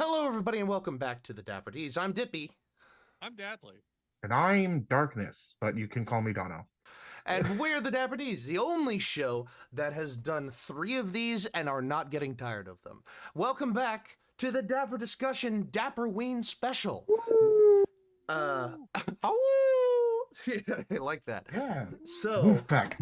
Hello, everybody, and welcome back to the Dapper D's. I'm Dippy, I'm Dadley. And I'm Darkness, but you can call me Dono. and we're the Dapper D's, the only show that has done 3 of these and are not getting tired of them. Welcome back to the Dapper Discussion Dapperween Special. Uh, oh, I like that. Yeah. So, Wolfpack.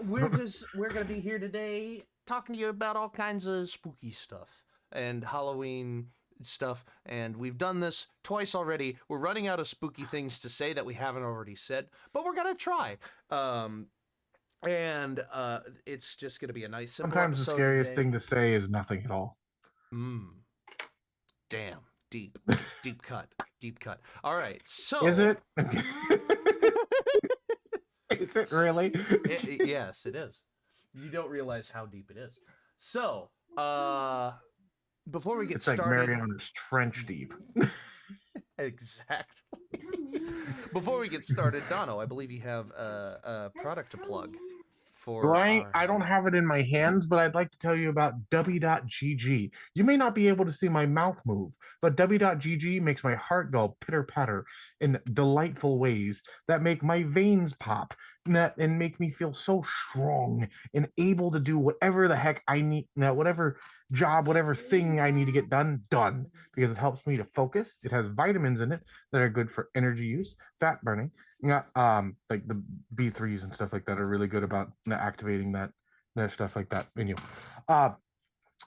we're gonna be here today talking to you about all kinds of spooky stuff and Halloween stuff, and we've done this twice already. We're running out of spooky things to say that we haven't already said, but we're gonna try. And it's just gonna be a nice simple Sometimes the episode scariest today. thing to say is nothing at all. Damn, deep cut, deep cut. All right, so Is it? Is it really? yes, it is. You don't realize how deep it is. So, before we get It's like started, Mariana's Trench deep. exactly. Before we get started, Dono, I believe you have a product to plug for. I don't have it in my hands, but I'd like to tell you about W.GG. You may not be able to see my mouth move, but W.GG makes my heart go pitter patter in delightful ways that make my veins pop and make me feel so strong and able to do whatever the heck I need, whatever job, whatever thing I need to get done, because it helps me to focus. It has vitamins in it that are good for energy use, fat burning. Yeah, like the B3s and stuff like that are really good about activating that stuff like that in you.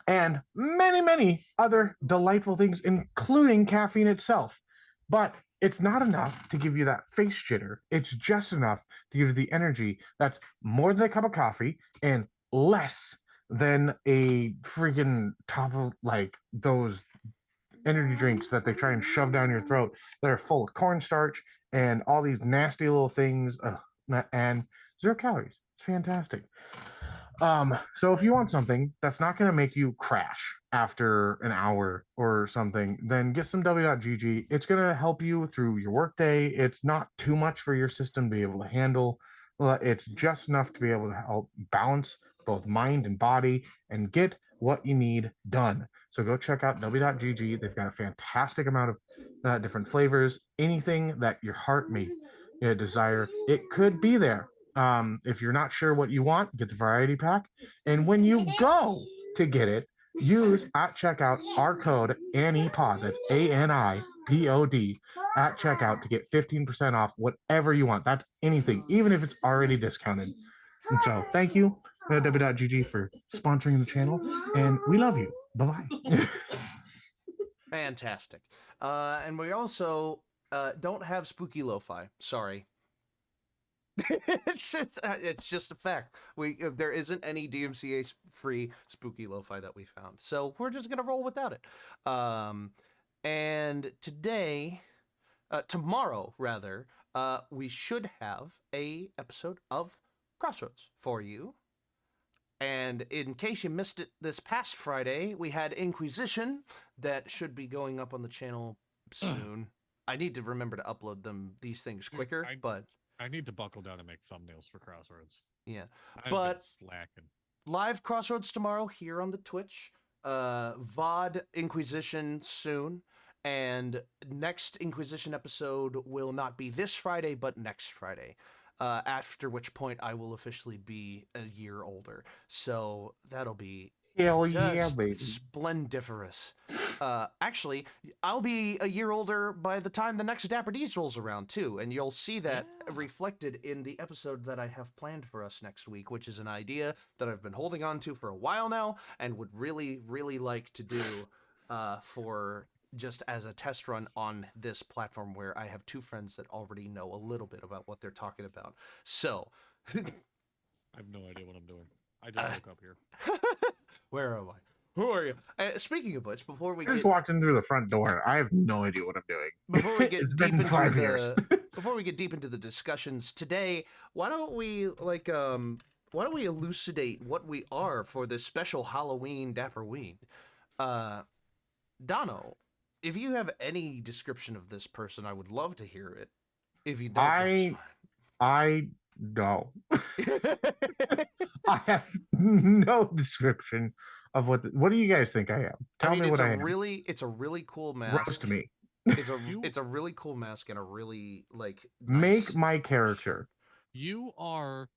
And many other delightful things, including caffeine itself. But it's not enough to give you that face jitter. It's just enough to give you the energy that's more than a cup of coffee and less than a freaking top of like those energy drinks that they try and shove down your throat that are full of cornstarch and all these nasty little things, and 0 calories. It's fantastic. So if you want something that's not going to make you crash after an hour or something, then get some W.GG. It's going to help you through your workday. It's not too much for your system to be able to handle. It's just enough to be able to help balance both mind and body and get what you need done. So go check out W.GG. They've got a fantastic amount of different flavors. Anything that your heart may desire, it could be there. If you're not sure what you want, get the variety pack. And when you go to get it, use at checkout our code ANIPOD. That's ANIPOD at checkout to get 15% off whatever you want. That's anything, even if it's already discounted. And so thank you, W.GG, for sponsoring the channel. And we love you. Bye-bye. Fantastic. And we also don't have spooky lo-fi. Sorry. It's just a fact. There isn't any DMCA free spooky lo-fi that we found, so we're just gonna roll without it. And tomorrow rather, we should have a episode of Crossroads for you. And in case you missed it this past Friday, we had Inquisition that should be going up on the channel soon. I need to remember to upload these things quicker, but I need to buckle down and make thumbnails for Crossroads. yeah. I've But been slacking. live Crossroads tomorrow here on the Twitch. VOD Inquisition soon. And next Inquisition episode will not be this Friday, but next Friday. After which point I will officially be a year older. So that'll be Hell yeah, just baby. splendiferous. Actually, I'll be a year older by the time the next Dapper D's rolls around too, and you'll see that reflected in the episode that I have planned for us next week, which is an idea that I've been holding on to for a while now and would really, really like to do for just as a test run on this platform where I have 2 friends that already know a little bit about what they're talking about. So, I have no idea what I'm doing. I just woke up here. Where am I? Who are you? Speaking of which, before we I just walked in through the front door. I have no idea what I'm doing. before we get It's deep been into 5 years. before we get deep into the discussions today, why don't we elucidate what we are for this special Halloween Dapperween? Dono, if you have any description of this person, I would love to hear it. If you don't, I no. I have no description of what do you guys think I am? Tell me what I am. It's a really cool mask. Roast me. It's a really cool mask and a really like Make nice. my character. You are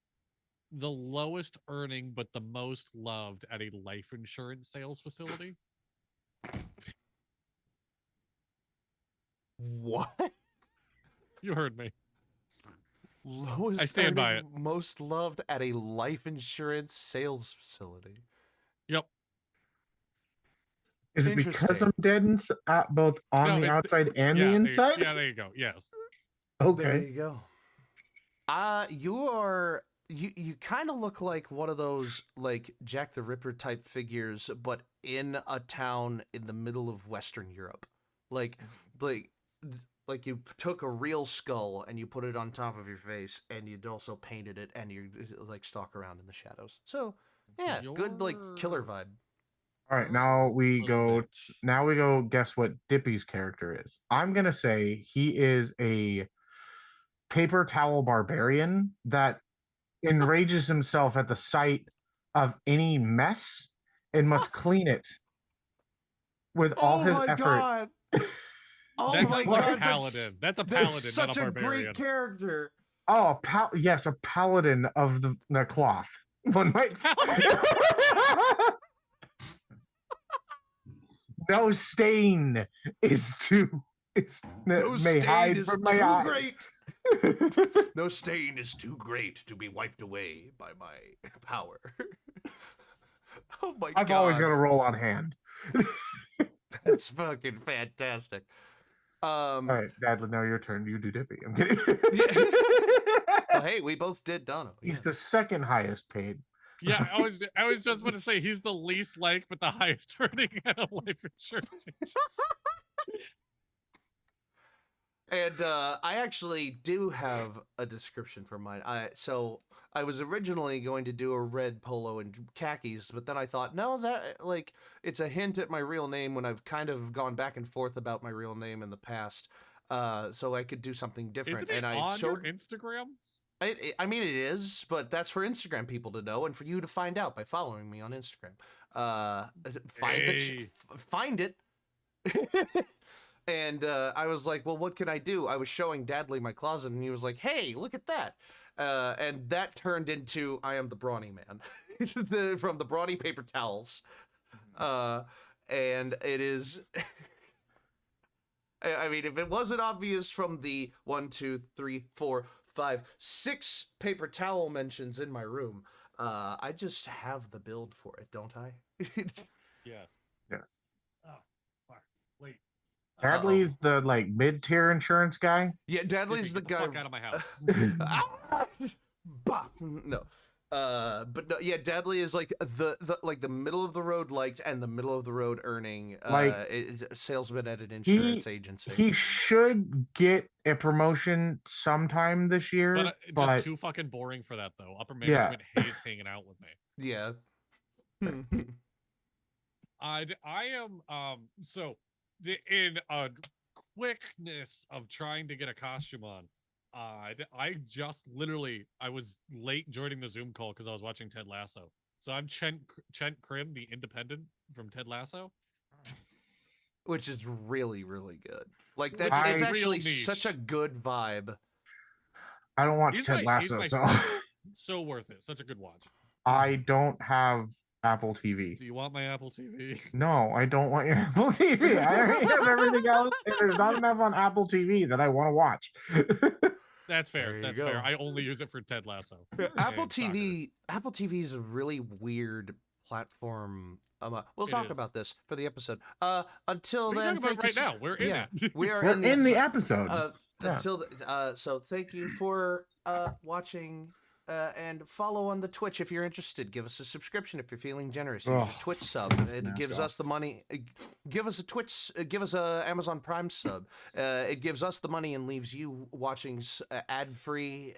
the lowest earning but the most loved at a life insurance sales facility. What? You heard me. Lowest I stand by earning, most loved at a life insurance sales facility. Yep. Is it because Interesting. I'm dead both on the outside and the inside? There you go. Yes. Okay. There you go. You kind of look like one of those like Jack the Ripper type figures, but in a town in the middle of Western Europe. Like you took a real skull and you put it on top of your face, and you'd also painted it, and you like stalk around in the shadows. So yeah, good like killer vibe. All right, now we Little go. bitch. Now we go. Guess what Dippy's character is? I'm gonna say he is a paper towel barbarian that enrages himself at the sight of any mess and must clean it with all his effort. God. Oh That's my like god, a paladin. That's a that's paladin, such not a a barbarian. great character. Oh, yes, a paladin of the cloth. One might say. No stain is too. No may stain hide is from my too eyes. great. No stain is too great to be wiped away by my power. Oh my god. I've always got a roll on hand. That's fucking fantastic. All right, Dad, now your turn. You do Dippy. I'm kidding. Well, hey, we both did Dono. He's the second highest paid. Yeah, I was just going to say he's the least liked but the highest earning at a life insurance agency. And I actually do have a description for mine. So I was originally going to do a red polo and khakis, but then I thought, no, that like it's a hint at my real name when I've kind of gone back and forth about my real name in the past. So I could do something different. Isn't it and I on showed your Instagram? I mean, it is, but that's for Instagram people to know and for you to find out by following me on Instagram. Find it. And I was like, well, what can I do? I was showing Dadley my closet, and he was like, hey, look at that. And that turned into I am the Brawny Man from the Brawny Paper Towels. And it is... I mean, if it wasn't obvious from the 1, 2, 3, 4, 5, 6 paper towel mentions in my room, I just have the build for it, don't I? Yeah. Yes. Oh, fuck. Wait. Dadley's the like mid-tier insurance guy. Yeah, Dadley's the guy. Fuck out of my house. No. But no, yeah, Dadley is like the middle of the road liked and the middle of the road earning salesman at an insurance agency. He should get a promotion sometime this year, but just too fucking boring for that though. Upper management hates hanging out with me. Yeah. I am so in a quickness of trying to get a costume on. I just literally I was late joining the Zoom call because I was watching Ted Lasso. So I'm Chent Krim, the independent from Ted Lasso, which is really, really good. Like that's it's actually such a good vibe. I don't watch Ted Lasso, so worth it. Such a good watch. I don't have Apple TV. Do you want my Apple TV? No, I don't want your Apple TV. I already have everything else, and there's not enough on Apple TV that I want to watch. That's fair. That's fair. I only use it for Ted Lasso. Apple TV is a really weird platform. We'll talk about this for the episode. Until then, right now we're in it. We're in the episode. So thank you for watching. And follow on the Twitch if you're interested. Give us a subscription if you're feeling generous. Use a Twitch sub. It gives us the money. Give us a Twitch. Give us a Amazon Prime sub. It gives us the money and leaves you watching ad free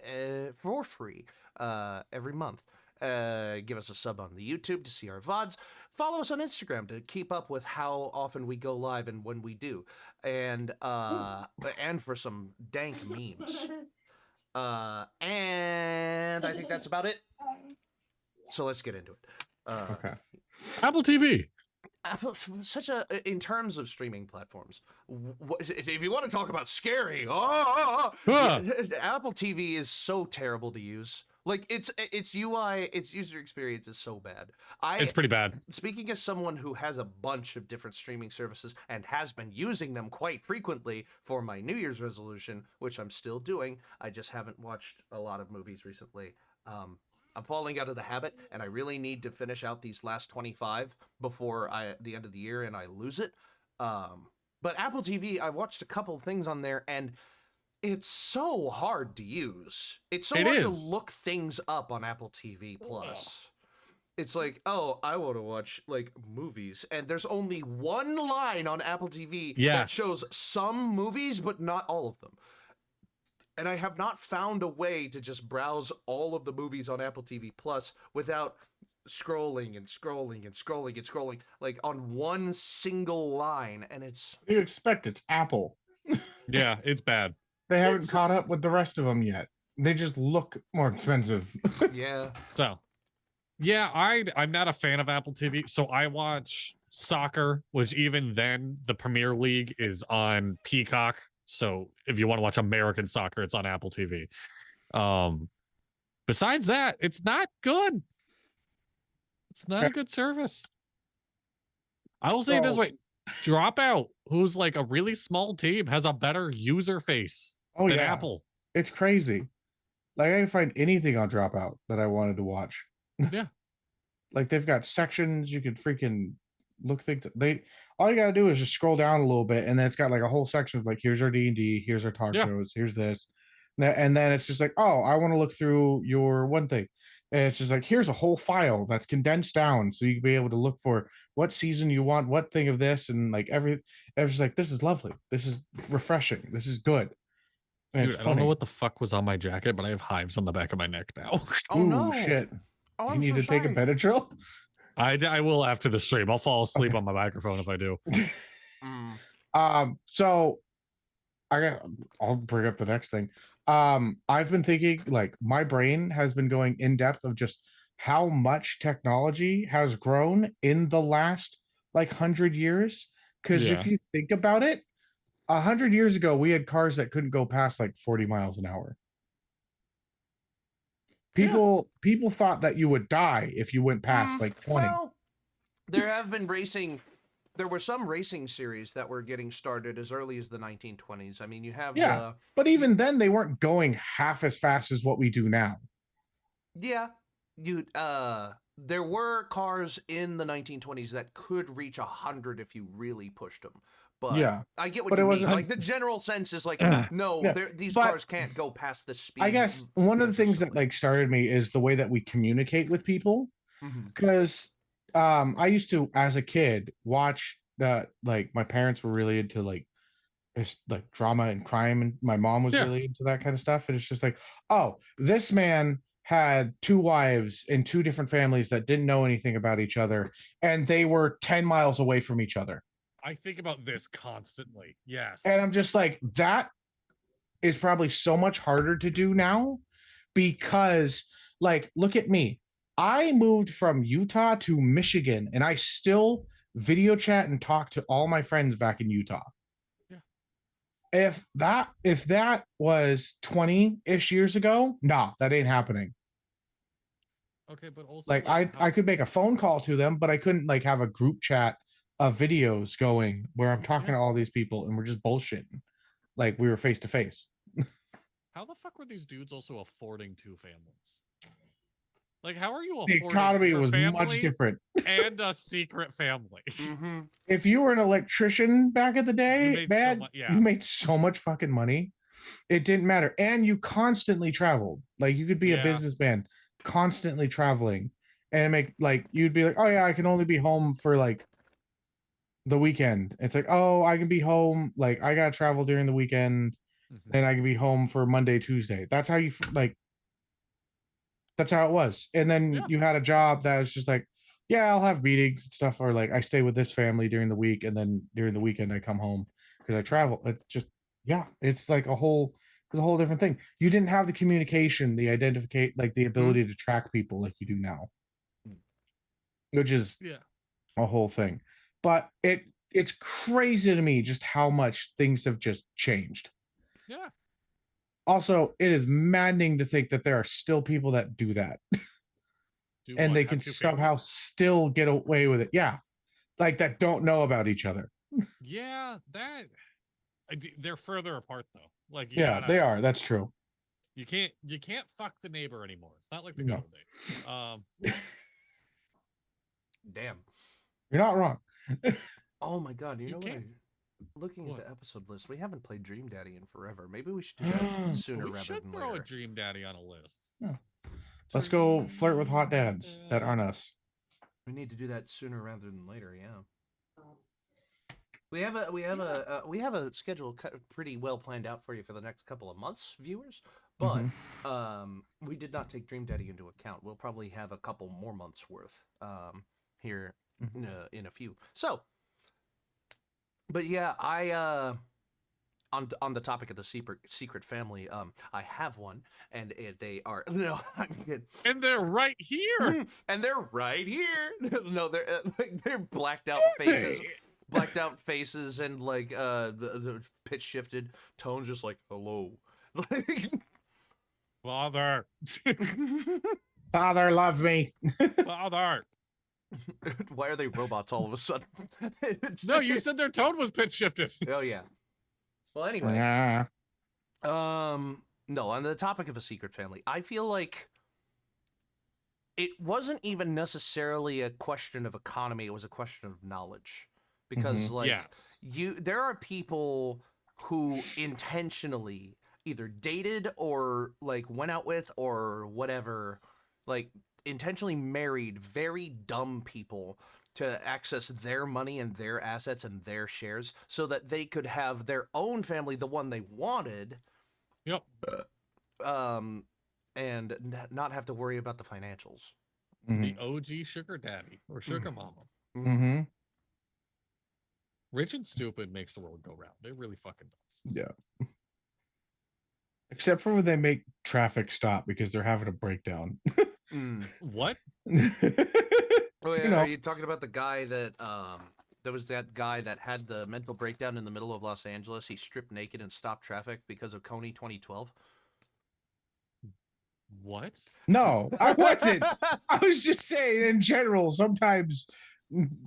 for free every month. Give us a sub on the YouTube to see our VODs. Follow us on Instagram to keep up with how often we go live and when we do, and for some dank memes. And I think that's about it. So let's get into it. Okay. Apple TV. Apple, such a in terms of streaming platforms. If you want to talk about scary, Ah, Apple TV is so terrible to use. Like its UI, its user experience is so bad. it's pretty bad. Speaking as someone who has a bunch of different streaming services and has been using them quite frequently for my New Year's resolution, which I'm still doing, I just haven't watched a lot of movies recently. I'm falling out of the habit, and I really need to finish out these last 25 before the end of the year and I lose it. But Apple TV, I watched a couple things on there, and it's so hard to use. It's so It hard to is. look things up on Apple TV Plus. It's like, oh, I want to watch like movies, and there's only one line on Apple TV that Yes. shows some movies, but not all of them. And I have not found a way to just browse all of the movies on Apple TV Plus without scrolling and scrolling and scrolling and scrolling, like on one single line. And it's What do you expect? It's Apple. Yeah, it's bad. They haven't It's- caught up with the rest of them yet. They just look more expensive. yeah. So, yeah, I'm not a fan of Apple TV. So I watch soccer, which even then the Premier League is on Peacock. So if you want to watch American soccer, it's on Apple TV. Besides that, it's not good. It's not a good service. I will say it this So- way: Dropout, who's like a really small team, has a better user face Oh than yeah, Apple. it's crazy. Like I can find anything on Dropout that I wanted to watch. Yeah. Like they've got sections you could freaking look things. All you gotta do is just scroll down a little bit, and then it's got like a whole section of like, here's our D&D, here's our talk Yeah. shows, here's this, and then it's just like, oh, I want to look through your one thing, and it's just like, here's a whole file that's condensed down, so you can be able to look for what season you want, what thing of this, and like it's just like, this is lovely, this is refreshing, this is good. And Dude, it's I don't know funny. what the fuck was on my jacket, but I have hives on the back of my neck now. Oh Ooh, no. shit. Oh, You I'm need so to take a sorry. Benadryl? I will after the stream. I'll fall asleep Okay. on my microphone if I do. So I'll bring up the next thing. I've been thinking, like, my brain has been going in depth of just how much technology has grown in the last like 100 years. Because if Yeah. you think about it, 100 years ago we had cars that couldn't go past like 40 miles an hour. People thought that you would die if you went past like 20. Well, there have been racing. There were some racing series that were getting started as early as the 1920s. I mean, you have Yeah. But even then they weren't going half as fast as what we do now. there were cars in the 1920s that could reach 100 if you really pushed them. But Yeah. I get what But you it mean. wasn't- Like the general sense is like, no, Yeah, these but cars can't go past this speed. I guess one of the things that consistently. like started me is the way that we communicate with people. Mhm. Because I used to, as a kid, watch that. Like my parents were really into like like drama and crime, and my mom was Yeah. really into that kind of stuff. And it's just like, oh, this man had 2 wives in 2 different families that didn't know anything about each other, and they were 10 miles away from each other. I think about this constantly. Yes. And I'm just like, that is probably so much harder to do now, because like, look at me. I moved from Utah to Michigan, and I still video chat and talk to all my friends back in Utah. Yeah. If that was 20-ish years ago, nah, that ain't happening. Okay, but also Like I could make a phone call to them, but I couldn't like have a group chat of videos going where I'm talking to all these people and we're just bullshitting like we were face to face. how the fuck were these dudes also affording 2 families? Like, how are you The affording economy your was much family different. and a secret family? Mhm. If you were an electrician back in the day, made so man, mu- yeah. you made so much fucking money. It didn't matter. And you constantly traveled. Like you could be a Yeah. businessman constantly traveling and make like you'd be like, oh yeah, I can only be home for like the weekend. It's like, oh, I can be home. Like I gotta travel during the weekend, Mhm. and I can be home for Monday, Tuesday. That's how you like. That's how it was. And then Yeah. you had a job that was just like, yeah, I'll have meetings and stuff, or like I stay with this family during the week, and then during the weekend I come home because I travel. It's just, yeah, it's like a whole different thing. You didn't have the communication, the identificate, like the ability to track people like you do now. which is Yeah. a whole thing. But it's crazy to me just how much things have just changed. Yeah. Also, it is maddening to think that there are still people that do that Do and what? they Have can two somehow families? still get away with it. Yeah. Like that don't know about each other. Yeah, they're further apart though. Like you Yeah, they gotta, are. That's true. you can't fuck the neighbor anymore. It's not like the good No, old days. Damn. you're not wrong. Oh my god, you You know what? can't. Looking at What? the episode list, we haven't played Dream Daddy in forever. Maybe we should do that sooner We rather should than throw a later. Dream Daddy on a list. Yeah. Let's go flirt with hot Dream dads that aren't Daddy. us. We need to do that sooner rather than later. Yeah. We have a schedule pretty well planned out for you for the next couple of months, viewers. But we did not take Dream Daddy into account. We'll probably have a couple more months worth here in a few. So, but yeah, I on the topic of the secret family, I have one, and they are no, I'm kidding. And they're right here. And they're right here. No, they're blacked out faces. Blacked out faces and like pitch shifted tones, just like hello. Father. Father, love me. Father. Why are they robots all of a sudden? No, you said their tone was pitch shifted. Oh yeah. Well, anyway. Yeah. No, on the topic of a secret family, I feel like it wasn't even necessarily a question of economy, it was a question of knowledge. Because like Yes. there are people who intentionally either dated or like went out with or whatever, like intentionally married very dumb people to access their money and their assets and their shares so that they could have their own family, the one they wanted, Yep. and not have to worry about the financials. The OG sugar daddy or sugar mama. Mm-hmm. Rich and stupid makes the world go round. It really fucking does. Yeah. Except for when they make traffic stop because they're having a breakdown. What? Oh yeah, You know. are you talking about the guy that there was that guy that had the mental breakdown in the middle of Los Angeles? He stripped naked and stopped traffic because of Coney 2012. What? No, I wasn't. I was just saying in general, sometimes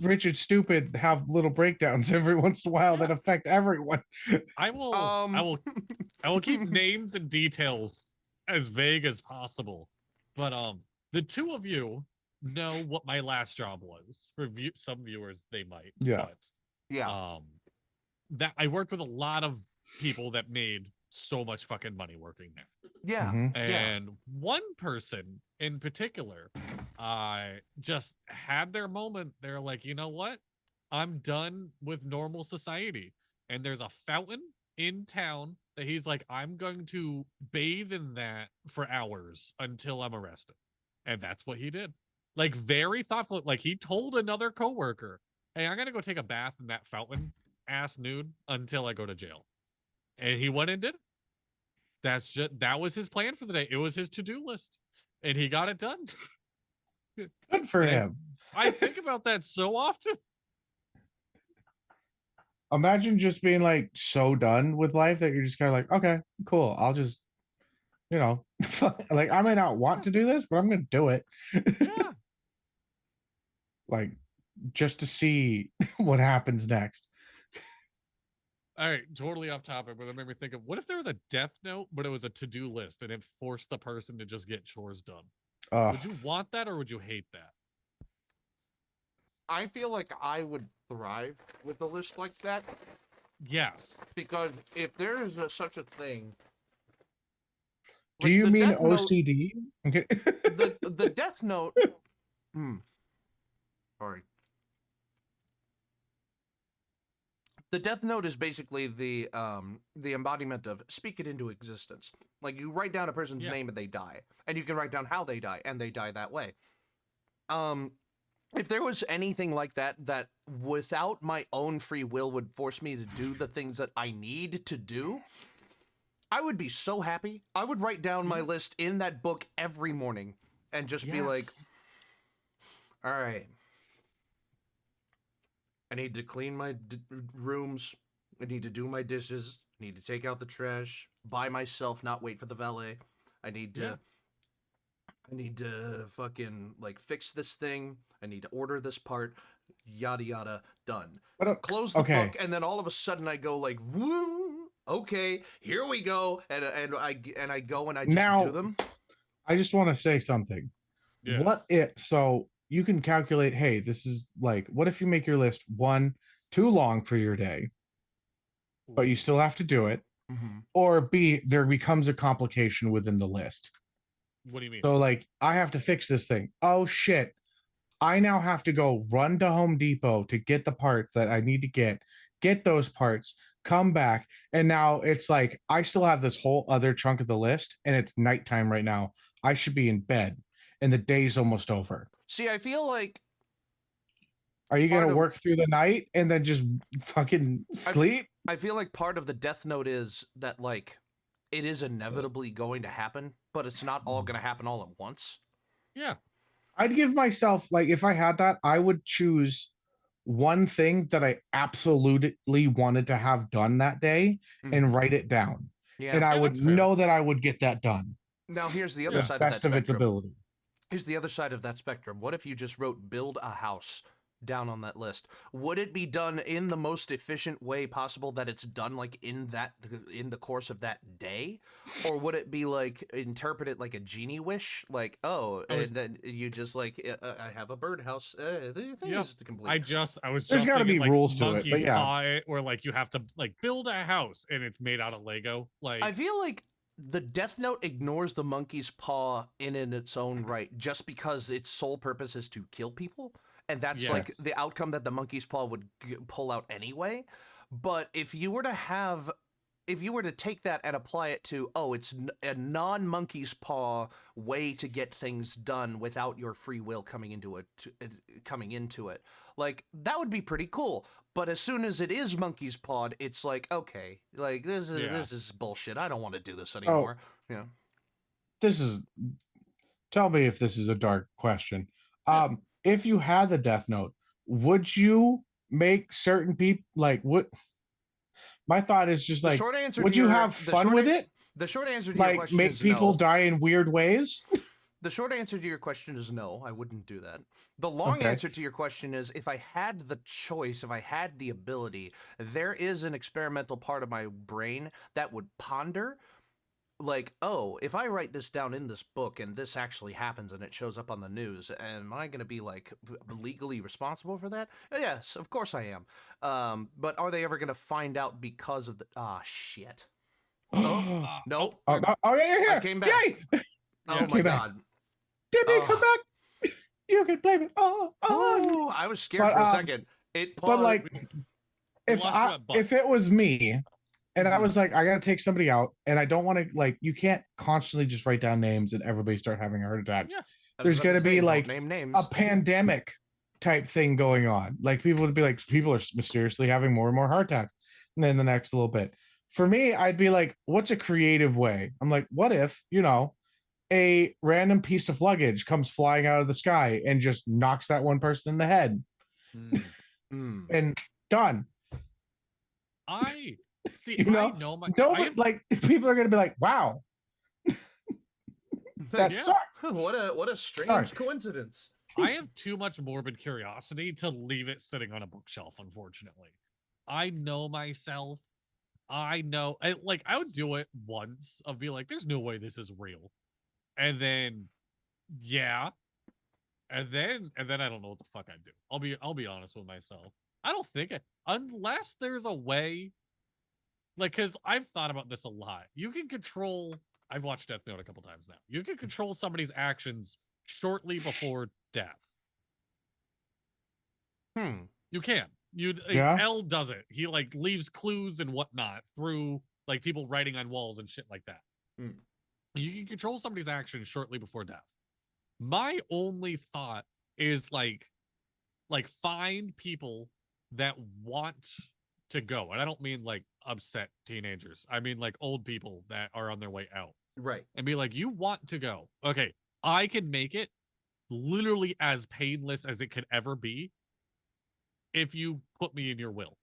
rich and stupid have little breakdowns every once in a while that affect everyone. I will keep names and details as vague as possible. But the two of you know what my last job was. For some viewers, they might. Yeah. But, Yeah. that I worked with a lot of people that made so much fucking money working there. Yeah. And one person in particular just had their moment. They're like, you know what? I'm done with normal society. And there's a fountain in town that he's like, I'm going to bathe in that for hours until I'm arrested. And that's what he did. Like, very thoughtful. Like, he told another coworker, hey, I'm gonna go take a bath in that fountain, ass nude, until I go to jail. And he went and did it. That was his plan for the day. It was his to-do list. And he got it done. Good for him. I think about that so often. Imagine just being like so done with life that you're just kind of like, okay, cool. I'll just, like I may not want to do this, but I'm gonna do it. Yeah. Like just to see what happens next. All right, totally off topic, but it made me think of what if there was a death note, but it was a to-do list and it forced the person to just get chores done. Would you want that or would you hate that? I feel like I would thrive with a list like that Yes. because if there is such a thing. Do like, you the mean Death Note- OCD? Okay. the Death Note. Sorry. The Death Note is basically the embodiment of speak it into existence. Like you write down a person's name and they die, and you can write down how they die, and they die that way. If there was anything like that without my own free will would force me to do the things that I need to do, I would be so happy. I would write down my list in that book every morning and just be like, all right, I need to clean my rooms. I need to do my dishes. I need to take out the trash by myself, not wait for the valet. I need Yeah. to I need to fucking like fix this thing. I need to order this part. Yada yada. Done. But Close the okay, book, and then all of a sudden I go like, woo. Okay, here we go, and I go and I just do now them. I just want to say something. Yes. What if so you can calculate, hey, this is like, what if you make your list one too long for your day, but you still have to do it, Mm-hmm. or B, there becomes a complication within the list. What do you mean? So like I have to fix this thing. Oh shit. I now have to go run to Home Depot to get the parts that I need to get those parts, come back, and now it's like I still have this whole other chunk of the list, and it's nighttime right now. I should be in bed, and the day's almost over. See, I feel like Are you part gonna of work through the night and then just fucking sleep? I feel like part of the Death Note is that like it is inevitably going to happen, but it's not all going to happen all at once. Yeah. I'd give myself, like, if I had that, I would choose one thing that I absolutely wanted to have done that day and write it down. Yeah. And I Yeah, would that's fair. know that I would get that done. Now here's the other The side of that best of its spectrum. ability. Here's the other side of that spectrum. What if you just wrote build a house down on that list? Would it be done in the most efficient way possible that it's done like in the course of that day? Or would it be like interpreted like a genie wish? Like, oh, and then you just like I have a birdhouse. The thing Yeah. is to complete. I was There's just gotta thinking, be like, rules to it, but Monkey's yeah. Paw, where like you have to like build a house and it's made out of Lego. Like I feel like the Death Note ignores the monkey's paw in its own right, just because its sole purpose is to kill people, and that's like Yes. the outcome that the monkey's paw would pull out anyway. But if you were to take that and apply it to, oh, it's a non-monkey's paw way to get things done without your free will coming into it, like that would be pretty cool. But as soon as it is monkey's paw, it's like, okay, like this is bullshit. I don't want to do this anymore. Yeah. This is, tell me if this is a dark question. If you had the Death Note, would you make certain people like what? My thought is just The like, short answer would to you your- have the fun short with an- it? The short answer to your Like question make is people no. die in weird ways? The short answer to your question is no, I wouldn't do that. The long Okay. answer to your question is if I had the choice, if I had the ability, there is an experimental part of my brain that would ponder, like, oh, if I write this down in this book and this actually happens and it shows up on the news, am I going to be like legally responsible for that? Yes, of course I am. But are they ever going to find out because of the shit? Oh, no. Oh, yeah. I came back. Yay! Oh my Came back. god. Timmy, come Oh. back. You can blame it. Oh, I was scared But, for a second. It paused. But like, if it was me, and I was like, I gotta take somebody out, and I don't want to, like, you can't constantly just write down names and everybody start having a heart attack. Yeah. I was There's about to gonna say, be don't like name names. a pandemic type thing going on. Like people would be like, people are mysteriously having more and more heart attacks. And then the next little bit. For me, I'd be like, what's a creative way? I'm like, what if, a random piece of luggage comes flying out of the sky and just knocks that one person in the head and done. I see. You know? I know my. No, I but have- like people are gonna be like, wow, that Yeah. sucks. What a strange Sorry. coincidence. I have too much morbid curiosity to leave it sitting on a bookshelf, unfortunately. I know myself. I would do it once. I'll be like, there's no way this is real. And then yeah. And then I don't know what the fuck I'd do. I'll be honest with myself. I don't think unless there's a way, like, because I've thought about this a lot. You can control. I've watched Death Note a couple times now. You can control somebody's actions shortly before death. You can. Yeah. L does it. He like leaves clues and whatnot through like people writing on walls and shit like that. You can control somebody's actions shortly before death. My only thought is like find people that want to go. And I don't mean like upset teenagers. I mean like old people that are on their way out. Right. And be like, you want to go. Okay, I can make it literally as painless as it could ever be. if you put me in your will.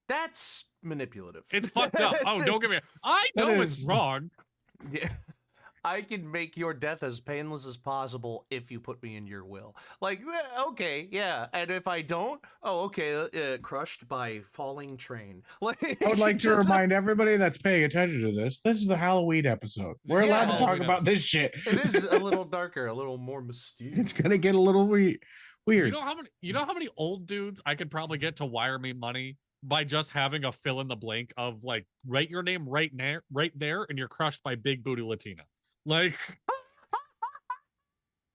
That's manipulative. It's fucked up. Oh, don't get me. I That know it's is- wrong. Yeah. I can make your death as painless as possible if you put me in your will. Like, okay, yeah. And if I don't, oh, okay, crushed by falling train. Like, I would like to just- remind everybody that's paying attention to this. This is the Halloween episode. We're Yeah. allowed to talk Halloween about episode. this shit. it is a little darker, a little more mysterious. It's gonna get a little weird. You know how many old dudes I could probably get to wire me money by just having a fill in the blank of like write your name right there, and you're crushed by big booty Latina. Like,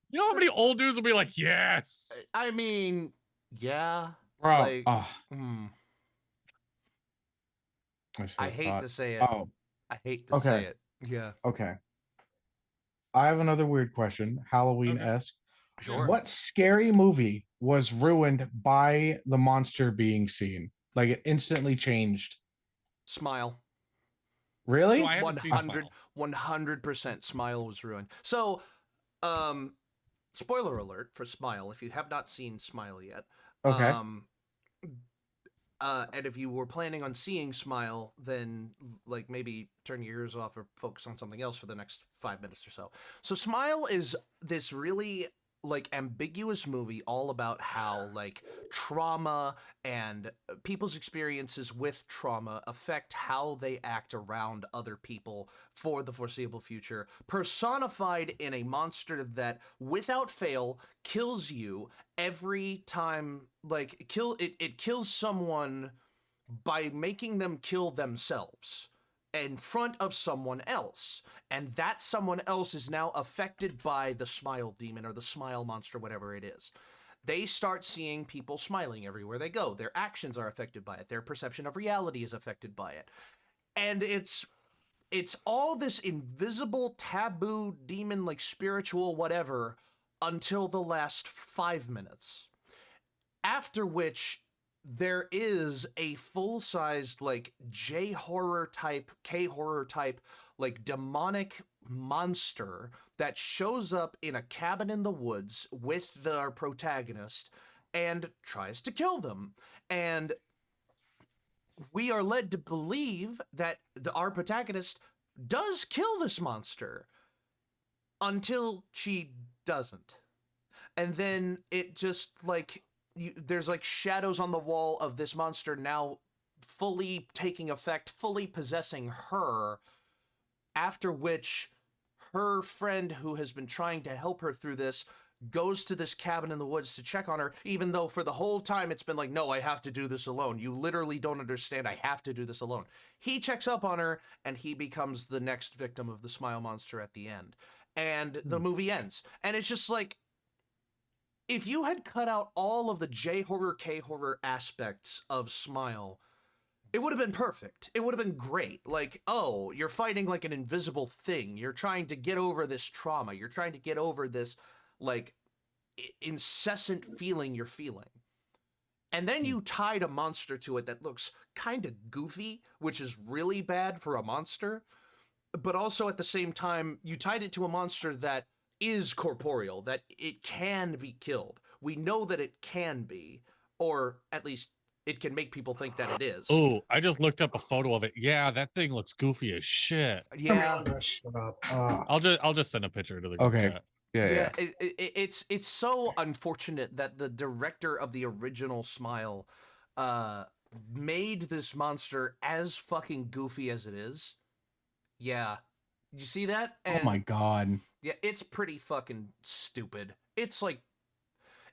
you know how many old dudes will be like, yes. I mean, yeah. Bro, Like, oh, mm, I should I have hate thought. to say it. Oh, I hate to say okay. it. Yeah. okay. I have another weird question, Halloween-esque. Sure. What scary movie was ruined by the monster being seen? Like it instantly changed. Smile. Really? So I haven't seen 100 Smile. 100% Smile was ruined. So, spoiler alert for Smile if you have not seen Smile yet. Okay. And if you were planning on seeing Smile, then like maybe turn your ears off or focus on something else for the next 5 minutes or so. So Smile is this really like ambiguous movie all about how like trauma and people's experiences with trauma affect how they act around other people for the foreseeable future, personified in a monster that without fail kills you every time. Like it kills someone by making them kill themselves in front of someone else, and that someone else is now affected by the Smile demon or the Smile monster, whatever it is. They start seeing people smiling everywhere they go. Their actions are affected by it. Their perception of reality is affected by it. And it's all this invisible taboo demon, like spiritual whatever, until the last 5 minutes, after which there is a full-sized like J-horror type, K-horror type, like demonic monster that shows up in a cabin in the woods with the protagonist and tries to kill them. And we are led to believe that our protagonist does kill this monster until she doesn't. And then it just like there's like shadows on the wall of this monster now fully taking effect, fully possessing her, after which her friend who has been trying to help her through this goes to this cabin in the woods to check on her, even though for the whole time it's been like, no, I have to do this alone. You literally don't understand. I have to do this alone. He checks up on her and he becomes the next victim of the Smile monster at the end. And the movie ends. And it's just like, if you had cut out all of the J-horror, K-horror aspects of Smile, it would have been perfect. It would have been great. Like, oh, you're fighting like an invisible thing. You're trying to get over this trauma. You're trying to get over this, like, incessant feeling you're feeling. And then you tied a monster to it that looks kind of goofy, which is really bad for a monster. But also at the same time, you tied it to a monster that is corporeal, that it can be killed. We know that it can be, or at least it can make people think that it is. Oh, I just looked up a photo of it. Yeah, that thing looks goofy as shit. Yeah. Shut up. I'll just send a picture to the group Okay. chat. Yeah. It's so unfortunate that the director of the original Smile made this monster as fucking goofy as it is. Yeah. You see that? Oh my god. Yeah, it's pretty fucking stupid. It's like,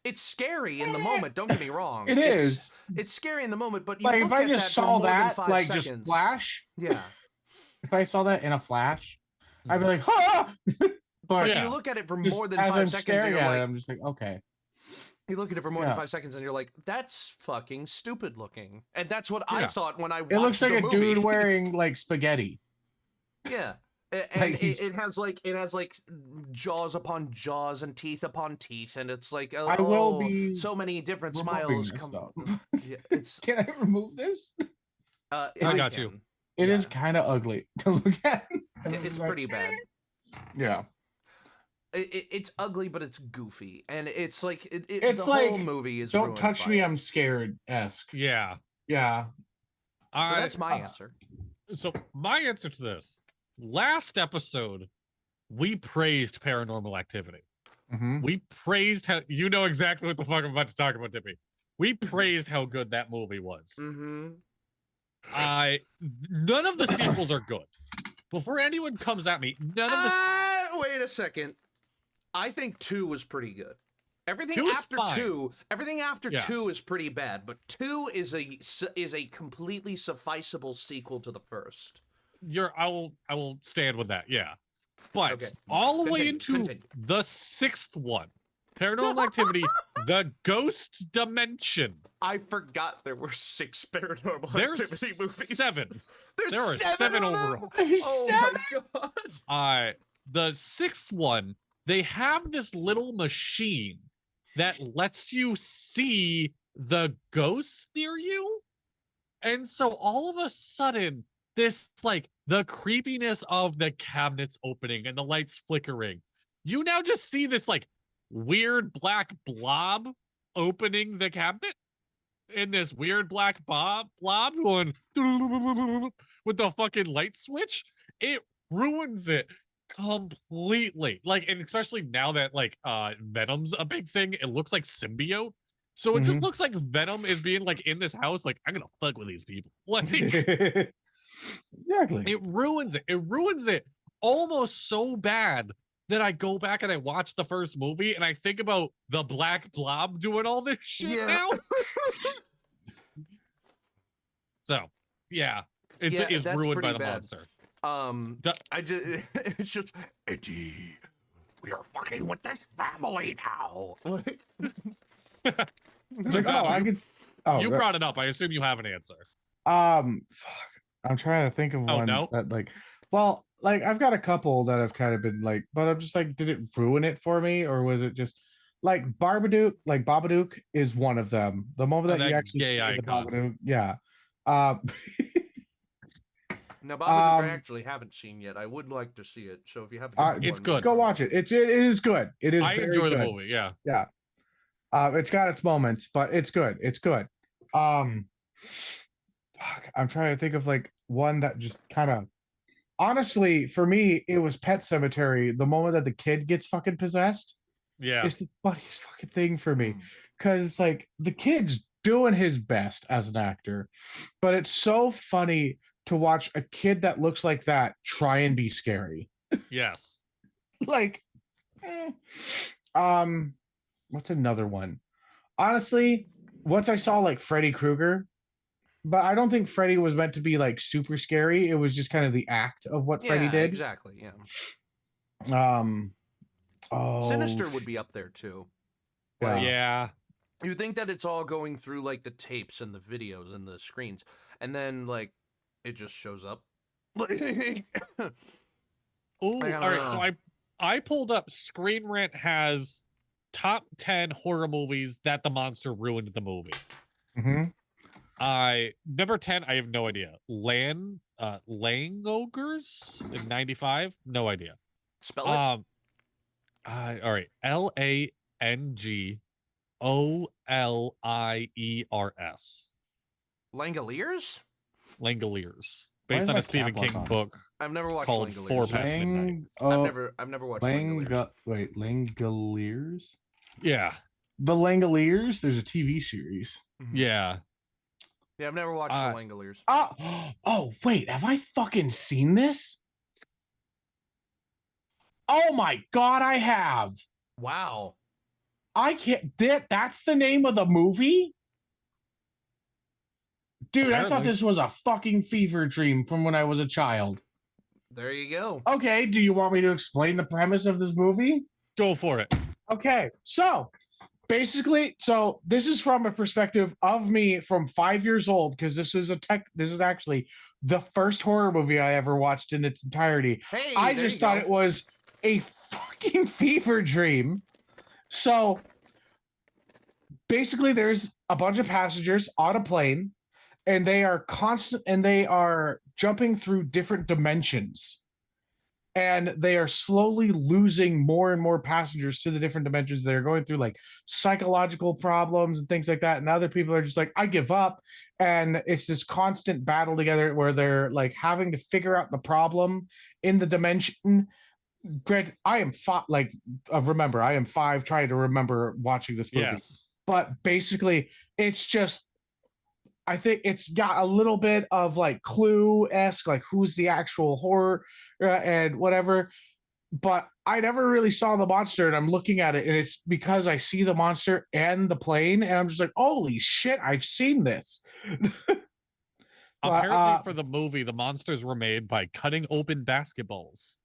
it's scary in the moment, don't get me wrong. It's scary in the moment, but you Like look if I at just that for saw more than that, 5 like seconds. just flash. Yeah. If I saw that in a flash, I'd be like, ah! But If Yeah. you look at it for just more than as 5 I'm seconds, staring you're at like, it, I'm just like, okay. you look at it for more than Yeah. 5 seconds and you're like, that's fucking stupid looking. And that's what I Yeah. thought when I watched It looks like the a movie. dude wearing like spaghetti. Yeah. And Like, it has like jaws upon jaws and teeth upon teeth, and it's like, oh, I will be so many different removing smiles this come. stuff. Yeah, it's Can I remove this? I got you. can. It is Yeah. kind of ugly to look at. It's pretty bad. Yeah. it's ugly, but it's goofy, and it's like It's the like, whole movie is don't ruined touch by me, it. I'm scared-esque. Yeah. Yeah. So I that's my answer. so my answer to this last episode, we praised Paranormal Activity. Mm-hmm. We praised how you know exactly what the fuck I'm about to talk about, Dippy. We praised how good that movie was. Mm-hmm. None of the sequels are good. Before anyone comes at me, none of the Wait a second. I think 2 was pretty good. Everything 2 is after fine. 2 is pretty bad, but 2 is a completely sufficeable sequel to the first. I will stand with that. Yeah. But Okay. all the way Continue, into the 6th one, Paranormal Activity, The Ghost Dimension. I forgot there were 6 Paranormal There's Activity movies. 7. There's There are 7 of them? overall. Oh my god. The 6th one, they have this little machine that lets you see the ghosts near you. And so all of a sudden, this like the creepiness of the cabinets opening and the lights flickering. You now just see this like weird black blob opening the cabinet in this weird black blob going with the fucking light switch. It ruins it completely. Like, and especially now that like Venom's a big thing, it looks like symbiote. So it just looks like Venom is being like in this house, like, I'm gonna fuck with these people. Like Exactly. it ruins it. It ruins it almost so bad that I go back and I watch the first movie and I think about the black blob doing all this shit now. So yeah, it's that's ruined by pretty the bad. monster. I just it's just Eddie, we are fucking with this family now. It's like, oh, I could. Oh, You brought it up. I assume you have an answer. Fuck. I'm trying to think of one no? that like, well, like I've got a couple that have kind of been like, but I'm just like, did it ruin it for me, or was it just like Barbadook? Like Babadook is one of them. The moment that you that actually gay see the icon. Babadook, yeah. Um, Now, Babadook, I actually haven't seen yet. I would like to see it. So if you have, it's good. Go watch it. It is good. It is. I very enjoy good. the movie. Yeah. Yeah. It's got its moments, but it's good. It's good. Fuck, I'm trying to think of like one that just kind of, honestly, for me, it was Pet Cemetery. The moment that the kid gets fucking possessed, Yeah. it's the funniest fucking thing for me, because it's like the kid's doing his best as an actor, but it's so funny to watch a kid that looks like that try and be scary. Yes. Like, what's another one? Honestly, once I saw like Freddy Krueger, but I don't think Freddy was meant to be like super scary. It was just kind of the act of what Freddy did. Exactly. Yeah. Oh, Sinister would be up there too. Yeah. Yeah. You think that it's all going through like the tapes and the videos and the screens, and then like it just shows up. Oh, all right. So I pulled up Screen Rant has top 10 horror movies that the monster ruined the movie. Number 10, I have no idea. Langogers in 95, no idea. Spell it. All right, Langoliers. Langoliers? Langoliers, Why based is on my a Stephen cap lock King on? book I've never watched called Langoliers. Four Past Midnight. I've never watched Langoliers. Wait, Langoliers? Yeah, The Langoliers? There's a TV series. yeah. Yeah, I've never watched the Langoliers. Oh, wait, have I fucking seen this? Oh my god, I have. Wow. I can't. That's the name of the movie? Dude, I thought Apparently. this was a fucking fever dream from when I was a child. There you go. Okay, do you want me to explain the premise of this movie? Go for it. Okay, so basically, this is from a perspective of me from 5 years old, because this is actually the first horror movie I ever watched in its entirety. Hey, I there just you thought go. it was a fucking fever dream. So basically, there's a bunch of passengers on a plane, and they are jumping through different dimensions. and they are slowly losing more and more passengers to the different dimensions. They're going through like psychological problems and things like that. And other people are just like, I give up. And it's this constant battle together where they're like having to figure out the problem in the dimension. Grant, I am five, like, remember, I am five trying to remember watching this movie. Yes. But basically, it's just, I think it's got a little bit of like Clue-esque, like who's the actual horror and whatever. But I never really saw the monster, and I'm looking at it, and it's because I see the monster and the plane, and I'm just like, holy shit, I've seen this. Apparently, for the movie, the monsters were made by cutting open basketballs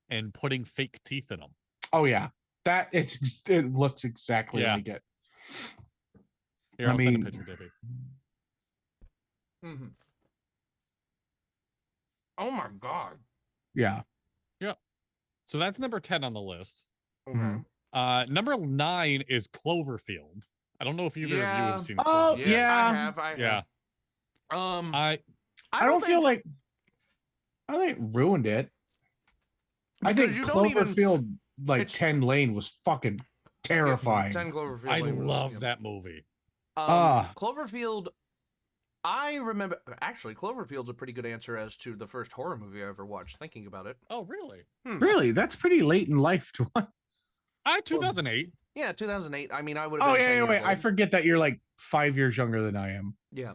and putting fake teeth in them. Oh yeah, it looks exactly like it. Here, I'll send a picture, Dippy. Mm-hmm. Oh my god. Yeah. Yeah. So that's number 10 on the list. Okay. Number 9 is Cloverfield. I don't know if either of you have seen. Oh Cloverfield. yeah, I have. Yeah. I don't feel like I think it ruined it. I think Cloverfield like 10 Lane was fucking terrifying. 10 Cloverfield. I love that movie. Cloverfield. I remember actually Cloverfield's a pretty good answer as to the first horror movie I ever watched. Thinking about it. Oh really? Really? That's pretty late in life to watch. 2008. Yeah, 2008. I mean, I would have. Oh been yeah, 10 years wait. old. I forget that you're like 5 years younger than I am. Yeah.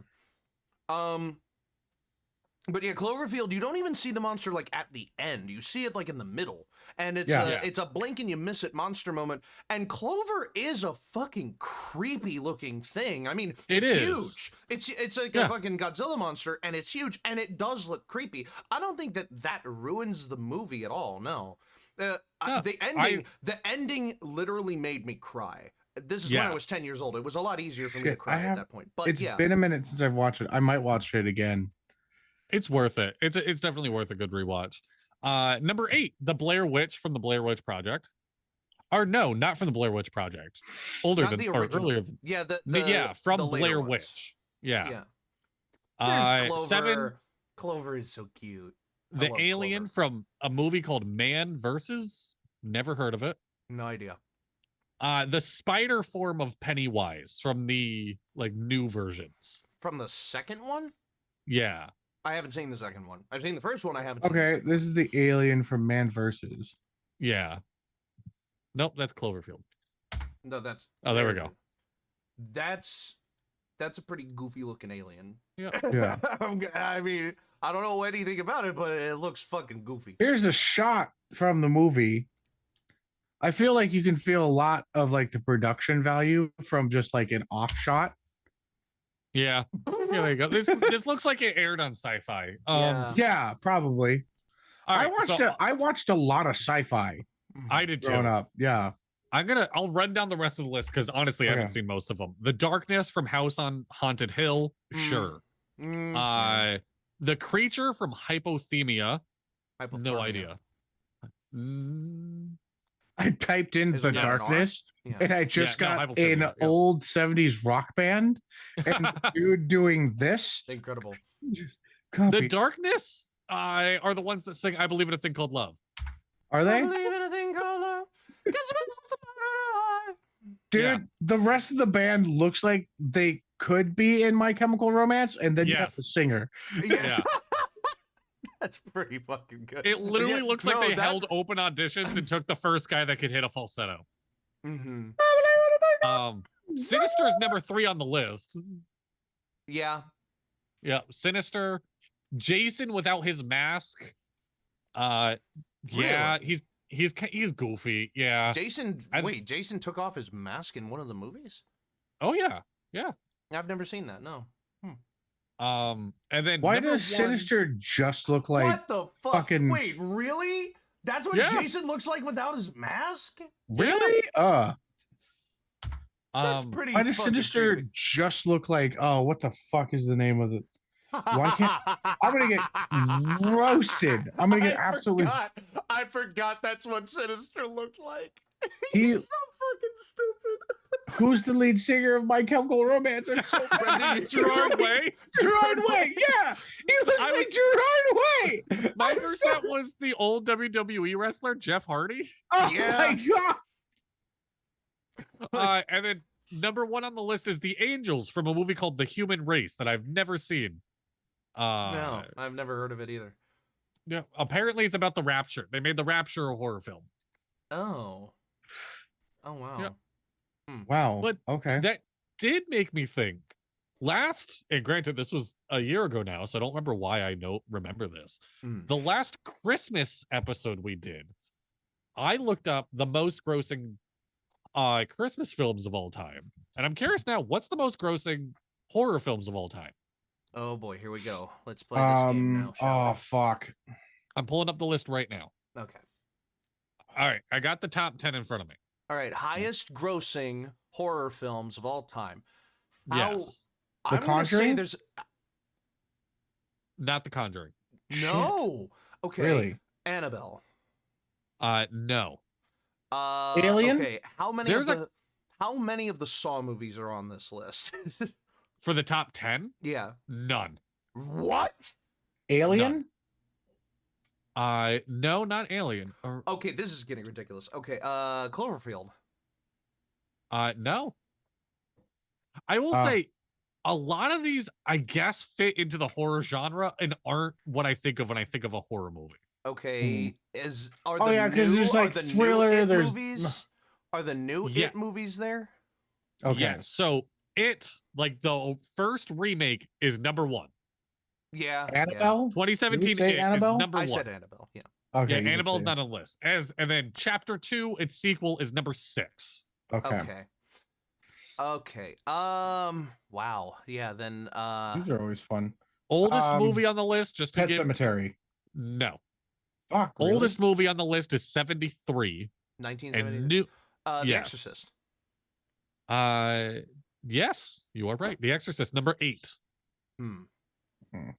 But yeah, Cloverfield, you don't even see the monster like at the end. You see it like in the middle. And it's it's a blink and you miss it monster moment. And Clover is a fucking creepy looking thing. I mean, it's huge. It's like a fucking Godzilla monster, and it's huge, and it does look creepy. I don't think that ruins the movie at all. No. The ending literally made me cry. This is when I was 10 years old. It was a lot easier for me to cry at that point. But it's been a minute since I've watched it. I might watch it again. It's worth it. It's definitely worth a good rewatch. Number 8, The Blair Witch from the Blair Witch Project. Or no, not from the Blair Witch Project. Older than or earlier. Yeah, from the Blair ones. Witch. Yeah. There's Clover. 7. Clover is so cute. The alien from a movie called Man Versus. Never heard of it. No idea. The spider form of Pennywise from the like new versions. From the second one? Yeah. I haven't seen the second one. I've seen the first one. I haven't seen Okay, this is the alien from Man Versus. Yeah. Nope, that's Cloverfield. No, that's. Oh, there we go. That's a pretty goofy looking alien. Yeah. I mean, I don't know anything about it, but it looks fucking goofy. Here's a shot from the movie. I feel like you can feel a lot of like the production value from just like an off shot. Yeah. Yeah, there you go. This looks like it aired on Sci-Fi. Yeah, probably. Right, I watched a lot of sci-fi. I did too. Growing up. Yeah. I'll run down the rest of the list because honestly, I haven't seen most of them. The Darkness from House on Haunted Hill, sure. The Creature from Hypothermia, no idea. I typed in The Darkness, and I just got an old 70s rock band, and dude doing this. Incredible. The Darkness are the ones that sing I Believe in a Thing Called Love. Are they? I believe in a thing called love. Dude, the rest of the band looks like they could be in My Chemical Romance, and then you have the singer. Yeah. That's pretty fucking good. It literally looks like they held open auditions and took the first guy that could hit a falsetto. Sinister is number 3 on the list. Yeah. Yeah, Sinister. Jason without his mask. Yeah, Really? he's goofy. Yeah. Jason Jason took off his mask in one of the movies? Oh yeah. Yeah. I've never seen that. No. And then why does Sinister just look like what the fuck? Fucking... Wait, really? That's what Jason looks like without his mask? Really? That's pretty. Why does Sinister creepy. just look like? Oh, what the fuck is the name of it? Why can't I'm gonna get roasted? I'm gonna get absolutely. I forgot that's what Sinister looked like. He's so fucking stupid. Who's the lead singer of My Chemical Romance? I'm so bad. Gerard Way. Gerard Way. Yeah, he looks like Gerard Way. My I'm first so- thought was the old WWE wrestler Jeff Hardy. Oh Yeah. my god. And then number 1 on the list is the Angels from a movie called The Human Race that I've never seen. No, I've never heard of it either. Yeah, apparently it's about the Rapture. They made the Rapture a horror film. Oh. Oh wow. Yeah. Wow. But okay. that did make me think. And granted, this was a year ago now, so I don't remember why I remember this. Mm. The last Christmas episode we did, I looked up the most grossing Christmas films of all time. And I'm curious now, what's the most grossing horror films of all time? Oh boy, here we go. Let's play this game now. Shall Fuck. I'm pulling up the list right now. we? Okay. All right, I got the top 10 in front of me. All right. Highest grossing horror films of all time. Yes. The I'm gonna say Conjuring? there's Not The Conjuring. no. Okay. Really? Annabelle. No. Alien? Okay. How many There's how many of the Saw movies are on this list? For the top 10, Yeah. none. What? Alien? No, not Alien. Or Okay, this is getting ridiculous. Okay, Cloverfield. no. I will say a lot of these, I guess, fit into the horror genre and aren't what I think of when I think of a horror movie. Okay, are Oh, the yeah, 'cause new, there's, are like, the new thriller, It there's- movies? Are the new Yeah. It movies there? Okay. Yeah, so like the first remake is number 1. Yeah. Annabelle? 2017 say It Annabelle? is number I 1. said Annabelle. Yeah. Okay. Yeah, you did Annabelle's say- not on the list. And then Chapter 2, its sequel, is number 6. Okay. Okay. Wow. Yeah. Then. These are always fun. Oldest movie on the list, just to Pet give Cemetery. no. Fuck. Really? Oldest movie on the list is 73. 1970. And new The yes. Exorcist. Yes, you are right. The Exorcist, number 8. Hmm.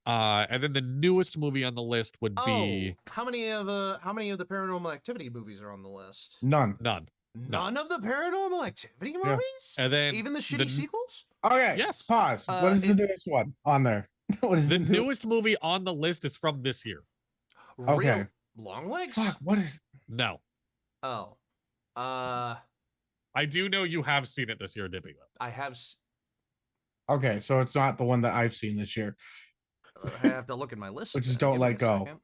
And then the newest movie on the list would be how many of the Paranormal Activity movies are on the list? None. none. None of the Paranormal Activity movies? And then Even the shitty sequels? Okay. Yes. Pause. What is the newest one on there? What is The new- newest movie on the list is from this year. Okay. Real Long Legs? Fuck. What is? No. Oh. I do know you have seen it this year, Dippy. I have. Okay, so it's not the one that I've seen this year. I have to look at my list. Which is then. Don't Give me Let a Go. second.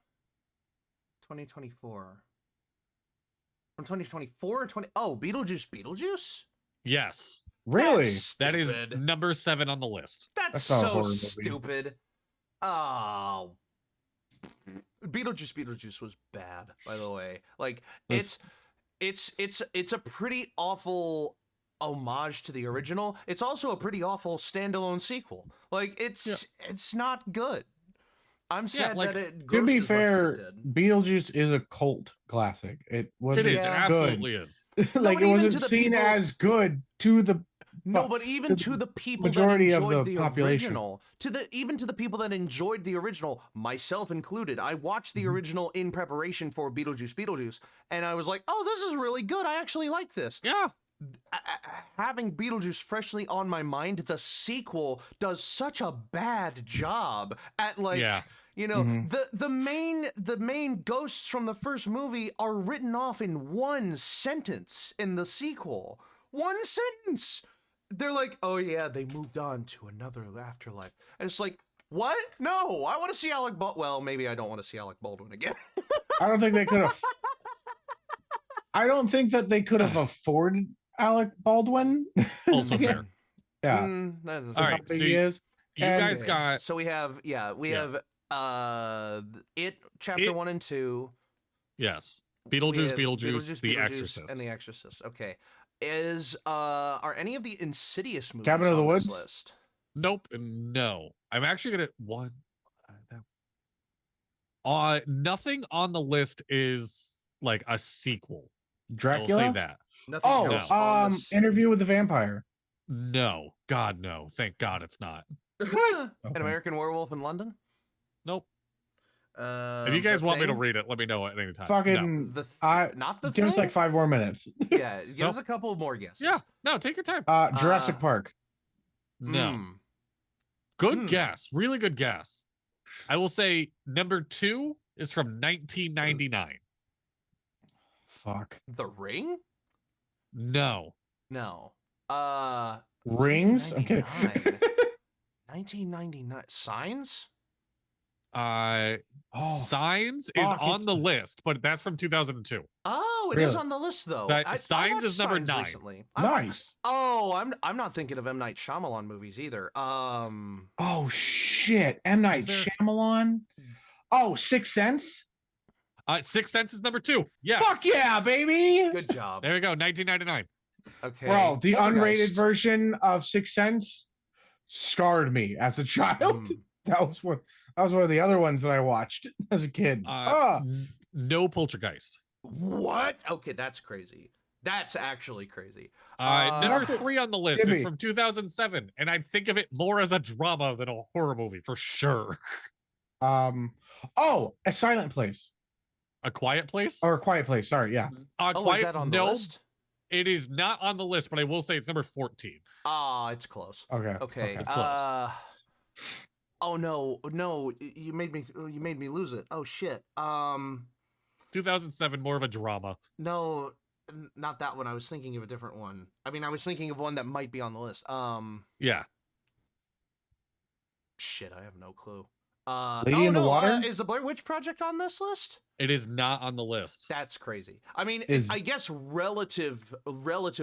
2024. From 2024 or 20. Oh, Beetlejuice? Yes. Really? That's That is stupid. number 7 on the list. That's not a so horror movie. stupid. Oh. Beetlejuice was bad, by the way. Like This- it's a pretty awful homage to the original. It's also a pretty awful standalone sequel. Like it's not good. I'm sad like, that it To grossed be as much as fair, it did. Beetlejuice is a cult classic. It wasn't It is. It Yeah. good. absolutely is. like but it even wasn't to the seen people- as good to the No, Fuck. but even The to the people that majority of enjoyed the the population. original, even to the people that enjoyed the original, myself included, I watched the Mhm. original in preparation for Beetlejuice, and I was like, "Oh, this is really good. I actually like this." Yeah. Having Beetlejuice freshly on my mind, the sequel does such a bad job at like. Yeah. You know, Mhm. the main ghosts from the first movie are written off in one sentence in the sequel. One sentence. They're like, "Oh yeah, they moved on to another afterlife," and it's like, what? No, I want to see Alec Baldwin. Well, maybe I don't want to see Alec Baldwin again. I don't think they could have. I don't think that they could have afforded Alec Baldwin. Also Yeah. fair. Yeah. No, no, All no. right, How big so he is. You And- guys got So we have It Chapter It- 1 and 2. yes. We Beetlejuice, have Beetlejuice, The Beetlejuice, Exorcist. and The Exorcist. Okay. Are any of the Insidious movies Cabin of the on this Woods? list? Nope, and no. I'm actually gonna nothing on the list is like a sequel. I will say Dracula. that. Nothing Oh, else on this. Interview with the Vampire. No, God, no. Thank God it's not. An Okay. American Werewolf in London? Nope. If you guys The want me to Thing? read it, let me know at any time. Fucking, Not the give us Thing? like 5 more minutes. Yeah, give us Nope. a couple more guesses. Yeah, no, take your time. Jurassic Park. No. Hmm. Good guess. Really good guess. I will say number 2 is from 1999. Fuck. The Ring? No. No. Rings? I'm kidding. 1999. 1999. Signs? Signs is fuck, on it's- the list, but that's from 2002. Oh, it is Really? on the list though. That I Signs watched is number Signs 9. Recently. Nice. I'm not thinking of M. Night Shyamalan movies either. Oh shit. M. Night Is there- Shyamalan. Oh, Sixth Sense. Sixth Sense is number 2. Yes. Fuck yeah, baby. Good job. There we go. 1999. Okay. Bro, the unrated Poltergeist. version of Sixth Sense scarred me as a child. Mm. That was one of the other ones that I watched as a kid. No Poltergeist. What? Okay, that's crazy. That's actually crazy. Number 3 on the list is Jimmy. from 2007, and I think of it more as a drama than a horror movie for sure. Oh, A Silent Place A Quiet Place? or A Quiet Place. Sorry, yeah. Is that on the no, list? it is not on the list, but I will say it's number 14. It's close. Okay. Okay. It's close. Oh no, you made me lose it. Oh shit. 2007, more of a drama. No, not that one. I was thinking of a different one. I mean, I was thinking of one that might be on the list. Yeah. Shit, I have no clue. Lady in the Water? Is the Blair Witch Project on this list? It is not on the list. That's crazy. I mean, Is- I guess relative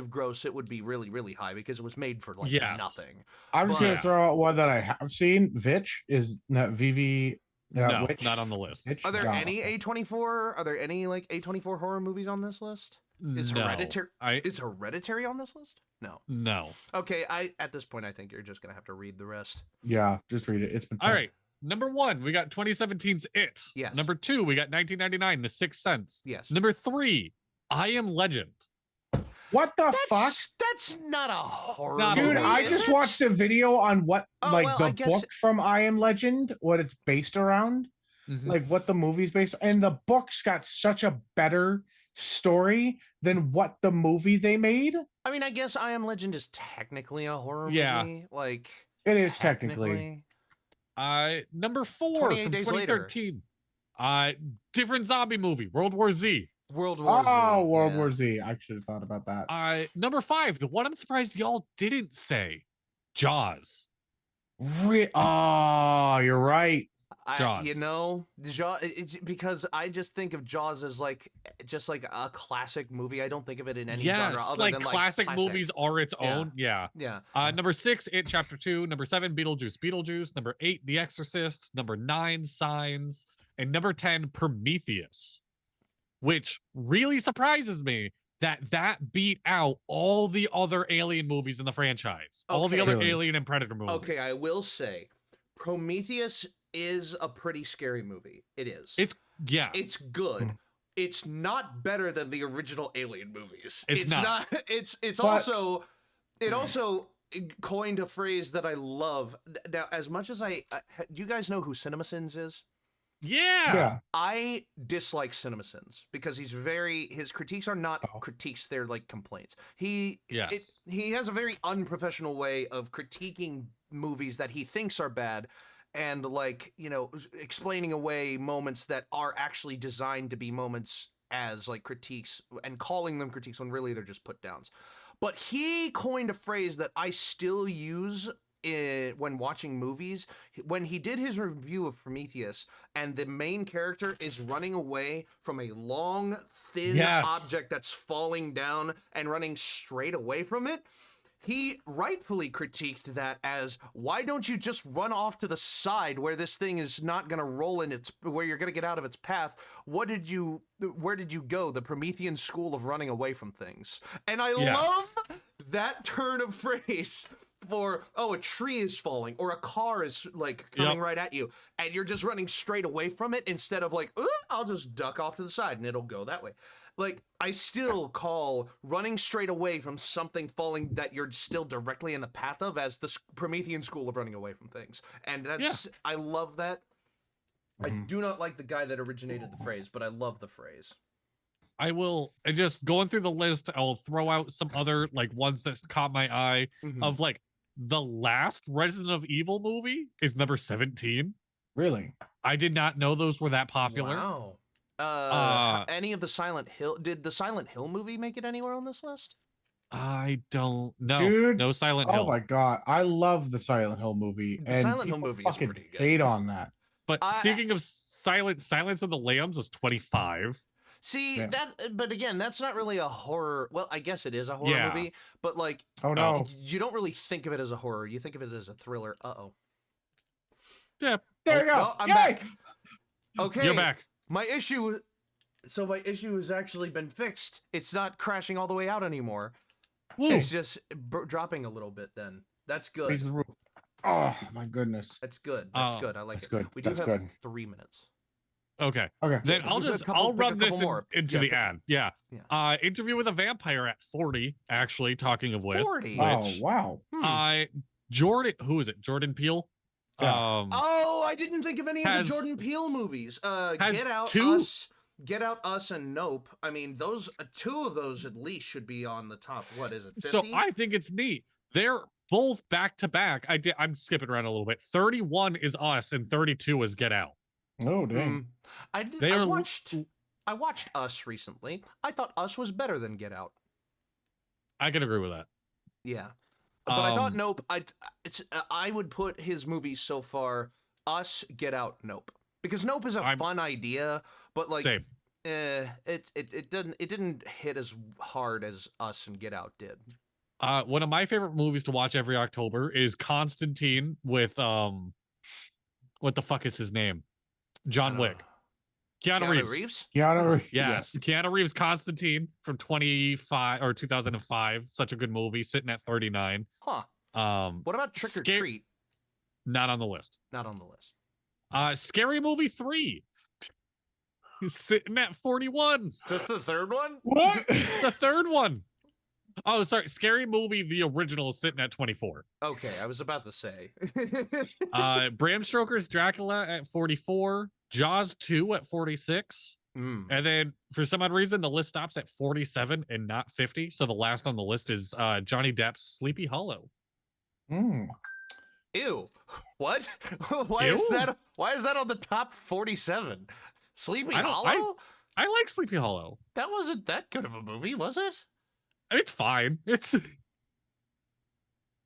gross, it would be really, really high because it was made for like Yes. nothing. I'm just But- gonna throw out one that I have seen. Vitch is not VV. No, Witch? not on the list. Vitch? Are there No, any okay. A24? Are there any like A24 horror movies on this list? Is No. Hereditary? I Is Hereditary on this list? No. no. Okay, at this point I think you're just gonna have to read the rest. Yeah, just read it. It's been All tough. right. Number 1, we got 2017's It. Yes. Number 2, we got 1999, The Sixth Sense. Yes. Number 3, I Am Legend. What the fuck? That's not a horror Not a movie. Dude, I is just it? watched a video on what Oh, like well, I the guess- book from I Am Legend, what it's based around, Mhm. like what the movie's based and the book's got such a better story than what the movie they made. I mean, I guess I Am Legend is technically a horror Yeah. movie. Like It is technically. Number 4 28 from Days Later. 2013. Different zombie movie, World War Z. World War Z. Oh, World yeah. War Z. I should have thought about that. Number 5, the one I'm surprised y'all didn't say, Jaws. Oh, you're right. Jaws. You know, it's because I just think of Jaws as like just like a classic movie. I don't think of it in any genre Yes, other like than classic like movies are its Yeah. own. Yeah. Yeah. Number 6, It Chapter 2. Number 7, Beetlejuice. Number 8, The Exorcist. Number 9, Signs. And number 10, Prometheus. Which really surprises me that beat out all the other Alien movies in the franchise. All the Okay. other Really? Alien and Predator movies. Okay, I will say, Prometheus is a pretty scary movie. It is. Yes. It's good. Hmm. It's not better than the original Alien movies. It's not. It's But- also. It also coined a phrase that I love. Now, as much as do you guys know who CinemaSins is? Yeah. I dislike CinemaSins because his critiques are not Oh. critiques, they're like complaints. He has a very unprofessional way of critiquing movies that he thinks are bad and like, you know, explaining away moments that are actually designed to be moments as like critiques and calling them critiques when really they're just put downs. But he coined a phrase that I still use when watching movies. When he did his review of Prometheus and the main character is running away from a long, thin Yes. object that's falling down and running straight away from it, he rightfully critiqued that as, why don't you just run off to the side where this thing is not going to roll in where you're going to get out of its path? Where did you go? The Promethean school of running away from things. And I Yes. love that turn of phrase for, a tree is falling or a car is like coming Yep. right at you and you're just running straight away from it instead of like, I'll just duck off to the side and it'll go that way. Like, I still call running straight away from something falling that you're still directly in the path of as the Promethean school of running away from things. And that's, I love that. I Mhm. do not like the guy that originated the phrase, but I love the phrase. I just going through the list, I'll throw out some other like ones that caught my eye Mhm. of like the last Resident Evil movie is number 17. Really? I did not know those were that popular. Wow. Uh, Any of the Silent Hill? Did the Silent Hill movie make it anywhere on this list? I don't know. Dude, No Silent oh Hill. my god, I love the Silent Hill movie, The and Silent Hill people movie is fucking pretty good. hate on that. But I- speaking of Silence of the Lambs is 25. See Yeah. that, but again, that's not really a horror. Well, I guess it is a horror Yeah. movie, but like, Oh no, you don't really think of it as a horror. You think of it as a thriller. Uh-oh. Yeah, there you go. No, I'm Yay! back. Okay, you're back. my issue has actually been fixed. It's not crashing all the way out anymore. Woo. It's just dropping a little bit. Then that's good. Raise the roof. Oh my goodness. That's good. That's Oh, good. I like that's it. good. We do That's have good. 3 minutes. Okay. Okay. Then Yeah, I'll pick a just couple- I'll pick a run couple this more. into Yeah, the pick a- ad. Yeah. Yeah. Interview with a Vampire at 40, actually, talking of which. 40? Oh Which wow. Jordan, who is it? Jordan Peele? Yeah. Oh, I didn't think of any of the has- Jordan Peele movies. has Get Out, two- Get Out, Us, and Nope. I mean, those 2 of those at least should be on the top. What is it? 50? So I think it's neat. They're both back to back. I'm skipping around a little bit. 31 is Us and 32 is Get Out. Oh dang. They are I watched Us recently. I thought Us was better than Get Out. I can agree with that. Yeah, but I thought Um, Nope. I would put his movies so far: Us, Get Out, Nope, because Nope is a I'm- fun idea, but like, Same. it didn't hit as hard as Us and Get Out did. One of my favorite movies to watch every October is Constantine with what the fuck is his name? John Wick. Keanu Reeves. Keanu Reeves. Yes, Keanu Reeves Constantine from 25 or 2005. Such a good movie, sitting at 39. Huh. What about Trick or Treat? Not on the list. Not on the list. Scary Movie 3. He's sitting at 41. Just the third one? What? The third one. Oh, sorry. Scary Movie, the original, is sitting at 24. Okay, I was about to say. Bram Stoker's Dracula at 44. Jaws 2 at 46. Mm. And then for some odd reason, the list stops at 47 and not 50. So the last on the list is Johnny Depp's Sleepy Hollow. Mm. Ew. What? Why Ew? is that on the top 47? Sleepy I don't- Hollow? I like Sleepy Hollow. That wasn't that good of a movie, was it? It's fine.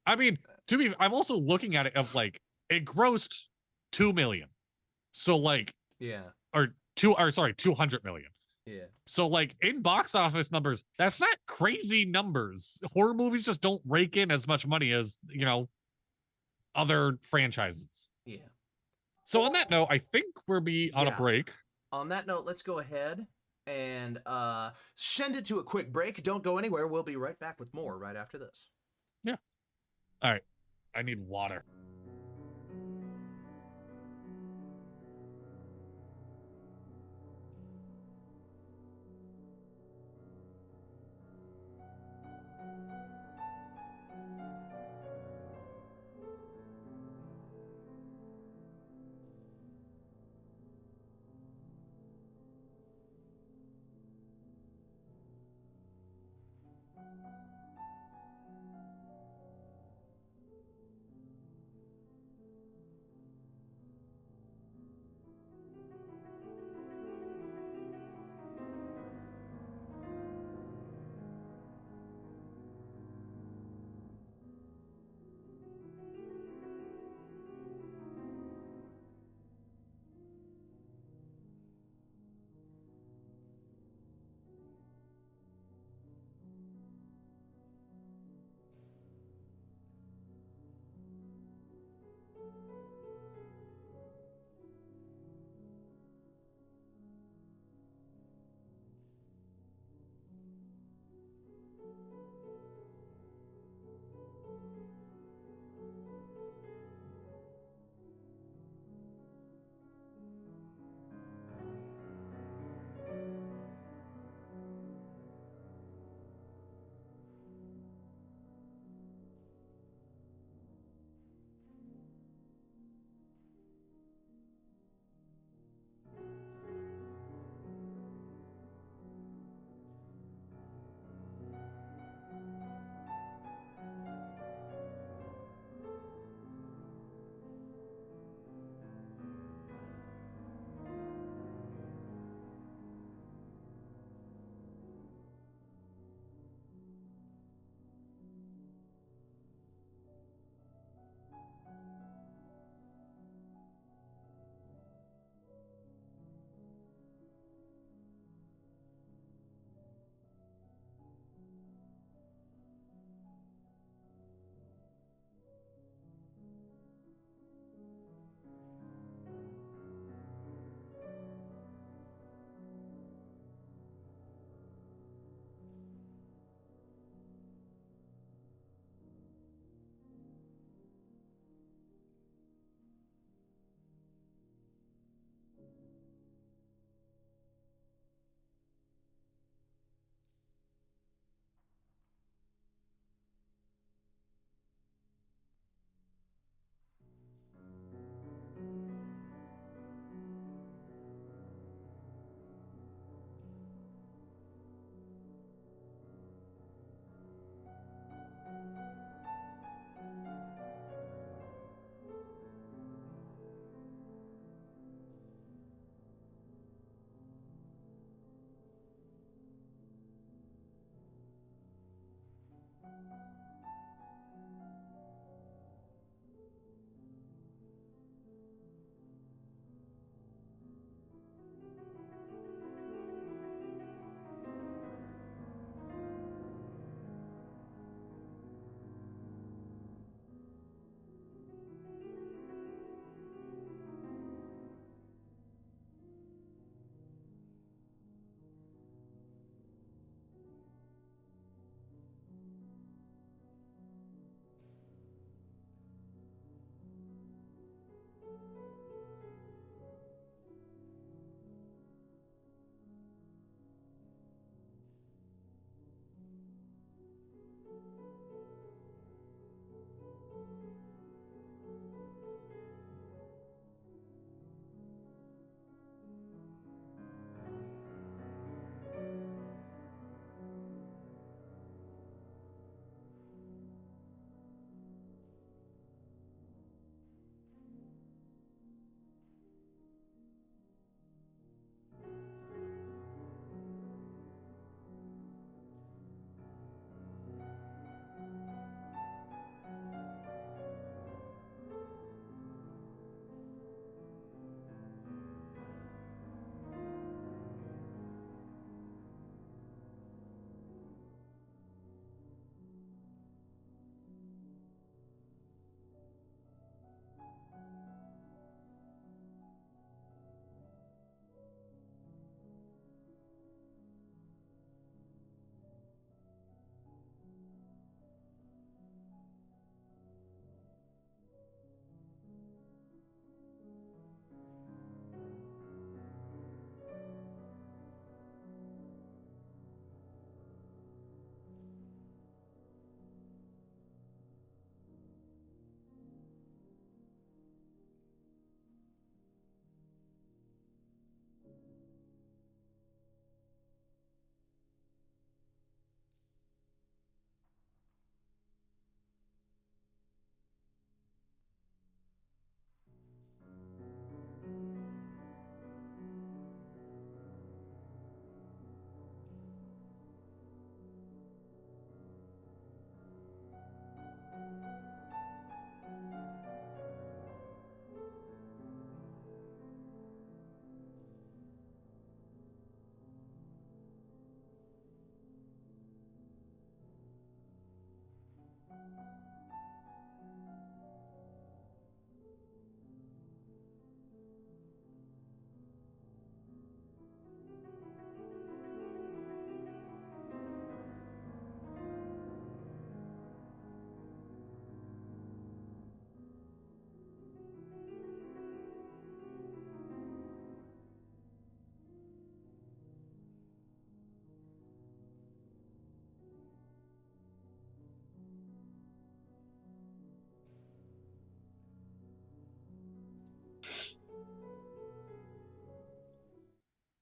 I mean, I'm also looking at it of like, it grossed 2 million. So like, Yeah. 200 million. Yeah. So like in box office numbers, that's not crazy numbers. Horror movies just don't rake in as much money as, other franchises. Yeah. So on that note, I think we'll be on a Yeah. break. On that note, let's go ahead and send it to a quick break. Don't go anywhere. We'll be right back with more right after this. All right. I need water.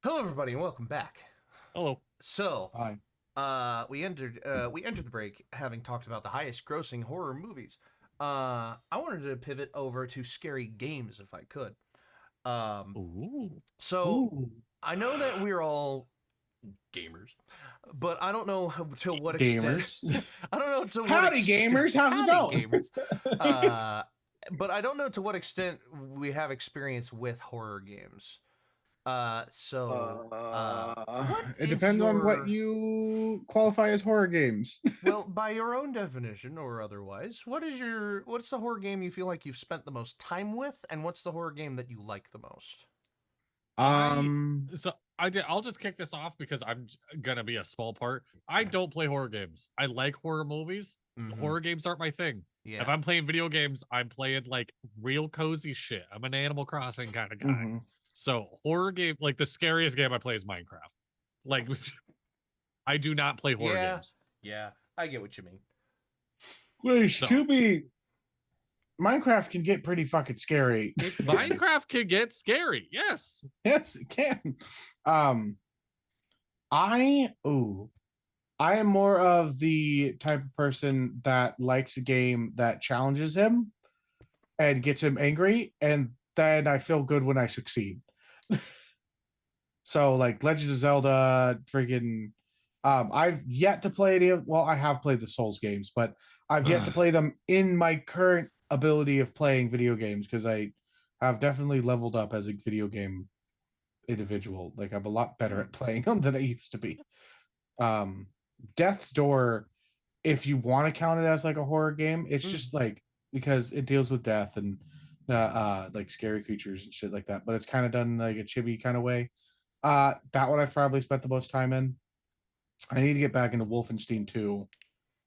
Hello, everybody, and welcome back. Hello. So, Hi. we entered the break having talked about the highest grossing horror movies. I wanted to pivot over to scary games if I could. Ooh. So Ooh. I know that we're all gamers, but I don't know to what extent. Gamers. I don't know to what Howdy, extent. gamers. How's it Howdy, going? gamers. But I don't know to what extent we have experience with horror games. What It is depends on what your you qualify as horror games. well, by your own definition or otherwise, what's the horror game you feel like you've spent the most time with, and what's the horror game that you like the most? I'll just kick this off because I'm gonna be a small part. I don't play horror games. I like horror movies. Mhm. Horror games aren't my thing. Yeah. If I'm playing video games, I'm playing like real cozy shit. I'm an Animal Crossing kind of guy. Mhm. So horror game, like the scariest game I play is Minecraft. Like I do not play horror Yeah. games. Yeah, I get what you mean. Which, So- to be, Minecraft can get pretty fucking scary. Minecraft can get scary. Yes. Yes, it can. I am more of the type of person that likes a game that challenges him and gets him angry, and then I feel good when I succeed. So like Legend of Zelda, freaking I've yet to play any of. Well, I have played the Souls games, but I've yet to play them in my current ability of playing video games because I have definitely leveled up as a video game individual. Like I'm a lot better at playing them than I used to be. Um, Death's Door, if you want to count it as like a horror game, it's just like because it deals with death and like scary creatures and shit like that, but it's kind of done in like a chibi kind of way. That one I've probably spent the most time in. I need to get back into Wolfenstein 2.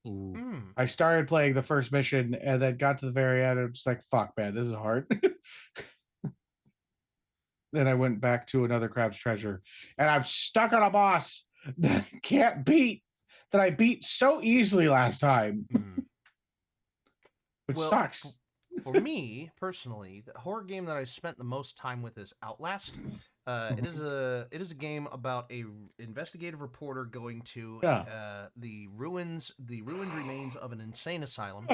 Ooh. I started playing the first mission and then got to the very end. I'm just like, fuck, man, this is hard. Then I went back to another Crab's Treasure, and I'm stuck on a boss that I can't beat, that I beat so easily last time, which sucks. For me personally, the horror game that I spent the most time with is Outlast. It is a game about a investigative reporter going to the ruined remains of an insane asylum.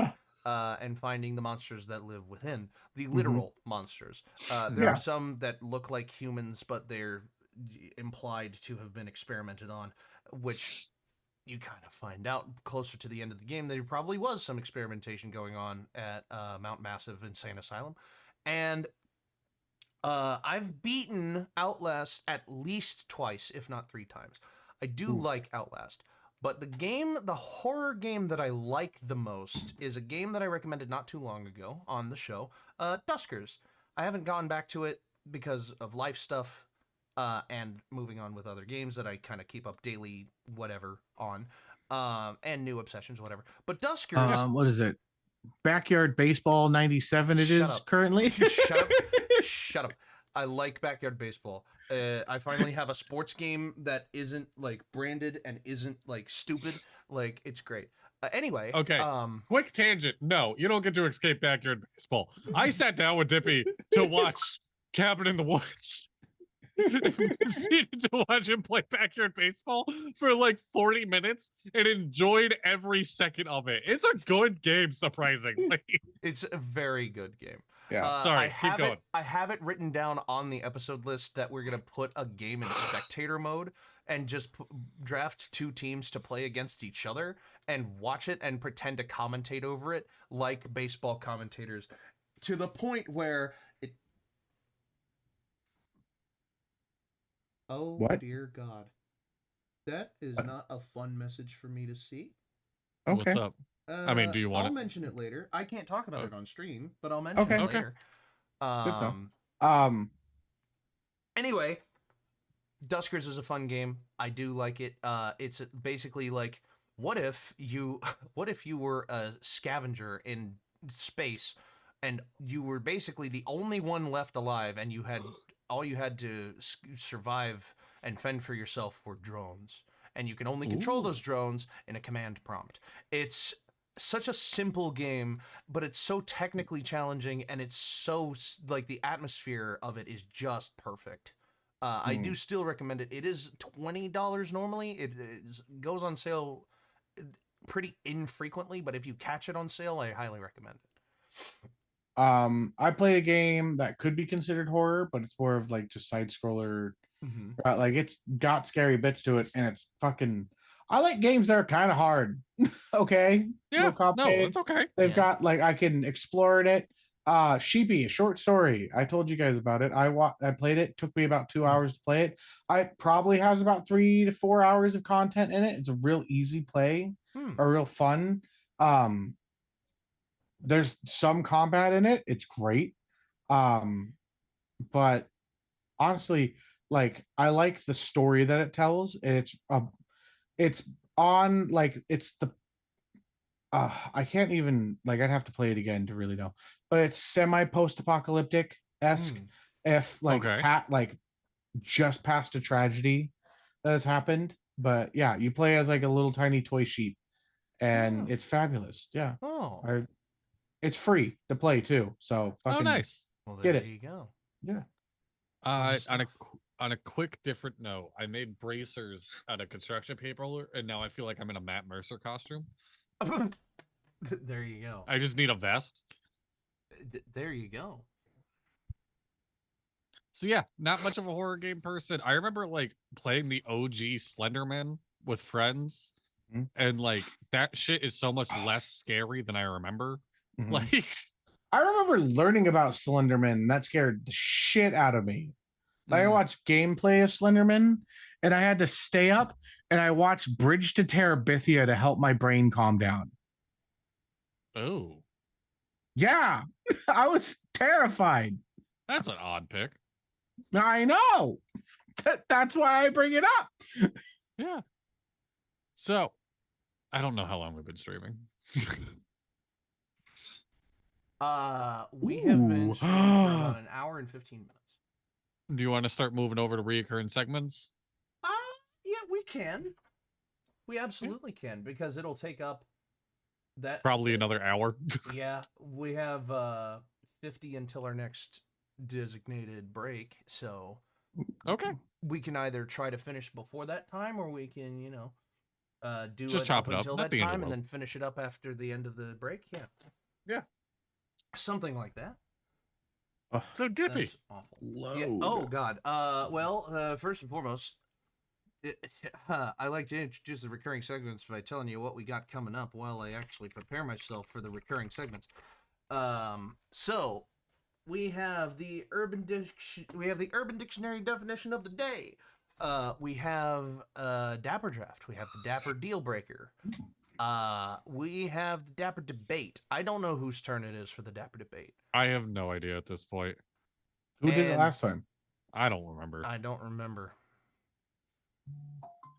And finding the monsters that live within, the literal monsters. There are some that look like humans, but they're implied to have been experimented on, which you kind of find out closer to the end of the game. There probably was some experimentation going on at Mount Massive Insane Asylum. And I've beaten Outlast at least twice, if not 3 times. I do like Outlast. But the horror game that I like the most is a game that I recommended not too long ago on the show, Duskers. I haven't gone back to it because of life stuff and moving on with other games that I kind of keep up daily, whatever, on, and new obsessions, whatever. But Duskers... what is it? Backyard Baseball 97 it is currently? Shut up. Shut up. I like Backyard Baseball. I finally have a sports game that isn't like branded and isn't like stupid. Like it's great. Anyway. Okay. Quick tangent. No, you don't get to escape Backyard Baseball. I sat down with Dippy to watch Cabin in the Woods. Proceeded to watch him play Backyard Baseball for like 40 minutes and enjoyed every second of it. It's a good game, surprisingly. It's a very good game. Yeah. Sorry, keep going. I have it written down on the episode list that we're going to put a game in spectator mode and just draft 2 teams to play against each other and watch it and pretend to commentate over it like baseball commentators to the point where it... Oh, what? Dear God. That is not a fun message for me to see. Okay. What's up? I mean, do you want I'll mention it later. I can't talk about it on stream, but I'll mention it later. Anyway, Duskers is a fun game. I do like it. It's basically like, what if you were a scavenger in space, and you were basically the only one left alive, and all you had to survive and fend for yourself were drones, and you can only control those drones in a command prompt. It's such a simple game, but it's so technically challenging, and it's so like the atmosphere of it is just perfect. I do still recommend it. It is $20 normally. It goes on sale pretty infrequently, but if you catch it on sale, I highly recommend it. I played a game that could be considered horror, but it's more of like just side scroller. Like it's got scary bits to it, and it's fucking... I like games that are kind of hard. Okay. Yeah. No, it's okay. They've got like I can explore in it. Sheepy, a short story. I told you guys about it. I played it. Took me about 2 hours to play it. I probably has about 3 to 4 hours of content in it. It's a real easy play, or real fun. There's some combat in it. It's great. But honestly, like I like the story that it tells. It's on like it's the I can't even like I'd have to play it again to really know, but it's semi post-apocalyptic esque. If like like just past a tragedy that has happened, but yeah, you play as like a little tiny toy sheep, and it's fabulous. Yeah. It's free to play too, so fucking nice. Well, get there it. you go. Yeah. On a quick different note, I made bracers out of construction paper, and now I feel like I'm in a Matt Mercer costume. There you go. I just need a vest. There you go. So yeah, not much of a horror game person. I remember like playing the OG Slenderman with friends, Mhm. and like that shit is so much less scary than I remember. Mhm. Like, I remember learning about Slenderman, and that scared the shit out of me. Like, I mm, watched gameplay of Slenderman, and I had to stay up and I watched Bridge to Terabithia to help my brain calm down. oh, Yeah, I was terrified. that's an odd pick. I know. That's why I bring it up. Yeah. So, I don't know how long we've been streaming. We have been Ooh. streaming for about an hour and 15 minutes. Do you want to start moving over to reoccurring segments? Uh, yeah, we can. We absolutely can, because it'll take up that Probably another hour. Yeah, we have 50 until our next designated break, so Okay. we can either try to finish before that time, or we can, do Just it chop up it up until at that the end of time the and rope. then finish it up after the end of the break. Yeah. Yeah. Something like that. So Dippy. That's awful. Yeah. Oh God. First and foremost, I like to introduce the recurring segments by telling you what we got coming up while I actually prepare myself for the recurring segments. So we have the Urban Dictionary definition of the day. We have Dapper Draft. We have the Dapper Deal Breaker. We have the Dapper Debate. I don't know whose turn it is for the Dapper Debate. I have no idea at this point. Who did it And last time? I don't remember. I don't remember.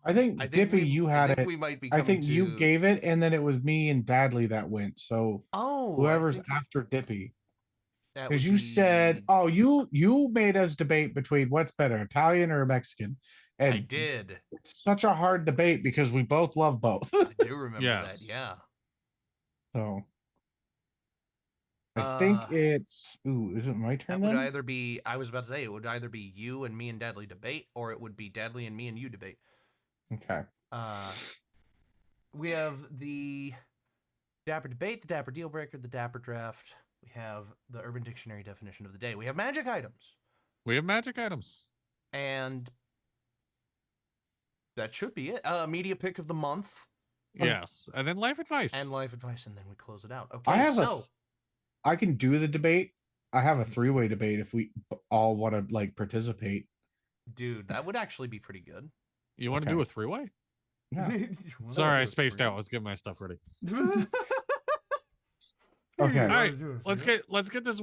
I think Dippy, you had it. We might be I coming think you to... gave it, and then it was me and Dadley that went. So Oh, whoever's I think after Dippy, that would because you said, be... "Oh, you made us debate between what's better, Italian or Mexican," and I did. it's such a hard debate because we both love both. I do remember that. Yes. Yeah. So I think it's. Ooh, is it my turn That would then? either be... I was about to say, it would either be you and me and Dadley debate, or it would be Dadley and me and you debate. Okay. We have the Dapper Debate, the Dapper Deal Breaker, the Dapper Draft. We have the Urban Dictionary definition of the day. We have magic items. We have magic items. And that should be it. Media pick of the month. Yes. And then life advice. And life advice, and then we close it out. Okay, I have I can do the debate. I have a three-way debate if we all want to like participate. Dude, that would actually be pretty good. You want to do a three-way? Yeah. Sorry, I spaced out. I was getting my stuff ready. Okay. All right, let's get this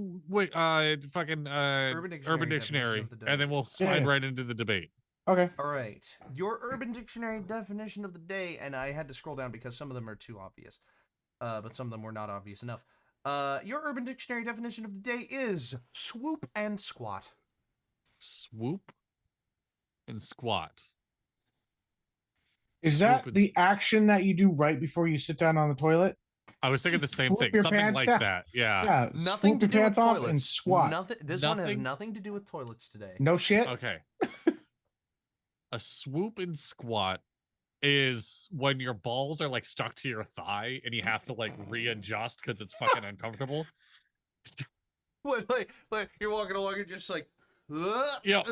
fucking Urban Dictionary, and then we'll slide right into the debate. Okay. All right. Your Urban Dictionary definition of the day, and I had to scroll down because some of them are too obvious, but some of them were not obvious enough. Your Urban Dictionary definition of the day is swoop and squat. Swoop and squat. Is that the action that you do right before you sit down on the toilet? I was thinking the same Swoop thing. your Something pants like down. that. Yeah. Yeah. Nothing Swoop to your do with pants off toilets. and squat. This one has nothing to do with toilets today. No shit. Okay. A swoop and squat is when your balls are like stuck to your thigh and you have to like readjust because it's fucking uncomfortable. What, like you're walking along and just like, yeah.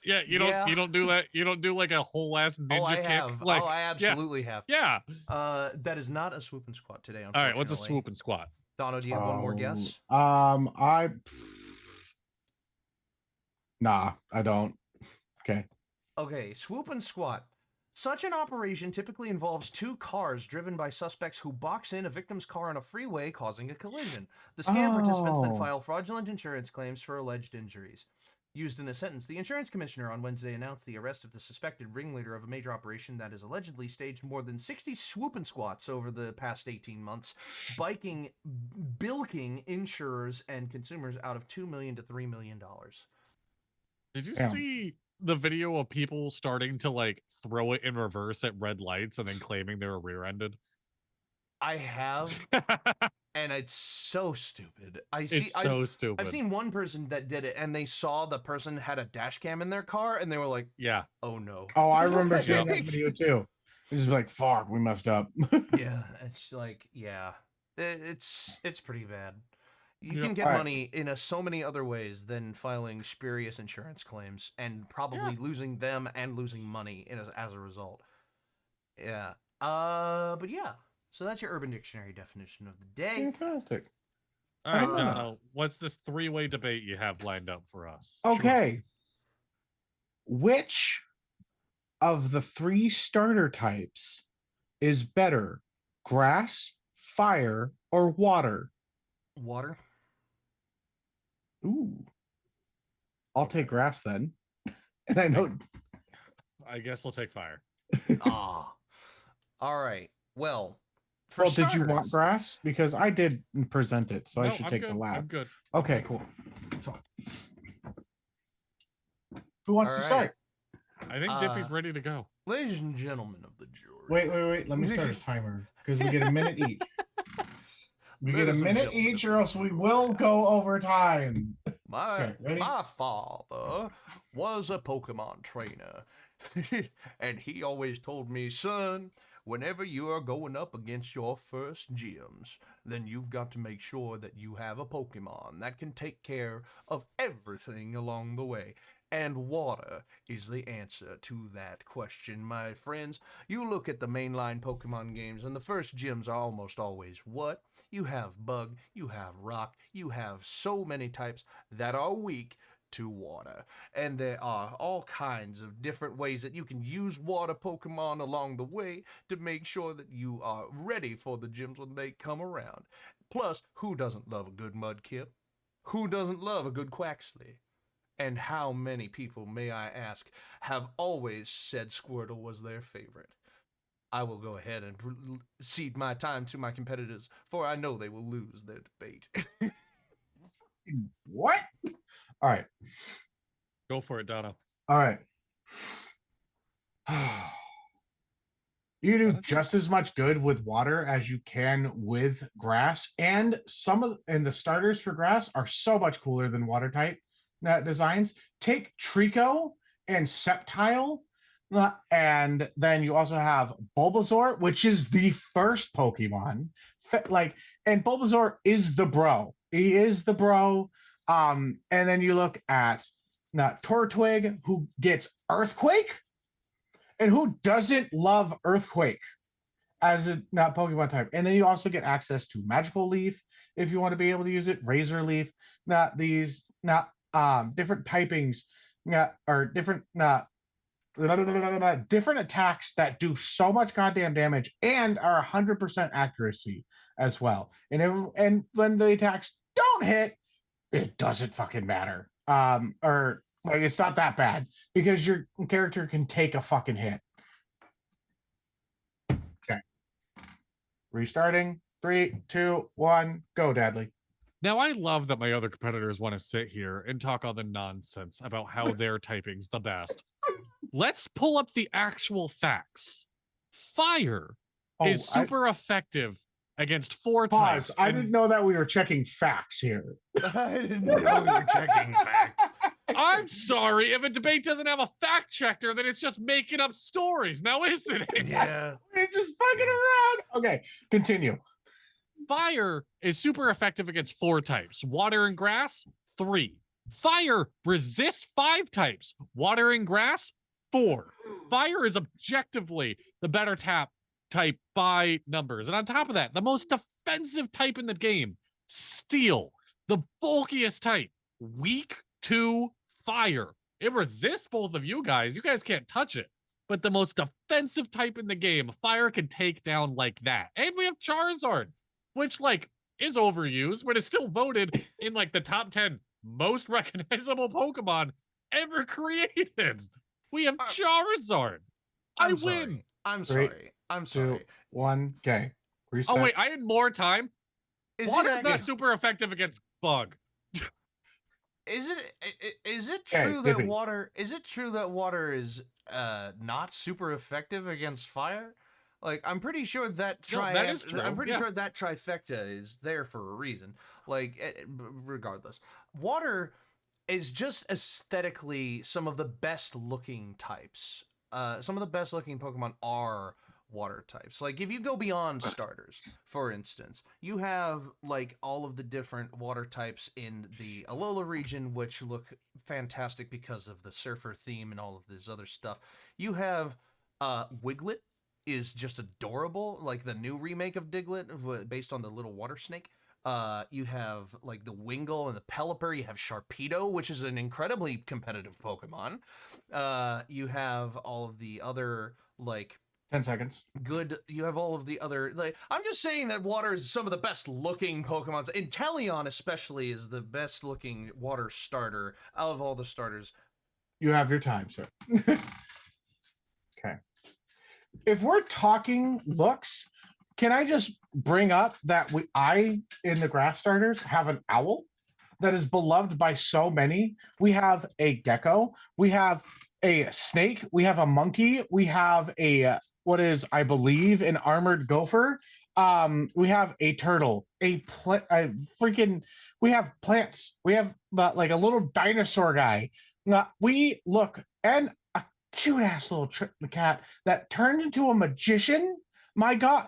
You don't do that. You don't do like a whole ass ninja kick. Have. Like, I absolutely have. Yeah. That is not a swoop and squat today. Unfortunately. All right. What's a swoop and squat? Dono, do you have one more guess? Nah, I don't. Okay. Okay, swoop and squat. Such an operation typically involves two cars driven by suspects who box in a victim's car on a freeway, causing a collision. The scam participants then file fraudulent insurance claims for alleged injuries. Used in a sentence, the insurance commissioner on Wednesday announced the arrest of the suspected ringleader of a major operation that has allegedly staged more than 60 swoop and squats over the past 18 months, bilking insurers and consumers out of $2 million to $3 million. Did you see the video of people starting to like throw it in reverse at red lights and then claiming they were rear-ended? I have, and it's so stupid. It's so stupid. I've seen one person that did it, and they saw the person had a dash cam in their car, and they were like, "Yeah, oh no." Oh, I remember seeing that video too. It's like, fuck, we messed up. Yeah, it's like, yeah, it's pretty bad. You can get money in so many other ways than filing spurious insurance claims and probably losing them and losing money as a result. Yeah. But yeah. So that's your Urban Dictionary definition of the day. Fantastic. All right, Uh, Dono, what's this three-way debate you have lined up for us? Okay. Which of the 3 starter types is better? Grass, fire, or water? Water. Ooh. I'll take grass then. And I know. I guess I'll take fire. Ah. All right. Well, for Well, starters, did you want grass? Because I did present it, so I No, should I'm take good. the last. I'm good. Okay, cool. So, who wants All to right. start? I think Dippy's ready to go. Ladies and gentlemen of the jury. Wait. Let me start a timer because we get a minute each. We get a Ladies and minute gentlemen each, of or the else we jury. will go over time. My Okay, ready? my father was a Pokemon trainer, and he always told me, son, whenever you are going up against your first gyms, then you've got to make sure that you have a Pokemon that can take care of everything along the way. And water is the answer to that question, my friends. You look at the mainline Pokemon games, and the first gyms are almost always what? You have Bug, you have Rock, you have so many types that are weak to water. And there are all kinds of different ways that you can use water Pokemon along the way to make sure that you are ready for the gyms when they come around. Plus, who doesn't love a good Mudkip? Who doesn't love a good Quaxley? And how many people, may I ask, have always said Squirtle was their favorite? I will go ahead and cede my time to my competitors, for I know they will lose their debate. What? All right. Go for it, Dono. All right. You do just as much good with water as you can with grass, and the starters for grass are so much cooler than water type designs. Take Trico and Sceptile, and then you also have Bulbasaur, which is the first Pokemon. And Bulbasaur is the bro. He is the bro. And then you look at Tortwig, who gets Earthquake. And who doesn't love Earthquake as a not Pokemon type? And then you also get access to Magical Leaf if you want to be able to use it, Razor Leaf, different typings, or different different attacks that do so much goddamn damage and are 100% accuracy as well. And when the attacks don't hit, it doesn't fucking matter. Or like it's not that bad because your character can take a fucking hit. Okay. Restarting. 3, 2, 1, go, Dadley. Now, I love that my other competitors want to sit here and talk all the nonsense about how their typing's the best. Let's pull up the actual facts. Fire is super effective against 4 types. I didn't know that we were checking facts here. I didn't know we were checking facts. I'm sorry. If a debate doesn't have a fact checker, then it's just making up stories. Now, isn't it? Yeah. We're just fucking around. Okay, continue. Fire is super effective against 4 types. Water and grass, 3. Fire resists 5 types. Water and grass, 4. Fire is objectively the better type by numbers. And on top of that, the most defensive type in the game, Steel, the bulkiest type, weak to fire. It resists both of you guys. You guys can't touch it. But the most defensive type in the game, fire can take down like that. And we have Charizard, which is overused, but is still voted in the top 10 most recognizable Pokemon ever created. We have Charizard. I win. I'm sorry. I'm sorry. 2, 1, okay. Reset. Oh wait, I had more time. Water's not super effective against Bug. Is it Okay, true that Dippy. water is not super effective against fire? I'm pretty sure that that is true. I'm pretty sure that trifecta is there for a reason. Regardless, water is just aesthetically some of the best looking types. Some of the best looking Pokemon are water types. If you go beyond starters, for instance, you have all of the different water types in the Alola region, which look fantastic because of the surfer theme and all of this other stuff. You have Wiglet, is just adorable. Like the new remake of Diglett, based on the little water snake. You have like the Wingull and the Pelipper. You have Sharpedo, which is an incredibly competitive Pokemon. You have all of the other like 10 seconds. good. You have all of the other. Like I'm just saying that water is some of the best looking Pokemon. Inteleon especially is the best looking water starter out of all the starters. You have your time, sir. Okay. If we're talking looks, can I just bring up that I in the grass starters have an owl that is beloved by so many. We have a gecko, we have a snake, we have a monkey, we have a what is I believe an armored gopher. We have a turtle, we have plants, we have like a little dinosaur guy. We look and a cute ass little cat that turned into a magician. My God.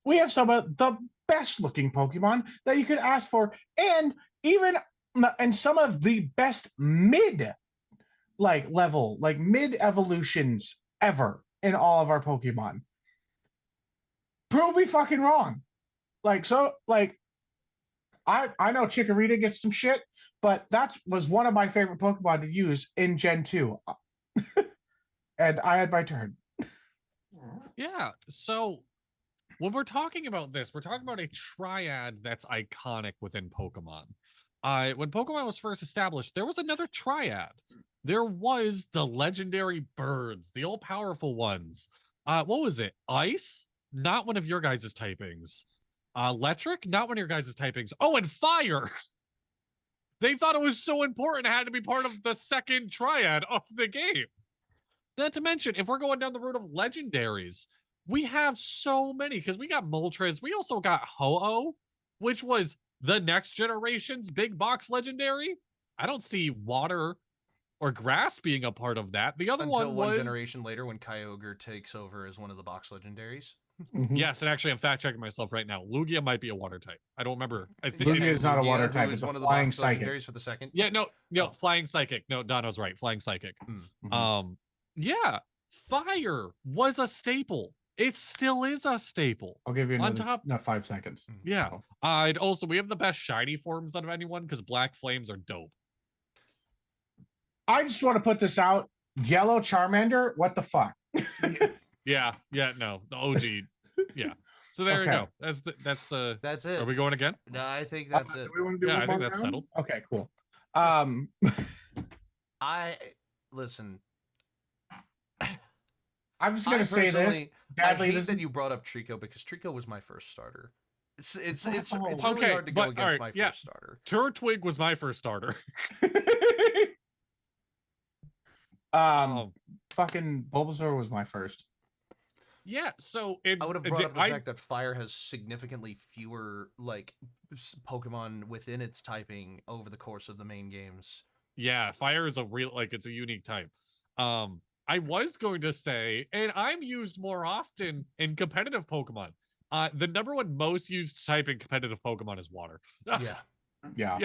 We have some of the best looking Pokemon that you could ask for, and even and some of the best mid evolutions ever in all of our Pokemon. Prove me fucking wrong. I know Chikorita gets some shit, but that was one of my favorite Pokemon to use in Gen 2. And I had my turn. Yeah, so when we're talking about this, we're talking about a triad that's iconic within Pokemon. When Pokemon was first established, there was another triad. There was the legendary birds, the all-powerful ones. What was it? Ice? Not one of your guys' typings. Electric? Not one of your guys' typings. Oh, and fire! They thought it was so important it had to be part of the second triad of the game. Not to mention, if we're going down the route of legendaries, we have so many, because we got Moltres. We also got Ho-Oh, which was the next generation's big box legendary. I don't see water or grass being a part of that. The other Until one was... generation later when Kyogre takes over as one of the box legendaries. Yes, and actually I'm fact-checking myself right now. Lugia might be a water type. I don't remember. I think Lugia is not a water type. Who It's is a one of the flying box psychic. legendaries for the second. Yeah, no, flying psychic. No, Dono's right. Flying psychic. Yeah, fire was a staple. It still is a staple. I'll give you another 5 seconds. Yeah. I'd also, we have the best shiny forms out of anyone because black flames are dope. I just want to put this out. Yellow Charmander, what the fuck? Yeah, no, the OG. Yeah. So there you go. That's it. Are we going again? No, I think that's it. Do we want to do I think that's settled. Okay, cool. Listen. I'm just gonna say this. I hate that you brought up Trico because Trico was my first starter. It's really hard to go against my first starter. Turtwig was my first starter. Fucking Bulbasaur was my first. Yeah, so I would have brought up the fact that fire has significantly fewer like Pokemon within its typing over the course of the main games. Yeah, fire is a real it's a unique type. I was going to say, and I'm used more often in competitive Pokemon. The number one most used type in competitive Pokemon is water. Yeah.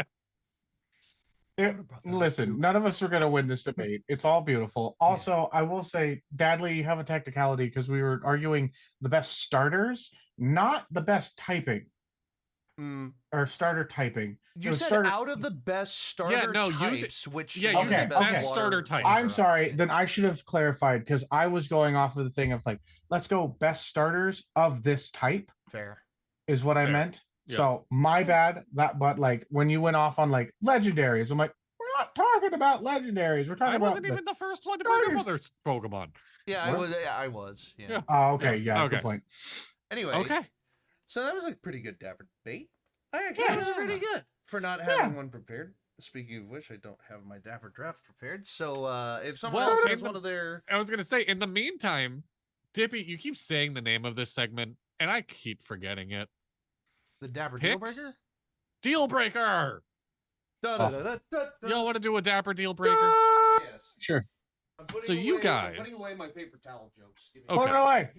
Listen, none of us are going to win this debate. It's all beautiful. Also, I will say, Dadley, you have a technicality because we were arguing the best starters, not the best typing. Or starter typing. You said out of the best starter types, which use the best starter type. I'm sorry, then I should have clarified because I was going off of the thing of like, let's go best starters of this type. Fair. Is what I meant. Yep. So my bad. But like when you went off on like legendaries, I'm like, we're not talking about legendaries. We're talking about. I wasn't even the first one to bring up other Pokemon. Yeah, I was. Yeah. Oh, okay. Yeah. Good point. Anyway. Okay. So that was a pretty good Dapper debate. It was pretty good for not having one prepared. Speaking of which, I don't have my Dapper draft prepared. So if someone else has one of their... I was going to say, in the meantime, Dippy, you keep saying the name of this segment, and I keep forgetting it. The Dapper Deal Breaker? Deal Breaker! Y'all want to do a Dapper Deal Breaker? Yes. Sure. So you guys... I'm putting away my paper towel jokes. Put it away.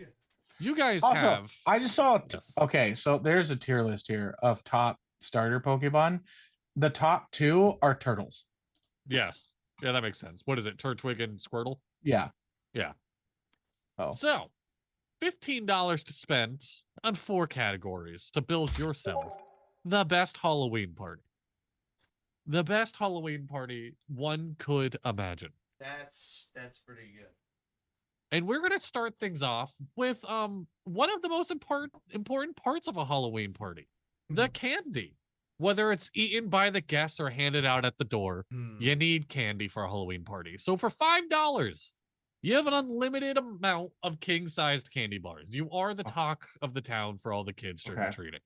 You guys also, have... I just saw... Okay, so there's a tier list here of top starter Pokemon. The top 2 are turtles. Yes. Yeah, that makes sense. What is it? Turtwig and Squirtle? Yeah. Yeah. Oh. So, $15 to spend on 4 categories to build yourself the best Halloween party. The best Halloween party one could imagine. That's pretty good. And we're going to start things off with one of the most important parts of a Halloween party, the candy. Whether it's eaten by the guests or handed out at the door, you need candy for a Halloween party. So for $5, you have an unlimited amount of king-sized candy bars. You are the talk of the town for all the kids trick-or-treating.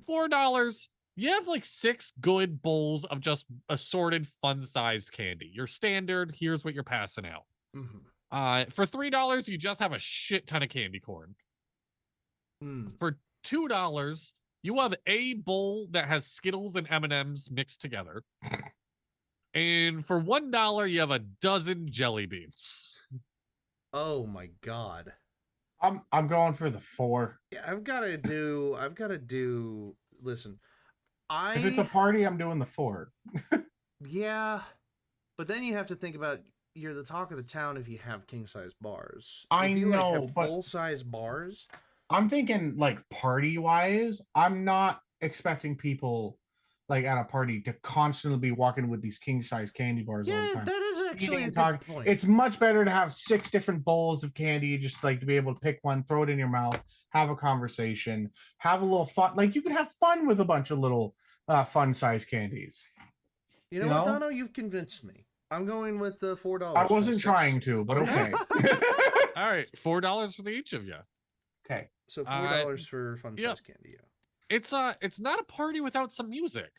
$4, you have like 6 good bowls of just assorted fun-sized candy. Your standard, here's what you're passing out. For $3, you just have a shit ton of candy corn. For $2, you have a bowl that has Skittles and M&Ms mixed together. And for $1, you have a dozen jelly beans. Oh my god. I'm going for the 4. Yeah, I've got to do. Listen, If it's a party, I'm doing the 4. Yeah, but then you have to think about you're the talk of the town if you have king size bars. I if you, know, like, have but full size bars. I'm thinking like party wise. I'm not expecting people like at a party to constantly be walking with these king size candy bars all the Yeah, time. that is actually Eating a and good talking. point. It's much better to have 6 different bowls of candy, just like to be able to pick one, throw it in your mouth, have a conversation, have a little fun. Like you can have fun with a bunch of little fun size candies. You know what, Dono? You've convinced me. I'm going with the $4. I wasn't trying to, but okay. All right, $4 for each of you. Okay. So $4 for fun size candy. Yeah. It's not a party without some music.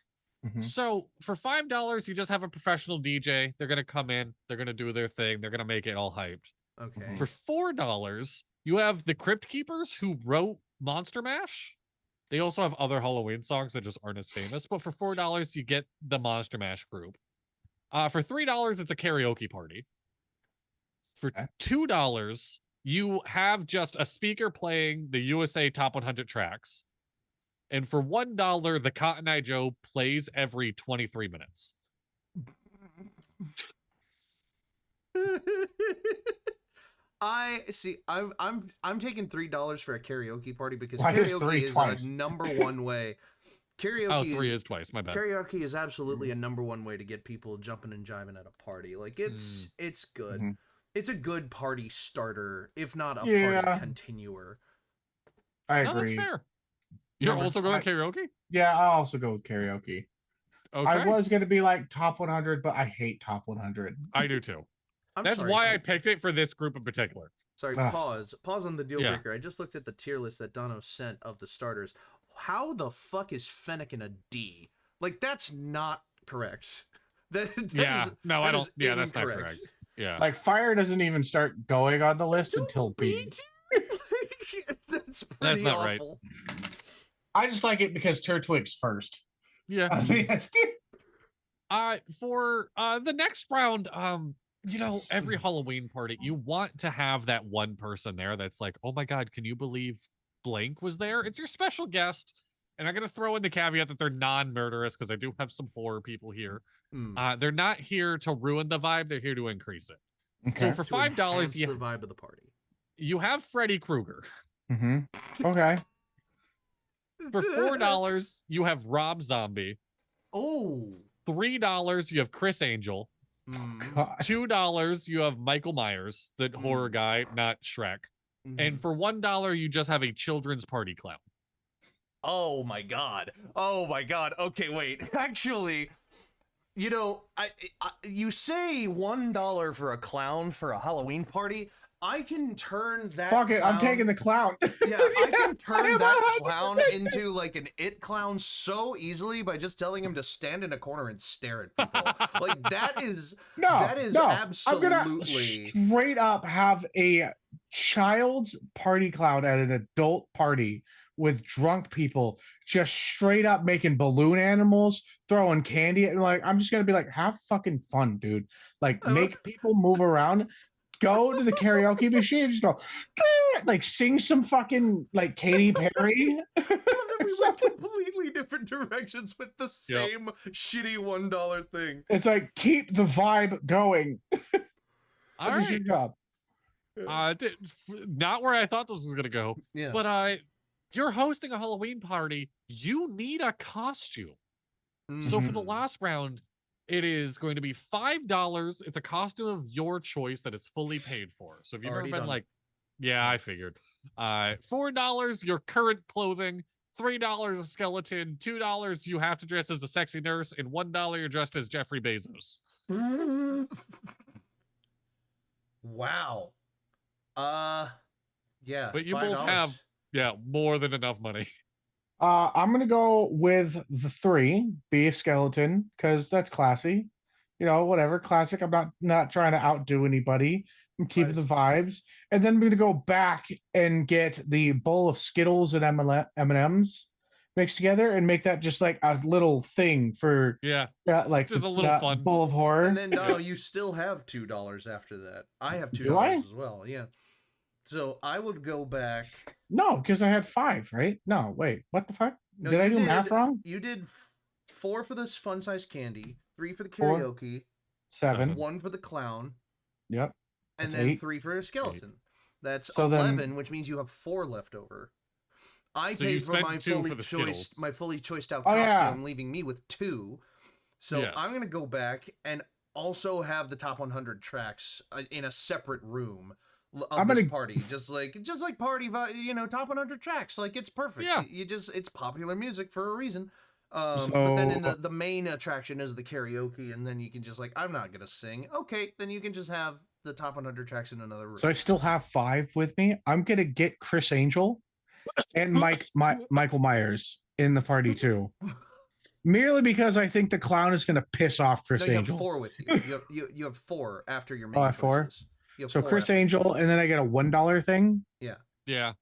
So for $5, you just have a professional DJ. They're gonna come in, they're gonna do their thing, they're gonna make it all hyped. Okay. For $4, you have the Crypt Keepers who wrote Monster Mash. They also have other Halloween songs that just aren't as famous, but for $4, you get the Monster Mash group. For $3, it's a karaoke party. For $2, you have just a speaker playing the USA Top 100 tracks. And for $1, the Cotton Eye Joe plays every 23 minutes. I see. I'm taking $3 for a karaoke party because Why is karaoke 3 is twice? a number one way. Karaoke 3 is twice. My bad. Karaoke is absolutely a number one way to get people jumping and jiving at a party. Like it's good. It's a good party starter, if not a party continuer. I No, agree. that's fair. You're also going karaoke? Yeah, I'll also go with karaoke. Okay. I was going to be like top 100, but I hate top 100. I do too. That's why I picked it for this group in particular. Sorry, pause on the deal breaker. I just looked at the tier list that Dono sent of the starters. How the fuck is Fennec a D? Like, that's not correct. That's not correct. Yeah. Like, fire doesn't even start going on the list until B. That's pretty not awful. right. I just like it because Turtwig's first. Yeah. For the next round, every Halloween party, you want to have that one person there that's like, oh my God, can you believe blank was there? It's your special guest. And I'm going to throw in the caveat that they're non-murderous because I do have some horror people here. They're not here to ruin the vibe. They're here to increase it. Okay. So for $5, the vibe of the party. You have Freddy Krueger. Okay. For $4, you have Rob Zombie. Oh. $3, you have Chris Angel. $2, you have Michael Myers, the horror guy, not Shrek. And for $1, you just have a children's party clown. Oh my god. Okay, wait. Actually, you say $1 for a clown for a Halloween party. I can turn that. Fuck it, I'm taking the clown. Yeah, I can turn that clown into like an it clown so easily by just telling him to stand in a corner and stare at people. Like that is absolutely. I'm gonna straight up have a child's party clown at an adult party with drunk people, just straight up making balloon animals, throwing candy, and like I'm just gonna be like, have fucking fun, dude. Like make people move around. Go to the karaoke machine and just go, like sing some fucking like Katy Perry. We went completely different directions with the same shitty $1 thing. It's like keep the vibe going. All right. Your job. Not where I thought this was gonna go. Yeah. But you're hosting a Halloween party. You need a costume. So for the Mhm. last round, it is going to be $5. It's a costume of your choice that is fully paid for. So if you've Already never been done. like, yeah, I figured. $4 your current clothing, $3 a skeleton, $2 you have to dress as a sexy nurse, and $1 you're dressed as Jeffrey Bezos. Wow. Yeah. But you both $5. have more than enough money. I'm gonna go with the 3, be a skeleton, because that's classy. You know, whatever, classic. I'm not trying to outdo anybody. I'm keeping the vibes. And then I'm gonna go back and get the bowl of Skittles and M&Ms mixed together and make that just like a little thing for Yeah. like Just the a little fun. bowl of horror. And then no, you still have $2 after that. I have $2 Do I? as well. Yeah. So I would go back. No, because I had 5, right? No, wait, what the fuck? No, did I you do math wrong? You did 4 for this fun size candy, 3 for the 4, karaoke, 7. 1 for the clown, Yep. and That's then 8. 3 for a skeleton. That's So 11, then- which means you have 4 left over. I So you paid for spent my 2 fully for the choiced, Skittles. my fully choiced out Oh, yeah. costume, leaving me with 2. So Yes. I'm gonna go back and also have the top 100 tracks in a separate room of I'm this gonna- party, just like party, top 100 tracks. Like it's perfect. Yeah. You just it's popular music for a reason. But then in the main attraction is the karaoke, and then you can just like, I'm not gonna sing. Okay, then you can just have the top 100 tracks in another room. So I still have 5 with me. I'm gonna get Chris Angel and Michael Myers in the party too. Merely because I think the clown is gonna piss off Chris No, you Angel. have 4 with you. You have 4 after your main I have 4? choices. You have So 4 Chris after- Angel, and then I get a $1 thing. Yeah.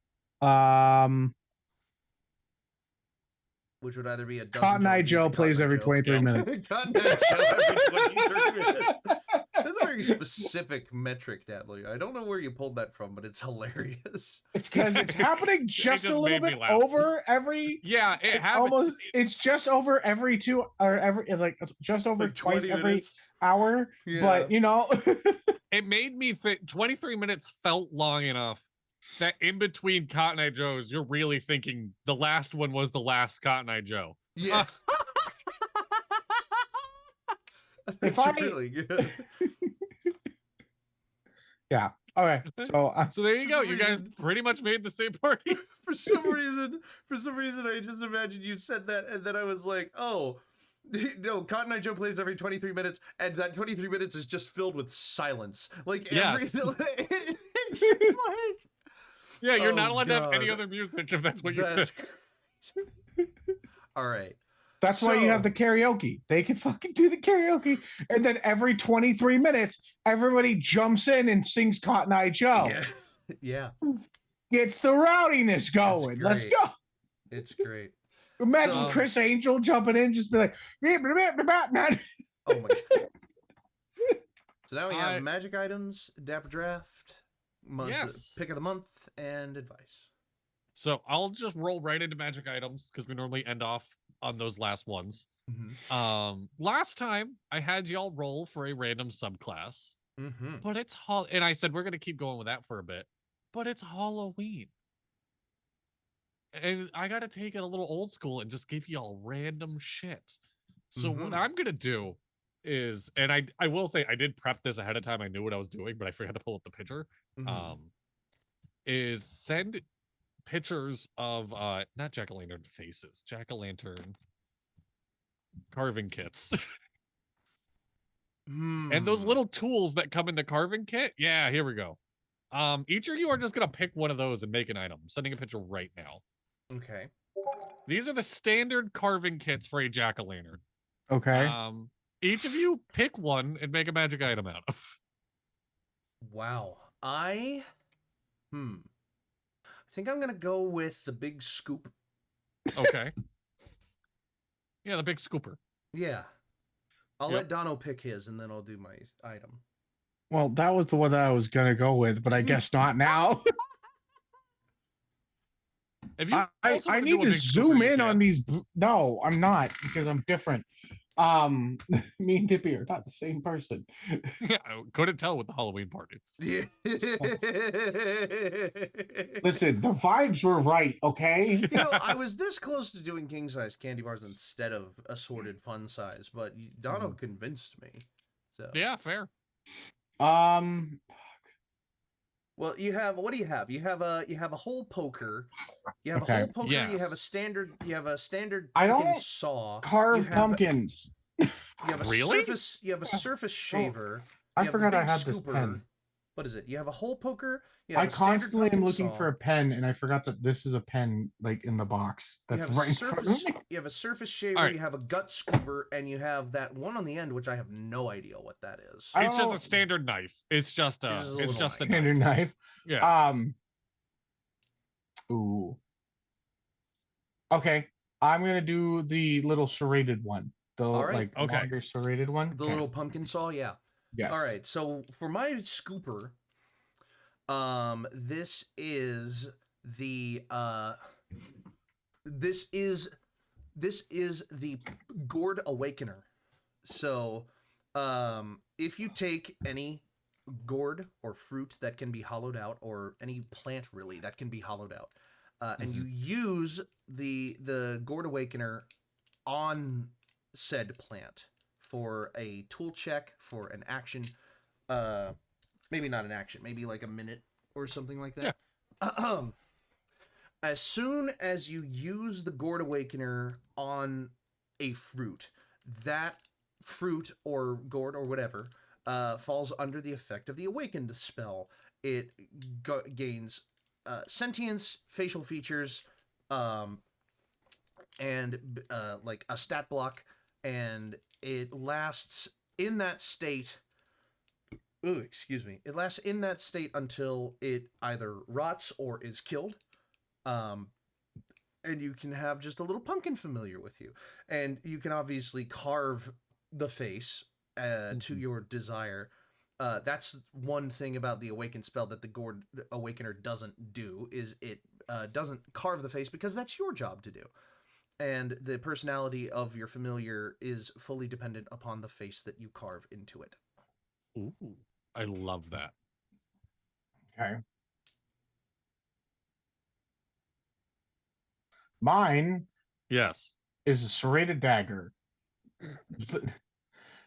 Which would either be a dozen Cotton Eye Joe Joe Beats or plays Cotton Eye every Joe. 23 Yeah. minutes. Cotton Eye Joe every 23 minutes. That's a very specific metric, Natalie. I don't know where you pulled that from, but it's hilarious. It's because it's happening just a just little made me bit laugh. over every. Yeah, it happened. Almost. It's just over every 2 or every. It's like it's just over Like twice 20 every minutes. hour. Yeah. But you know. It made me think 23 minutes felt long enough that in between Cotton Eye Joes, you're really thinking the last one was the last Cotton Eye Joe. Yeah. If That's I- really good. Yeah. Okay. So So there you go. some You guys reason- pretty much made the same party. For some reason, I just imagined you said that, and then I was like, oh, no, Cotton Eye Joe plays every 23 minutes, and that 23 minutes is just filled with silence. Like, Yes. it's just like, Yeah, you're Oh, not allowed to have any God. other music if that's what you that's picked. all right. that's why you have So- the karaoke. They can fucking do the karaoke, and then every 23 minutes, everybody jumps in and sings Cotton Eye Joe. Yeah. Yeah, Gets the rowdiness going. Let's great. go. it's great. Imagine So- Chris Angel jumping in, just be like, Oh my God. So now we have I- magic items, Dapper Draft, month, Yes. pick of the month, and advice. So I'll just roll right into magic items because we normally end off on those last ones. Mm-hmm. Last time I had y'all roll for a random subclass, Mm-hmm. but it's and I said we're gonna keep going with that for a bit, but it's Halloween. And I gotta take it a little old school and just give y'all random shit. So what Mhm. I'm gonna do is, and I will say I did prep this ahead of time. I knew what I was doing, but I forgot to pull up the picture. Mm-hmm. Is send pictures of not jack-o'-lantern faces, jack-o'-lantern carving kits. And those Hmm. little tools that come in the carving kit. Yeah, here we go. Each of you are just gonna pick one of those and make an item. I'm sending a picture right now. Okay. These are the standard carving kits for a jack-o'-lantern. Okay. Each of you pick one and make a magic item out of. Wow. I think I'm gonna go with the big scoop. Okay. Yeah, the big scooper. Yeah. I'll Yep. let Dono pick his, and then I'll do my item. Well, that was the one that I was gonna go with, but I guess not now. If you I also wanna do need a to big scooper, zoom you in can. on these. No, I'm not because I'm different. Me and Dippy are not the same person. Yeah, I couldn't tell with the Halloween party. Yeah. Listen, the vibes were right, okay? You know, I was this close to doing king size candy bars instead of assorted fun size, but Dono convinced me. So Yeah, fair. Um, well, you have what do you have? You have a whole poker. You have Okay. a whole poker. You have a Yes. standard. You have a standard I pumpkin don't saw. carve you have, pumpkins. You have a Really? surface. You have a surface shaver. I you have the forgot I big had this scooper. pen. What is it? You have a whole poker. You have I a standard constantly am pumpkin looking saw. for a pen, and I forgot that this is a pen, like in the box. You That's have a right in front of surface. me. You have a surface shaver. Alright. You have a gut scooper, and you have that one on the end, which I have no idea what that is. I It's don't just know. a standard knife. It's just This is a a little knife. Standard knife. Yeah. Ooh. Okay, I'm gonna do the little serrated one. The All right. like Okay. longer serrated one. The Okay. little pumpkin saw, yeah. Yes. All right. So for my scooper, this is the this is the Gourd Awakener. So, if you take any gourd or fruit that can be hollowed out, or any plant really that can be hollowed out, and you use the Gourd Awakener on said plant for a tool check, for an action, maybe not an action, maybe like a minute or something like that. Yeah. As soon as you use the Gourd Awakener on a fruit, that fruit or gourd or whatever falls under the effect of the Awakened spell. It gains sentience, facial features, and like a stat block, and it lasts in that state. Ooh, excuse me. It lasts in that state until it either rots or is killed. And you can have just a little pumpkin familiar with you, and you can obviously carve the face to your desire. That's one thing about the Awakened spell that the Gourd Awakener doesn't do, is it doesn't carve the face, because that's your job to do. And the personality of your familiar is fully dependent upon the face that you carve into it. Ooh, I love that. Okay. Mine Yes. is a serrated dagger.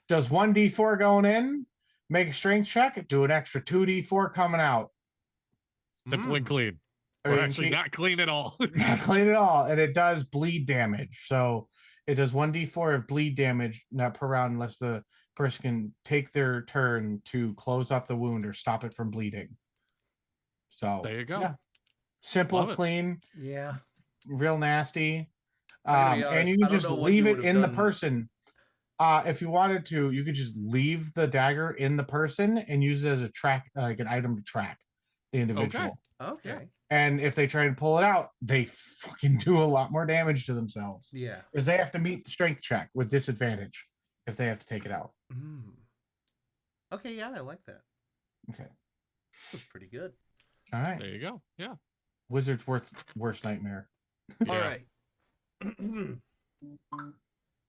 Does 1d4 going in, make a strength check, do an extra 2d4 coming out. Simply clean. I Or mean, actually not clean at all. not clean at all. And it does bleed damage. So it does 1d4 of bleed damage, not per round, unless the person can take their turn to close up the wound or stop it from bleeding. So There you go. Yeah. Simple, Love it. clean, Yeah. real nasty. I gotta be And honest, you I can don't just know what leave you it would've in the done. person. If you wanted to, you could just leave the dagger in the person and use it as a track, like an item to track the individual. Okay. And if they try to pull it out, they fucking do a lot more damage to themselves. Yeah. Because they have to meet the strength check with disadvantage if they have to take it out. Mm. Okay, yeah, I like that. Okay. That's pretty good. All right. There you go. Yeah. Wizard's worst nightmare. All Yeah. right.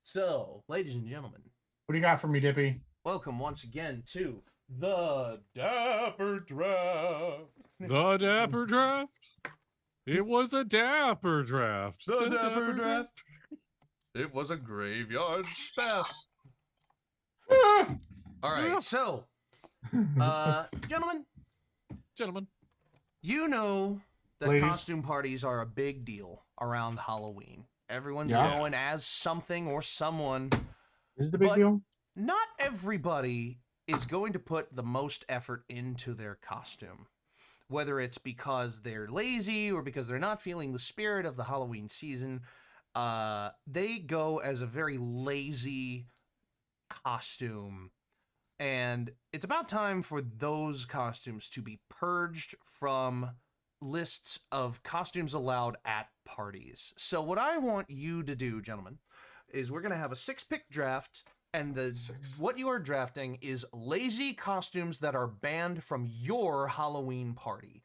So, ladies and gentlemen, What do you got for me, Dippy? welcome once again to the Dapper Draft. The Dapper Draft. It was a Dapper Draft. The Dapper Draft. It was a graveyard spaff. All right, so, gentlemen, Gentlemen. you know that Ladies. costume parties are a big deal around Halloween. Everyone's Yeah. going as something or someone. This is the big But- deal? Not everybody is going to put the most effort into their costume. Whether it's because they're lazy or because they're not feeling the spirit of the Halloween season, they go as a very lazy costume. And it's about time for those costumes to be purged from lists of costumes allowed at parties. So what I want you to do, gentlemen, is we're going to have a 6-pick draft, and what you are drafting is lazy costumes that are banned from your Halloween party.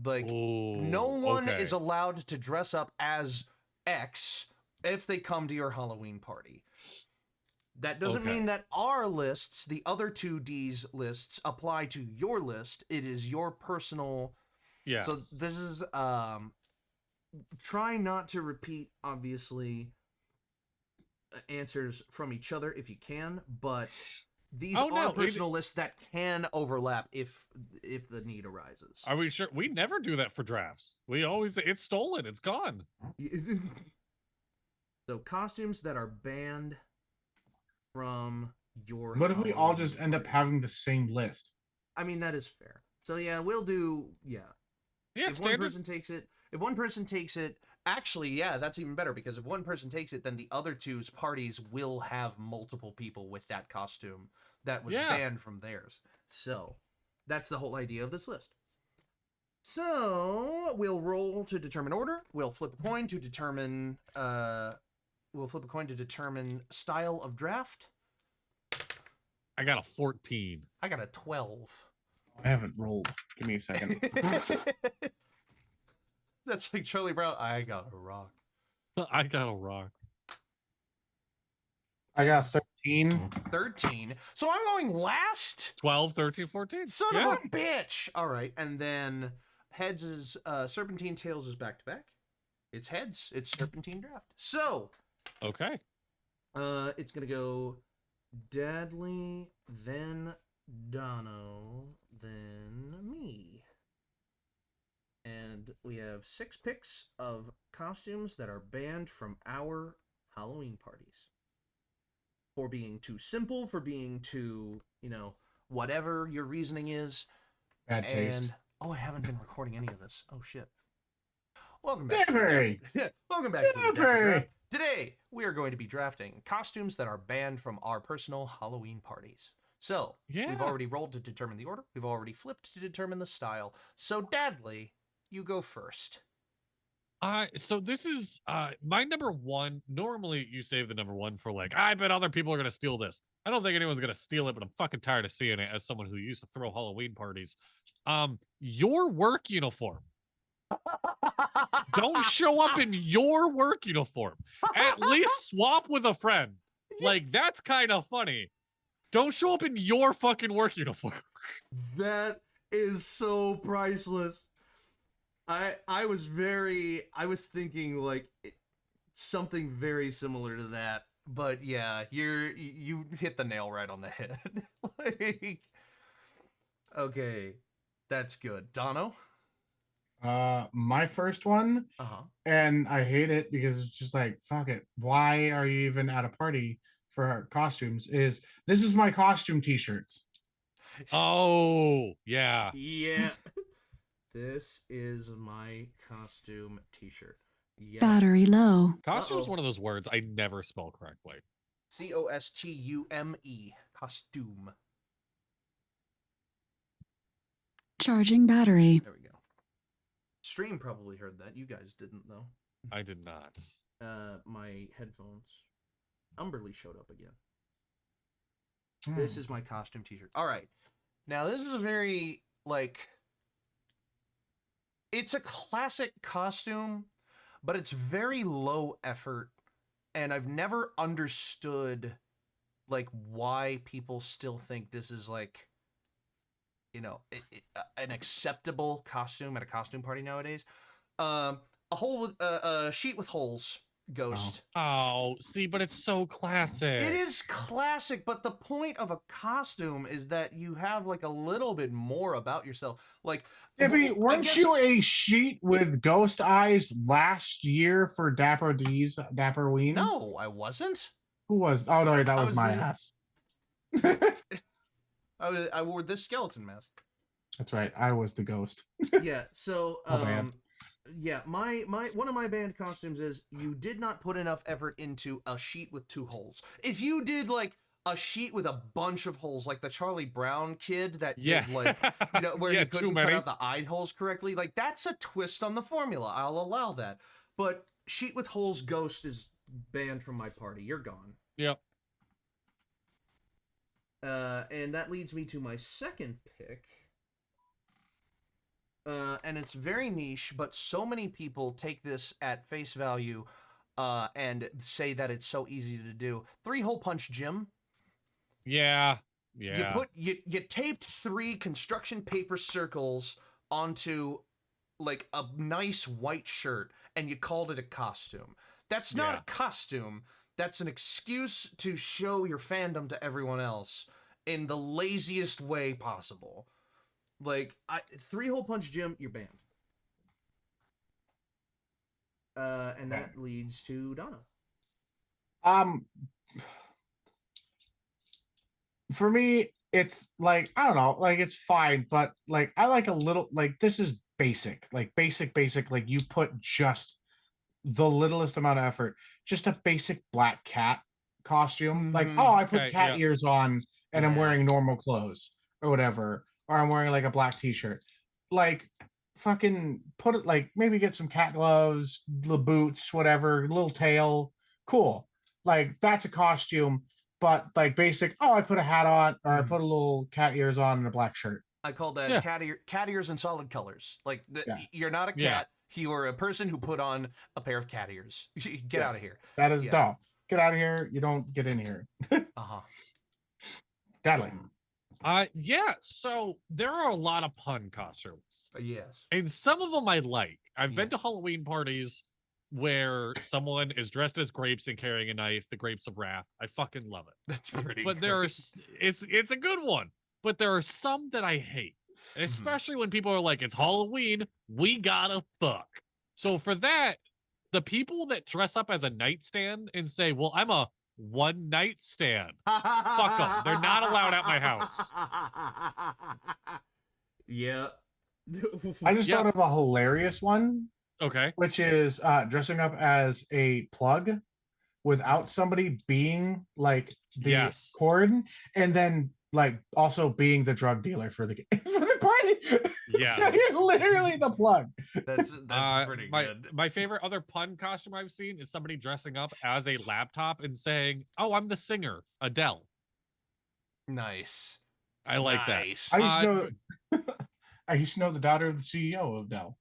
Like, Ooh, no one okay. is allowed to dress up as X if they come to your Halloween party. That doesn't Okay. mean that our lists, the other two D's lists, apply to your list. It is your personal. Yes. So this is try not to repeat, obviously, answers from each other if you can, but these are personal lists that can overlap if the need arises. Are we sure? We never do that for drafts. We always, it's stolen. It's gone. So costumes that are banned from your. What if we all Halloween just end up party. having the same list? I mean, that is fair. So yeah, we'll do Yeah, if standard. one person takes it, actually, yeah, that's even better because if one person takes it, then the other two's parties will have multiple people with that costume that was banned from theirs. So that's the whole idea of this list. So we'll roll to determine order. We'll flip a coin to determine. Style of draft. I got a 14. I got a 12. I haven't rolled. Give me a second. That's like Charlie Brown. I got a rock. I got a rock. I got 13. 13. So I'm going last. 12, 13, 14. Son of a bitch. All right. And then heads is serpentine, tails is back to back. It's heads. It's serpentine draft. So. Okay. It's going to go Dadley, then Dono, then me. And we have 6 picks of costumes that are banned from our Halloween parties. For being too simple, for being too, whatever your reasoning is. Bad taste. And, I haven't been recording any of this. Oh, shit. Welcome back. Welcome back to the Dapper Draft. Today, we are going to be drafting costumes that are banned from our personal Halloween parties. So, we've already rolled to determine the order. We've already flipped to determine the style. So, Dadley, you go first. So this is my number one. Normally, you save the number one for I bet other people are going to steal this. I don't think anyone's going to steal it, but I'm fucking tired of seeing it as someone who used to throw Halloween parties. Your work uniform. Don't show up in your work uniform. At least swap with a friend. That's kind of funny. Don't show up in your fucking work uniform. That is so priceless. I was thinking something very similar to that. But yeah, you hit the nail right on the head. Okay, that's good. Dono? My first one, and I hate it because it's just fuck it. Why are you even at a party for costumes? This is my costume t-shirts. Oh, yeah. Yeah. This is my costume t-shirt. Yeah. Battery low. Costume is one of those words I never spell correctly. Costume. Costume. Charging battery. There we go. Stream probably heard that. You guys didn't, though. I did not. My headphones. Umberly showed up again. This is my costume t-shirt. All right. Now, this is a very, it's a classic costume, but it's very low effort, and I've never understood, why people still think this is, an acceptable costume at a costume party nowadays. A sheet with holes ghost. Oh, see, but it's so classic. It is classic, but the point of a costume is that you have a little bit more about yourself. Weren't you a sheet with ghost eyes last year for Dapper D's Dapperween? No, I wasn't. Who was? Oh no, that was my ass. I wore this skeleton mask. That's right. I was the ghost. Yeah. So, yeah, my one of my band costumes is you did not put enough effort into a sheet with 2 holes. If you did a sheet with a bunch of holes, like the Charlie Brown kid that did where you couldn't cut out the eye holes correctly, that's a twist on the formula. I'll allow that. But sheet with holes ghost is banned from my party. You're gone. Yep. And that leads me to my second pick. And it's very niche, but so many people take this at face value. and say that it's so easy to do. 3-hole punch Jim. Yeah. Yeah. You taped 3 construction paper circles onto like a nice white shirt and you called it a costume. That's not a costume. That's an excuse to show your fandom to everyone else in the laziest way possible. Like 3-hole punch Jim, you're banned. And that leads to Donna. For me, it's like, I don't know, like it's fine, but like I like a little, like this is basic, like basic, like you put just the littlest amount of effort, just a basic black cat costume. Like, oh, I put cat ears on and I'm wearing normal clothes or whatever, or I'm wearing like a black t-shirt. Like, fucking put it, like maybe get some cat gloves, the boots, whatever, little tail, cool. Like that's a costume. But like basic, oh, I put a hat on, or I put a little cat ears on and a black shirt. I call that cat ears in solid colors. Like you're not a cat. You are a person who put on a pair of cat ears. Get out of here. That is dumb. Get out of here. You don't get in here. Deadly. Yeah. So there are a lot of pun costumes. Yes. And some of them I like. I've been to Halloween parties where someone is dressed as grapes and carrying a knife, the grapes of wrath. I fucking love it. That's pretty But it's a good one. But there are some that I hate. Especially when people are like, it's Halloween, we gotta fuck. So for that, the people that dress up as a nightstand and say, well, I'm a one night stand. Fuck them. They're not allowed at my house. Yeah. I just thought of a hilarious one. Okay. Which is dressing up as a plug without somebody being like the cord, and then like also being the drug dealer for the for the party. Yeah. So you're literally the plug. That's pretty good. My favorite other pun costume I've seen is somebody dressing up as a laptop and saying, "Oh, I'm the singer, Adele." Nice. I like that. I used to know the daughter of the CEO of Dell.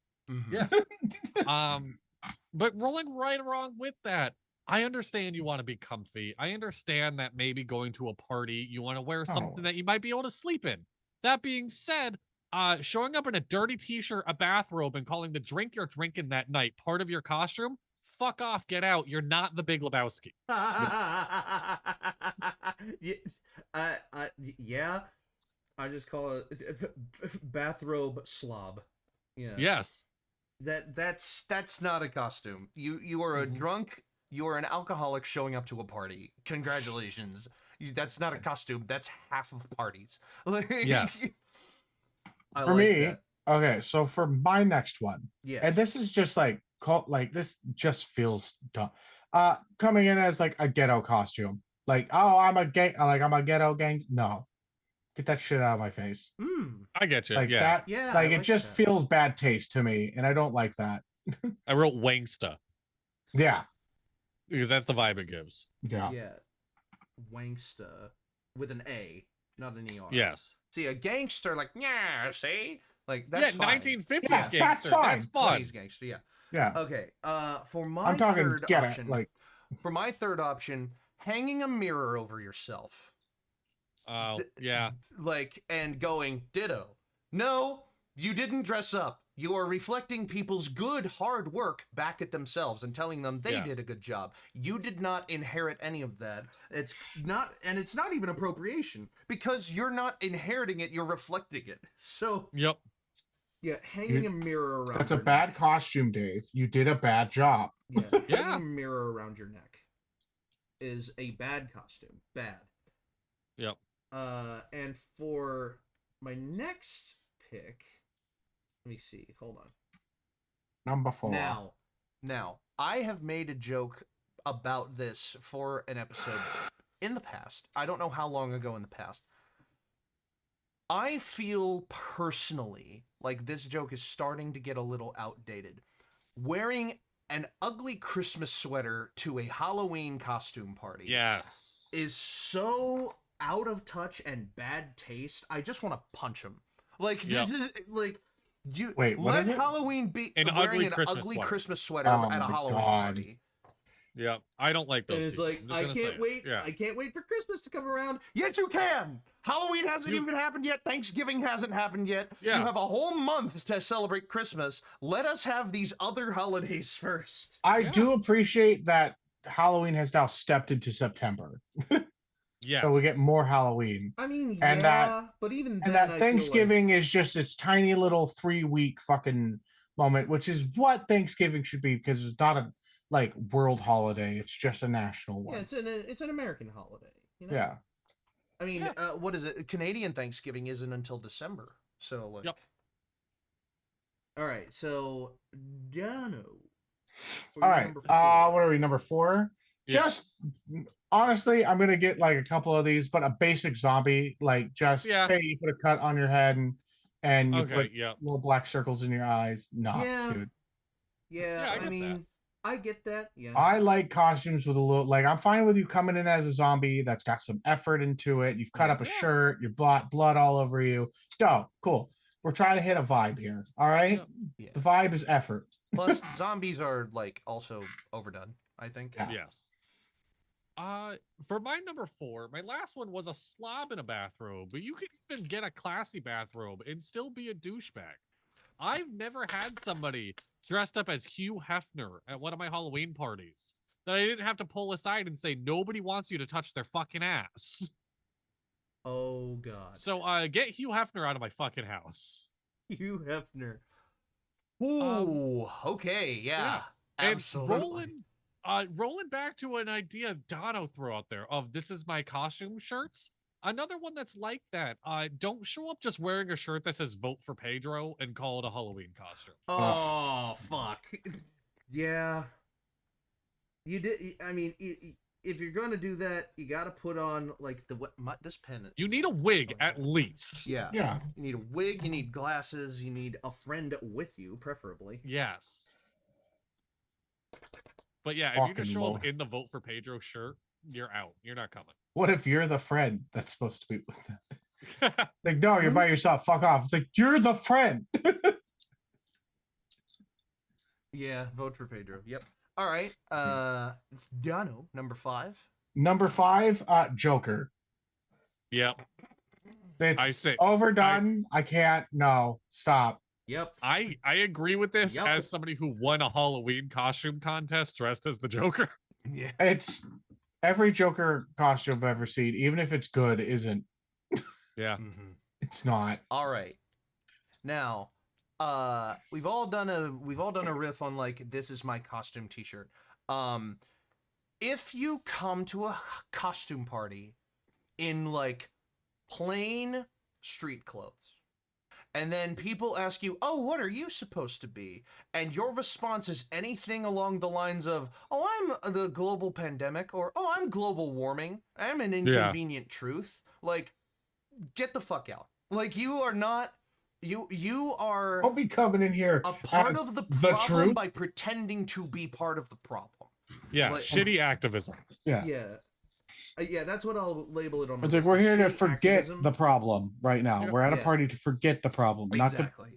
Yes. But rolling right along with that, I understand you want to be comfy. I understand that maybe going to a party, you want to wear something that you might be able to sleep in. That being said, showing up in a dirty t-shirt, a bathrobe, and calling the drink you're drinking that night part of your costume, fuck off, get out. You're not the Big Lebowski. Yeah. I just call it bathrobe slob. Yeah. Yes. That's not a costume. You are a drunk. You are an alcoholic showing up to a party. Congratulations. That's not a costume. That's half of parties. Yes. For me, okay. So for my next one, and this is just like this just feels dumb. Coming in as like a ghetto costume, like, oh, I'm a ghetto gang. No, get that shit out of my face. I get you. Like that. Yeah. Like it just feels bad taste to me, and I don't like that. I wrote Wangsta. Yeah. Because that's the vibe it gives. Yeah. Yeah. Wangsta with an A, not an ER. Yes. See, a gangster, like, yeah, see? Like, that's fine. 1950s gangster. That's fine. That's fun. 20s gangster, yeah. Yeah. Okay. For my I'm talking third get option, it, like for my third option, hanging a mirror over yourself. Oh, yeah. Like, and going, ditto. No, you didn't dress up. You are reflecting people's good, hard work back at themselves and telling them they did a good job. You did not inherit any of that. It's not even appropriation because you're not inheriting it, you're reflecting it. So, yep. Yeah, hanging a mirror around. That's a bad costume, Dave. You did a bad job. Yeah, hanging a mirror around your neck is a bad costume. Bad. Yep. And for my next pick, let me see. Hold on. Number 4. Now, I have made a joke about this for an episode in the past. I don't know how long ago in the past. I feel personally like this joke is starting to get a little outdated. Wearing an ugly Christmas sweater to a Halloween costume party is so out of touch and bad taste. I just want to punch him. Like, this is like... Wait, what let is it? Halloween be an wearing ugly an Christmas ugly sweater. Christmas sweater at a Halloween party. Yeah, I don't like those. And it's people. like, I'm just I gonna say can't it. wait. Yeah. I can't wait for Christmas to come around. Yes, you can. Halloween hasn't even happened yet. Thanksgiving hasn't happened yet. Yeah. You have a whole month to celebrate Christmas. Let us have these other holidays first. I Yeah. do appreciate that Halloween has now stepped into September. Yes. So we get more Halloween. I mean, And but even And then, that I Thanksgiving is just its tiny little 3-week fucking moment, which is what Thanksgiving should be, because it's not a like world holiday. It's just a national feel like, one. yeah, it's an American holiday. You know? Yeah. I mean, Yeah. what is it? Canadian Thanksgiving isn't until December. So like. Yep. All right. So Dano. All right. What are we, number 4? Yeah. Just honestly, I'm gonna get like a couple of these, but a basic zombie, like just Yeah. hey, you put a cut on your head and you Okay. put Yeah. little black circles in your eyes. Nah, Yeah. dude. Yeah, I I get mean, that. I get that. Yeah. I like costumes with a little like I'm fine with you coming in as a zombie that's got some effort into it. You've cut Yeah. up a Yeah. shirt, your blood all over you. No, cool. We're trying to hit a vibe here. All right. Yeah. The vibe is effort. Plus, zombies are like also overdone, I think. Yeah. Yes. For my number 4, my last one was a slob in a bathrobe, but you can even get a classy bathrobe and still be a douchebag. I've never had somebody dressed up as Hugh Hefner at one of my Halloween parties that I didn't have to pull aside and say nobody wants you to touch their fucking ass. Oh God. So get Hugh Hefner out of my fucking house. Hugh Hefner. Ooh. Okay. Yeah. And Absolutely. rolling back to an idea Dono threw out there of this is my costume shirts. Another one that's like that. Don't show up just wearing a shirt that says "Vote for Pedro" and call it a Halloween costume. Oh fuck. Yeah. You did. I mean, if you're gonna do that, you got to put on like this pen. You need a wig at least. Yeah. Yeah. You need a wig. You need glasses. You need a friend with you, preferably. Yes. But yeah, if you Fucking just show Lord. up in the "Vote for Pedro" shirt, you're out. You're not coming. What if you're the friend that's supposed to be with them? Like, no, you're by yourself. Fuck off. It's like you're the friend. Yeah. Vote for Pedro. Yep. All right. Dano, number 5. Number 5, Joker. Yep. It's I say- overdone. I can't. No, stop. Yep. I agree with this Yep. as somebody who won a Halloween costume contest dressed as the Joker. Yeah. It's every Joker costume I've ever seen, even if it's good, isn't. Yeah. Mm-hmm. It's not. All right. Now, we've all done a riff on like this is my costume t-shirt. If you come to a costume party in like plain street clothes, and then people ask you, "Oh, what are you supposed to be?" and your response is anything along the lines of, "Oh, I'm the global pandemic," or "Oh, I'm global warming. I'm an inconvenient truth." Like, get the fuck out. Like, you are not. You are Don't be coming in here a part as of the the problem truth. by pretending to be part of the problem. Yeah. Like- Shitty activism. Yeah. Yeah, that's what I'll label it on. It's my like we're list, here to shitty forget activism. the problem right now. Yeah. We're at a Yeah. party to forget the problem, Exactly.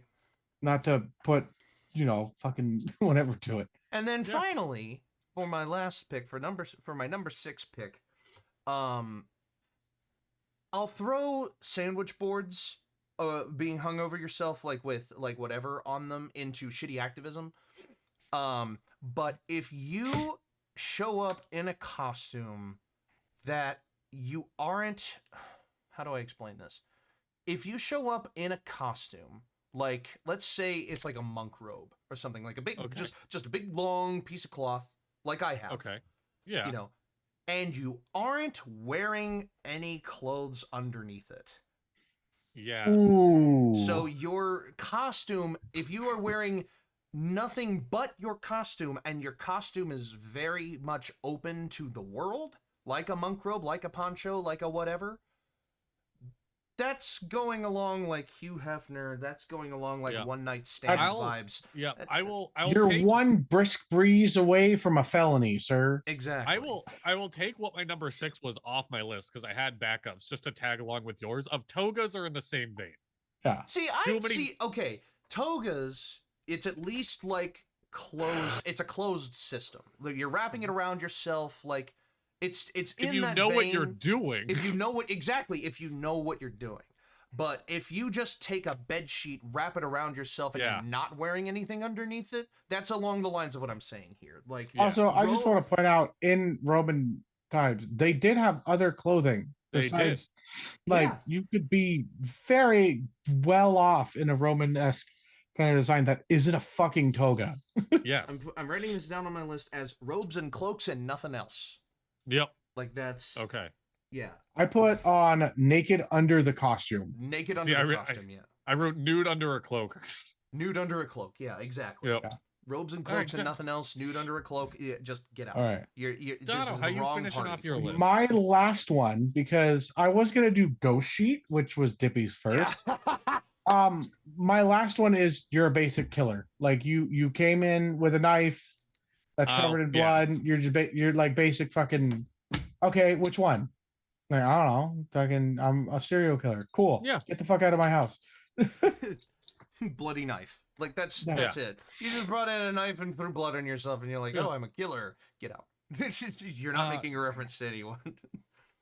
not to put, fucking whatever to it. And then Yeah. finally, for my last pick, for my number 6 pick, I'll throw sandwich boards being hung over yourself, like with like whatever on them, into shitty activism. But if you show up in a costume that you aren't, how do I explain this? If you show up in a costume, like let's say it's like a monk robe or something, like a big, Okay. just a big long piece of cloth, like I have. Okay. Yeah. You know, and you aren't wearing any clothes underneath it. Yes. Ooh. So your costume, if you are wearing nothing but your costume, and your costume is very much open to the world, like a monk robe, like a poncho, like a whatever, that's going along like Hugh Hefner. That's going along like Yeah. one night stand I'll- vibes. Yeah. I will You're take one brisk breeze away from a felony, sir. Exactly. I will take what my number 6 was off my list because I had backups just to tag along with yours. Of togas are in the same vein. Yeah. See, Too I many- see. Okay, togas. It's at least like closed. It's a closed system. Like, you're wrapping it around yourself. Like, it's If in you that know what vein. you're doing. If you know what if you know what you're doing. But if you just take a bed sheet, wrap it around yourself, and Yeah. you're not wearing anything underneath it, that's along the lines of what I'm saying here. Like, Yeah. Also, I just Ro- want to point out in Roman times, they did have other clothing They did. besides, like, Yeah. you could be very well off in a Roman-esque kind of design that isn't a fucking toga. Yes. I'm writing this down on my list as robes and cloaks and nothing else. Yep. Like, that's Okay. yeah, I put on naked under the costume. naked See, under the costume. Yeah, I wrote nude under a cloak. nude under a cloak. Yeah, exactly. Yep. Yeah. Robes and All right, cloaks and nothing else. Nude under a cloak. Yeah, just get out. All right. You're this Dono, is how the you wrong finishing party off your for you. list? My last one, because I was gonna do Ghost Sheet, which was Dippy's first. Yeah. My last one is you're a basic killer. Like you came in with a knife that's Oh, covered in yeah. blood. You're just you're like basic fucking. Okay, which one? Like, I don't know. Fucking, I'm a serial killer. Cool. Yeah. Get the fuck out of my house. Bloody knife. Like, that's Yeah. it. You just brought in a knife and threw blood on yourself, and you're like, Yeah. oh, I'm a killer. Get out. You're not Uh, making a reference to anyone.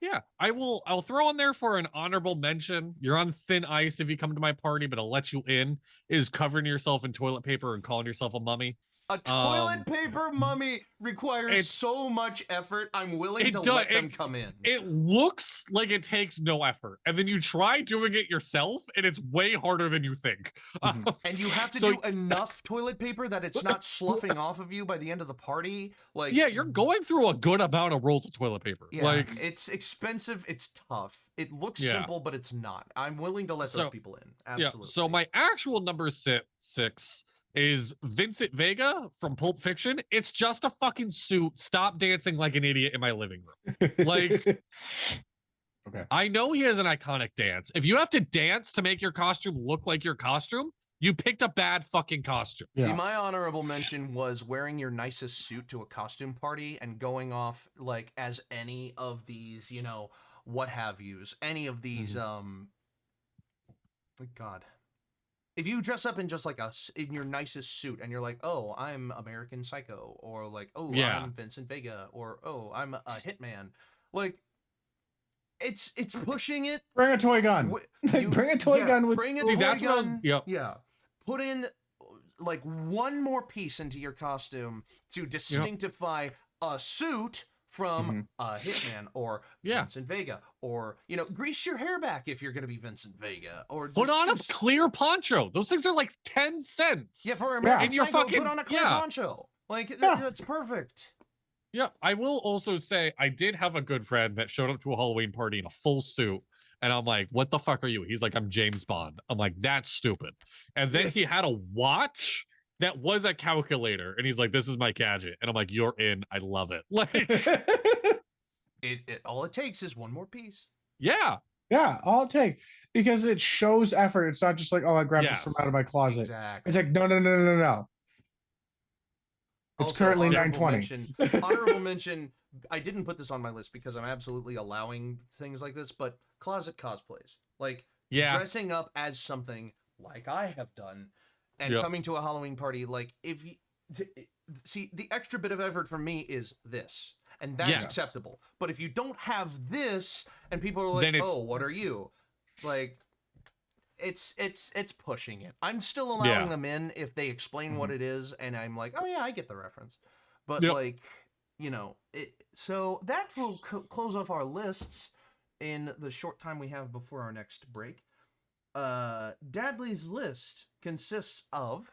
Yeah, I'll throw in there for an honorable mention. You're on thin ice if you come to my party, but I'll let you in. Is covering yourself in toilet paper and calling yourself a mummy. A toilet paper mummy requires it's- so much effort. I'm willing it to does- let them it- come in. It looks like it takes no effort, and then you try doing it yourself, and it's way harder than you think. Mhm. And you have to So- do enough toilet paper that it's not sloughing off of you by the end of the party. Like, Yeah, you're going through a good amount of rolls of toilet paper. yeah, Like, it's expensive. It's tough. It looks Yeah. simple, but it's not. I'm willing to let So- those people in. Absolutely. yeah. So my actual number six is Vincent Vega from Pulp Fiction. It's just a fucking suit. Stop dancing like an idiot in my living room. Like, okay. I know he has an iconic dance. If you have to dance to make your costume look like your costume, you picked a bad fucking costume. Yeah. See, my honorable mention was wearing your nicest suit to a costume party and going off like as any of these, what have yous, any of these, God. If you dress up in just like in your nicest suit and you're like, oh, I'm American Psycho, or like, oh, Yeah. I'm Vincent Vega, or oh, I'm a hitman, like, it's pushing it. Bring a toy gun. Bring a toy gun with. bring a See, toy that's what I was- gun. yep. Yeah, put in like one more piece into your costume to distinctify a suit from a hitman or Yeah. Vincent Vega, or grease your hair back if you're gonna be Vincent Vega, or Put just- on a just- clear poncho. Those things are like 10 cents. yeah, for American And you're Psycho, fucking- put on a clear yeah. poncho. Like Yeah. that's perfect. Yeah, I will also say I did have a good friend that showed up to a Halloween party in a full suit. And I'm like, what the fuck are you? He's like, I'm James Bond. I'm like, that's stupid. And then he had a watch that was a calculator. And he's like, this is my gadget. And I'm like, you're in. I love it. Like, It all it takes is one more piece. yeah. Yeah, all it takes, because it shows effort. It's not just like, oh, I grabbed this from Yes. out of my closet. Exactly. It's like, no. It's Also, currently honorable 9:20. mention- Honorable mention. I didn't put this on my list because I'm absolutely allowing things like this, but closet cosplays, like Yeah. dressing up as something like I have done, and Yep. coming to a Halloween party. Like, if you see, the extra bit of effort for me is this, and that's Yes. acceptable. But if you don't have this, and people are like, Then it's- "Oh, what are you?" Like, it's pushing it. I'm still allowing Yeah. them in if they explain what it is, and I'm like, oh yeah, I get the reference. But Yep. like, so that will close off our lists in the short time we have before our next break. Dadley's list consists of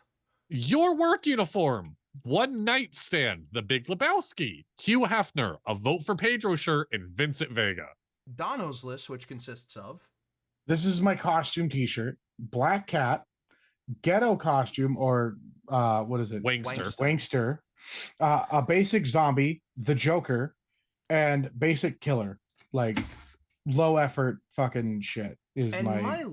Your work uniform, one nightstand, The Big Lebowski, Hugh Hefner, a Vote for Pedro shirt, and Vincent Vega. Dono's list, which consists of This is my costume T-shirt. Black cat, ghetto costume, or what is it? Wangster. Wangster. A basic zombie, the Joker, and basic killer. Like low effort fucking shit is and my. my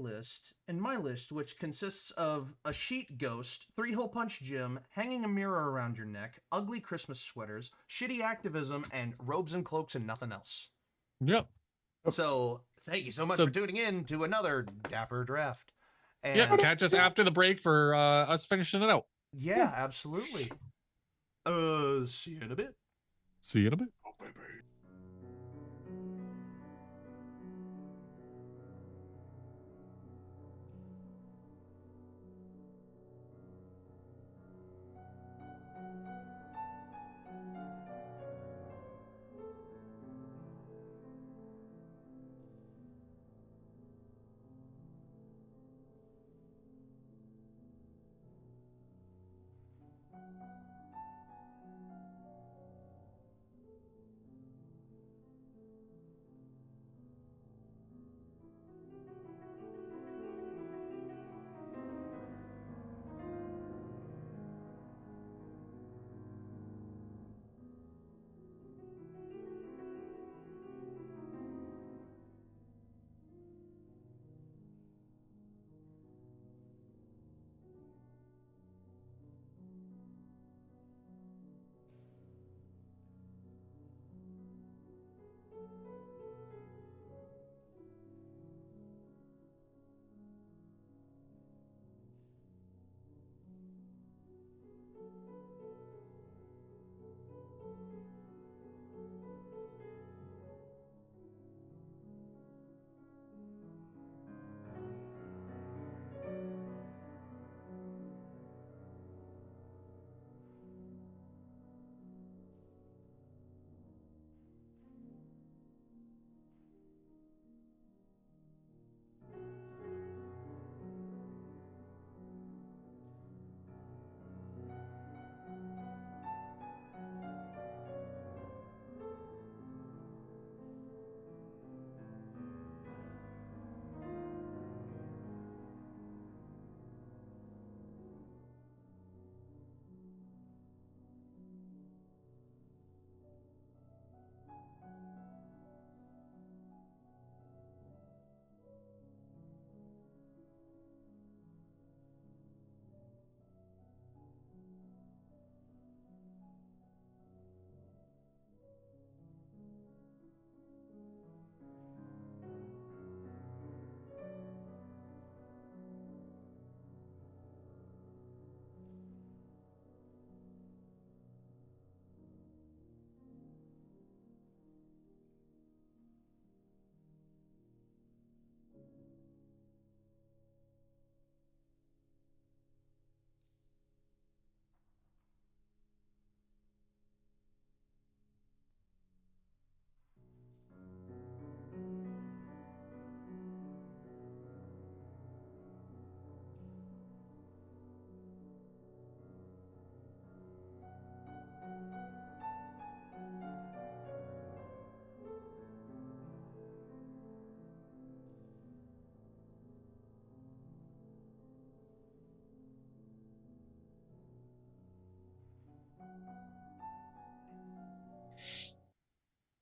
list, which consists of a sheet ghost, 3-hole punch gym, hanging a mirror around your neck, ugly Christmas sweaters, shitty activism, and robes and cloaks and nothing else. Yep. So thank you so much So- for tuning in to another Dapper Draft. And Yeah, catch us after the break for us finishing it out. yeah, absolutely. See you in a bit. See you in a bit. Oh, baby.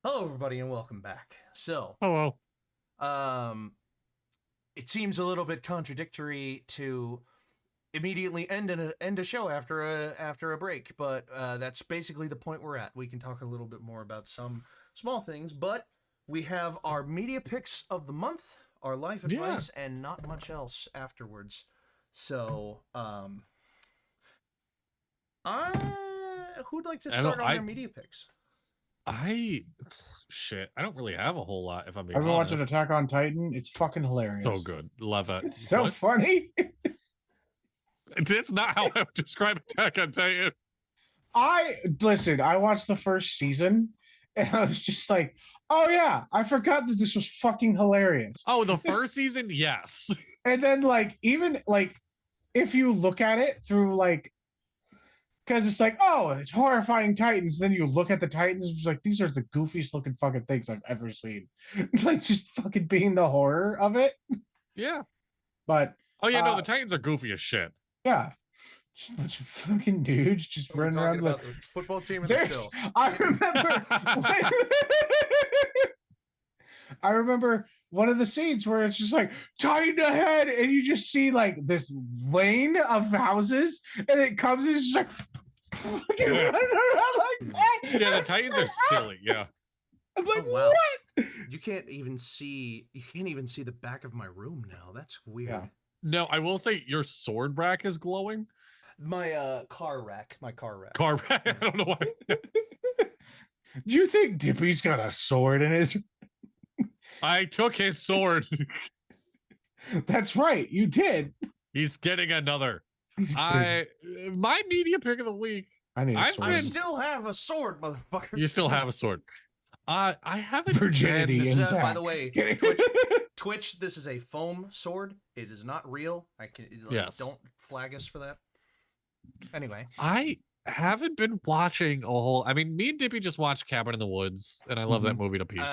Hello, everybody, and welcome back. So, Hello. um, it seems a little bit contradictory to immediately end a show after a break, but that's basically the point we're at. We can talk a little bit more about some small things, but we have our media picks of the month, our life advice, and not much else afterwards. So, who'd like to start on their media picks? I don't really have a whole lot if I'm being I've been honest. watching Attack on Titan. It's fucking hilarious. So good. Love it. It's so funny. That's not how I would describe Attack on Titan. I watched the first season and I was just like, oh yeah, I forgot that this was fucking hilarious. Oh, the first season, yes. And then even if you look at it through because it's like, oh, it's horrifying Titans. Then you look at the Titans, it's like, these are the goofiest looking fucking things I've ever seen. Like just fucking being the horror of it. Yeah. But oh yeah, no, the Titans are goofy as shit. Yeah. Just a bunch of fucking dudes just running around like the football team of the show. I remember I remember one of the scenes where it's just like Titan ahead, and you just see like this lane of houses, and it comes and it's just like fucking running around like that. Yeah, the Titans are silly. Yeah. I'm like, Oh, wow. what? You can't even see the back of my room now. That's weird. Yeah. No, I will say your sword brack is glowing. My car wreck. My car wreck. Car wreck. I don't know why. Do you think Dippy's got a sword in his? I took his sword. That's right, you did. He's getting another. He's kidding. My media pick of the week. I need a I've sword. I been- still have a sword, motherfucker. You still have a sword. I haven't Virginity been- intact. By the way, Kidding. Twitch, this is a foam sword. It is not real. Yes. Don't flag us for that. Anyway, I haven't been watching a whole. I mean, me and Dippy just watched Cabin in the Woods, and I love that movie to pieces.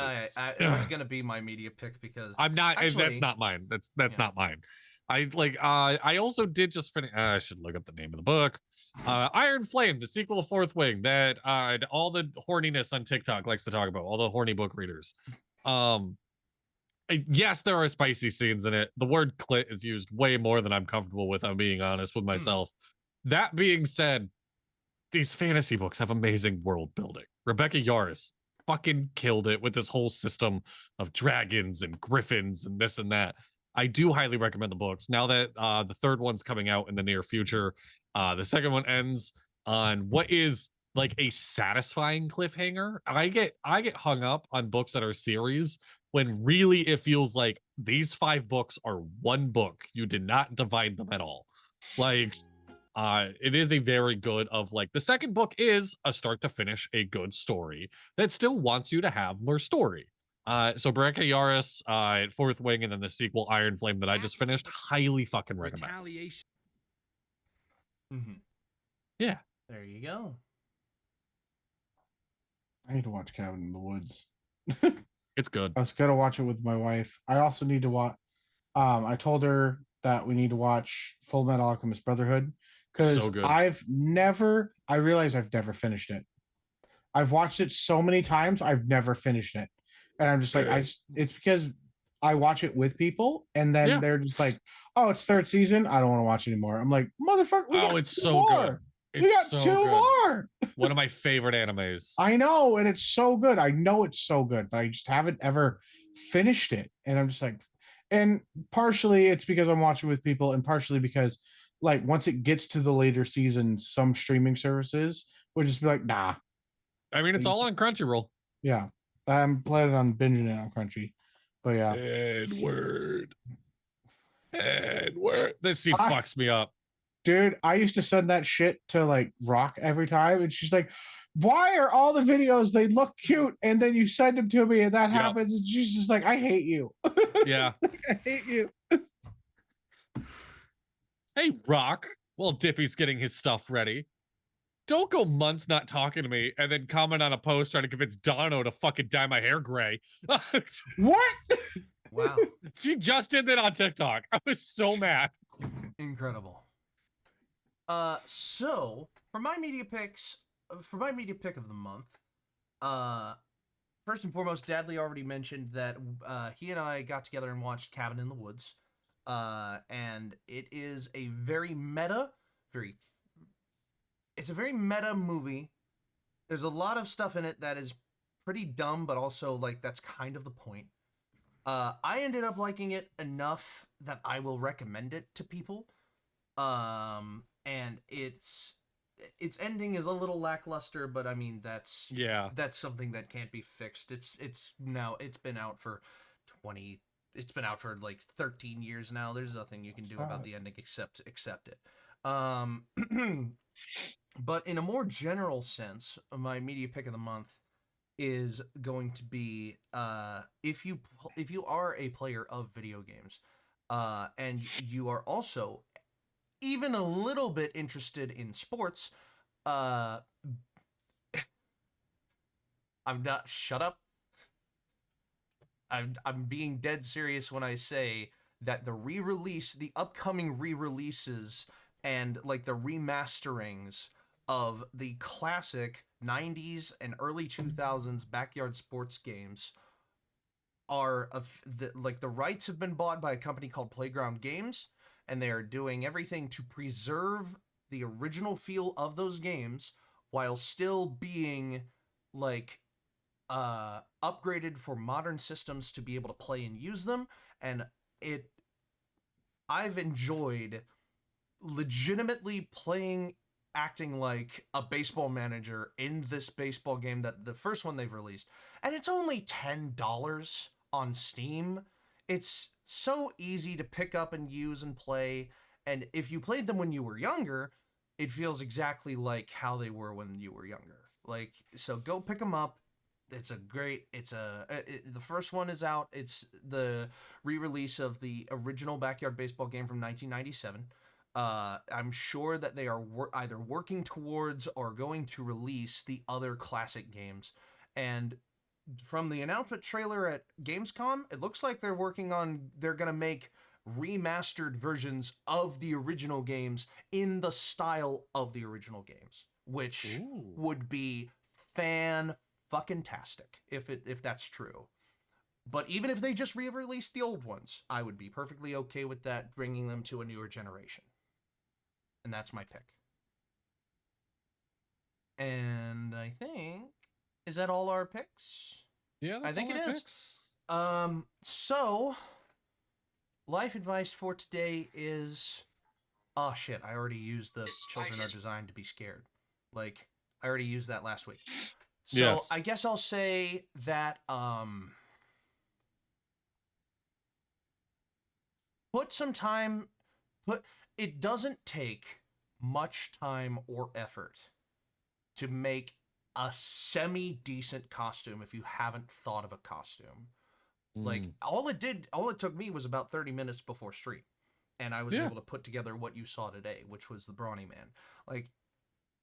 it was gonna be my media pick because I'm not. Actually- that's not mine. That's Yeah. not mine. I like. I also did just finish. I should look up the name of the book. Iron Flame, the sequel of Fourth Wing. That all the horniness on TikTok likes to talk about. All the horny book readers. Yes, there are spicy scenes in it. The word clit is used way more than I'm comfortable with. I'm being honest with myself. That being said, these fantasy books have amazing world building. Rebecca Yarros fucking killed it with this whole system of dragons and griffins and this and that. I do highly recommend the books. Now that the third one's coming out in the near future, the second one ends on what is like a satisfying cliffhanger. I get hung up on books that are series when really it feels like these 5 books are one book. You did not divide them at all. Like it is a very good of like the second book is a start to finish a good story that still wants you to have more story. So Rebecca Yarros, Fourth Wing, and then the sequel Iron Flame that I just finished, highly fucking recommend. Retaliation. Yeah. there you go. I need to watch Cabin in the Woods. It's good. I was gonna watch it with my wife. I also need to watch. I told her that we need to watch Full Metal Alchemist Brotherhood because So good. I realize I've never finished it. I've watched it so many times, I've never finished it, and I'm just like, it's because I watch it with people, and then Yeah. they're just like, "Oh, it's third season. I don't want to watch anymore." I'm like, "Motherfucker, we Oh, got it's two so more. good. We It's got so two good. more." One of my favorite animes. I know, and it's so good. I know it's so good, but I just haven't ever finished it. And I'm just like, and partially it's because I'm watching with people, and partially because, like, once it gets to the later seasons, some streaming services would just be like, nah, I mean, it's all on Crunchyroll. yeah. I'm planning on binging it on Crunchy, but yeah. Edward. This scene I- fucks me up. Dude, I used to send that shit to like Rock every time, and she's like, "Why are all the videos they look cute, and then you send them to me, and that Yep. happens?" And she's just like, "I hate you. Yeah. I hate you." Hey, Rock. While Dippy's getting his stuff ready, don't go months not talking to me and then comment on a post trying to convince Dono to fucking dye my hair gray. What? Wow, She just did that on TikTok. I was so mad. incredible. So for my media picks, for my media pick of the month, first and foremost, Dadley already mentioned that he and I got together and watched Cabin in the Woods, and it is a very meta, it's a very meta movie. There's a lot of stuff in it that is pretty dumb, but also like that's kind of the point. I ended up liking it enough that I will recommend it to people. And its ending is a little lackluster, but I mean that's something that can't be fixed. It's been out for like 13 years now. There's nothing you can do about the ending except accept it. But in a more general sense, my media pick of the month is going to be if you are a player of video games, and you are also even a little bit interested in sports, I'm not. Shut up. I'm being dead serious when I say that the upcoming re-releases and like the remasterings of the classic 90s and early 2000s backyard sports games are the rights have been bought by a company called Playground Games, and they are doing everything to preserve the original feel of those games while still being like upgraded for modern systems to be able to play and use them. And I've enjoyed legitimately acting like a baseball manager in this baseball game, that the first one they've released, and it's only $10 on Steam. It's so easy to pick up and use and play, and if you played them when you were younger, it feels exactly like how they were when you were younger. Like, so go pick them up. It's a great. The first one is out. It's the re-release of the original Backyard Baseball game from 1997. I'm sure that they are either working towards or going to release the other classic games. And from the announcement trailer at Gamescom, it looks like they're going to make remastered versions of the original games in the style of the original games, which would be fan-fucking-tastic if that's true. But even if they just re-released the old ones, I would be perfectly okay with that, bringing them to a newer generation. And that's my pick. And I think, is that all our picks? Yeah, that's I think all it our is. picks. So life advice for today is, oh shit, I already used the children are designed to be scared. Like, I already used that last week. So Yes. I guess I'll say that put some time, it doesn't take much time or effort to make a semi-decent costume if you haven't thought of a costume. Like, all it took me was about 30 minutes before stream, and I was able to put together what you saw today, which was the Brawny Man. Like,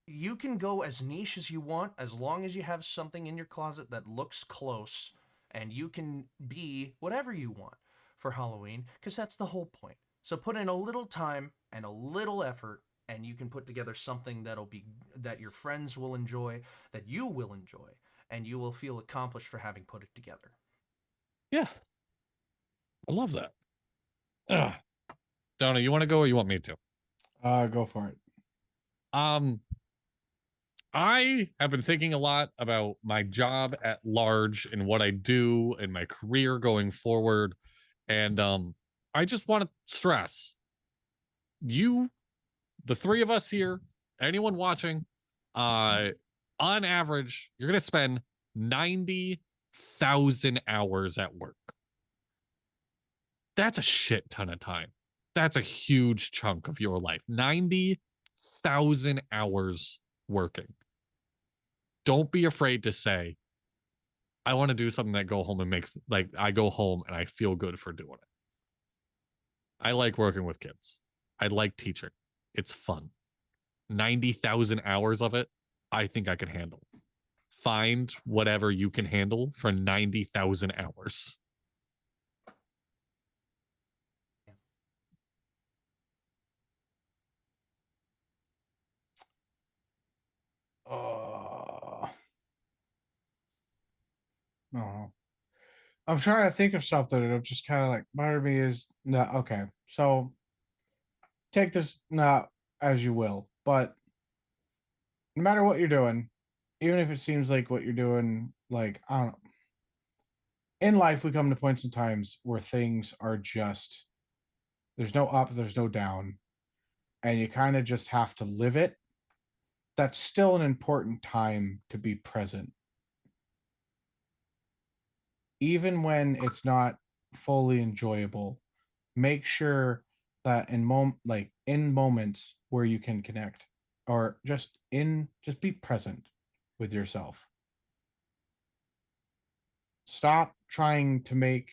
you can go as niche as you want, as long as you have something in your closet that looks close, and you can be whatever you want for Halloween, because that's the whole point. So put in a little time and a little effort, and you can put together something that your friends will enjoy, that you will enjoy, and you will feel accomplished for having put it together. Yeah. I love that. Donna, you want to go or you want me to? Go for it. I have been thinking a lot about my job at large and what I do and my career going forward. And I just want to stress you, the three of us here, anyone watching, on average, you're going to spend 90,000 hours at work. That's a shit ton of time. That's a huge chunk of your life. 90,000 hours working. Don't be afraid to say, I want to do something that go home and make, like, I go home and I feel good for doing it. I like working with kids. I like teaching. It's fun. 90,000 hours of it, I think I can handle. Find whatever you can handle for 90,000 hours. No. I'm trying to think of something, and I'm just kind of like, part of me is no. Okay, so take this not as you will, but no matter what you're doing, even if it seems like what you're doing, like, I don't know. In life, we come to points and times where things are just, there's no up, there's no down, and you kind of just have to live it. That's still an important time to be present, even when it's not fully enjoyable. Make sure that in moments where you can connect, or just be present with yourself. Stop trying to make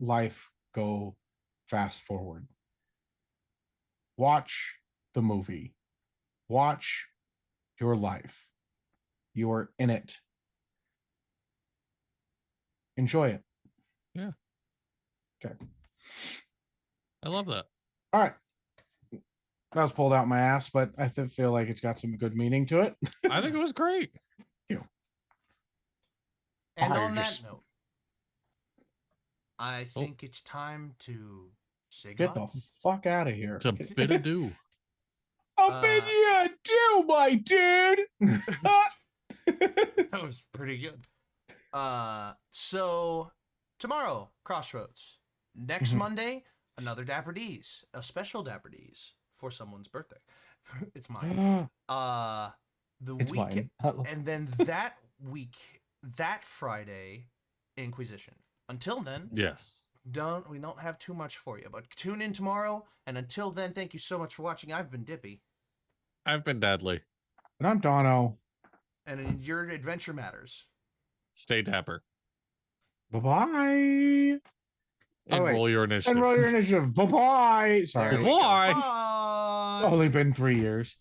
life go fast forward. Watch the movie. Watch your life. You're in it. Enjoy it. Yeah. Okay. I love that. All right. That was pulled out my ass, but I feel like it's got some good meaning to it. I think it was great. And Oh, on you're that just- note, I think it's time to say Get goodbye. the fuck out of here. It's a bit of do. A bit you do, my dude. That was pretty good. So tomorrow, Crossroads. Next Mhm. Monday, another Dapper D's, a special Dapper D's for someone's birthday. It's mine. The It's week, mine. and then that week, that Friday, Inquisition. Until then, Yes. we don't have too much for you, but tune in tomorrow. And until then, thank you so much for watching. I've been Dippy, I've been Deadly. And I'm Dono. and your adventure matters. Stay dapper. Bye-bye. And wait. roll your initiative. And roll your initiative. Bye-bye. There Sorry. we go. Bye. Bye. Only been 3 years.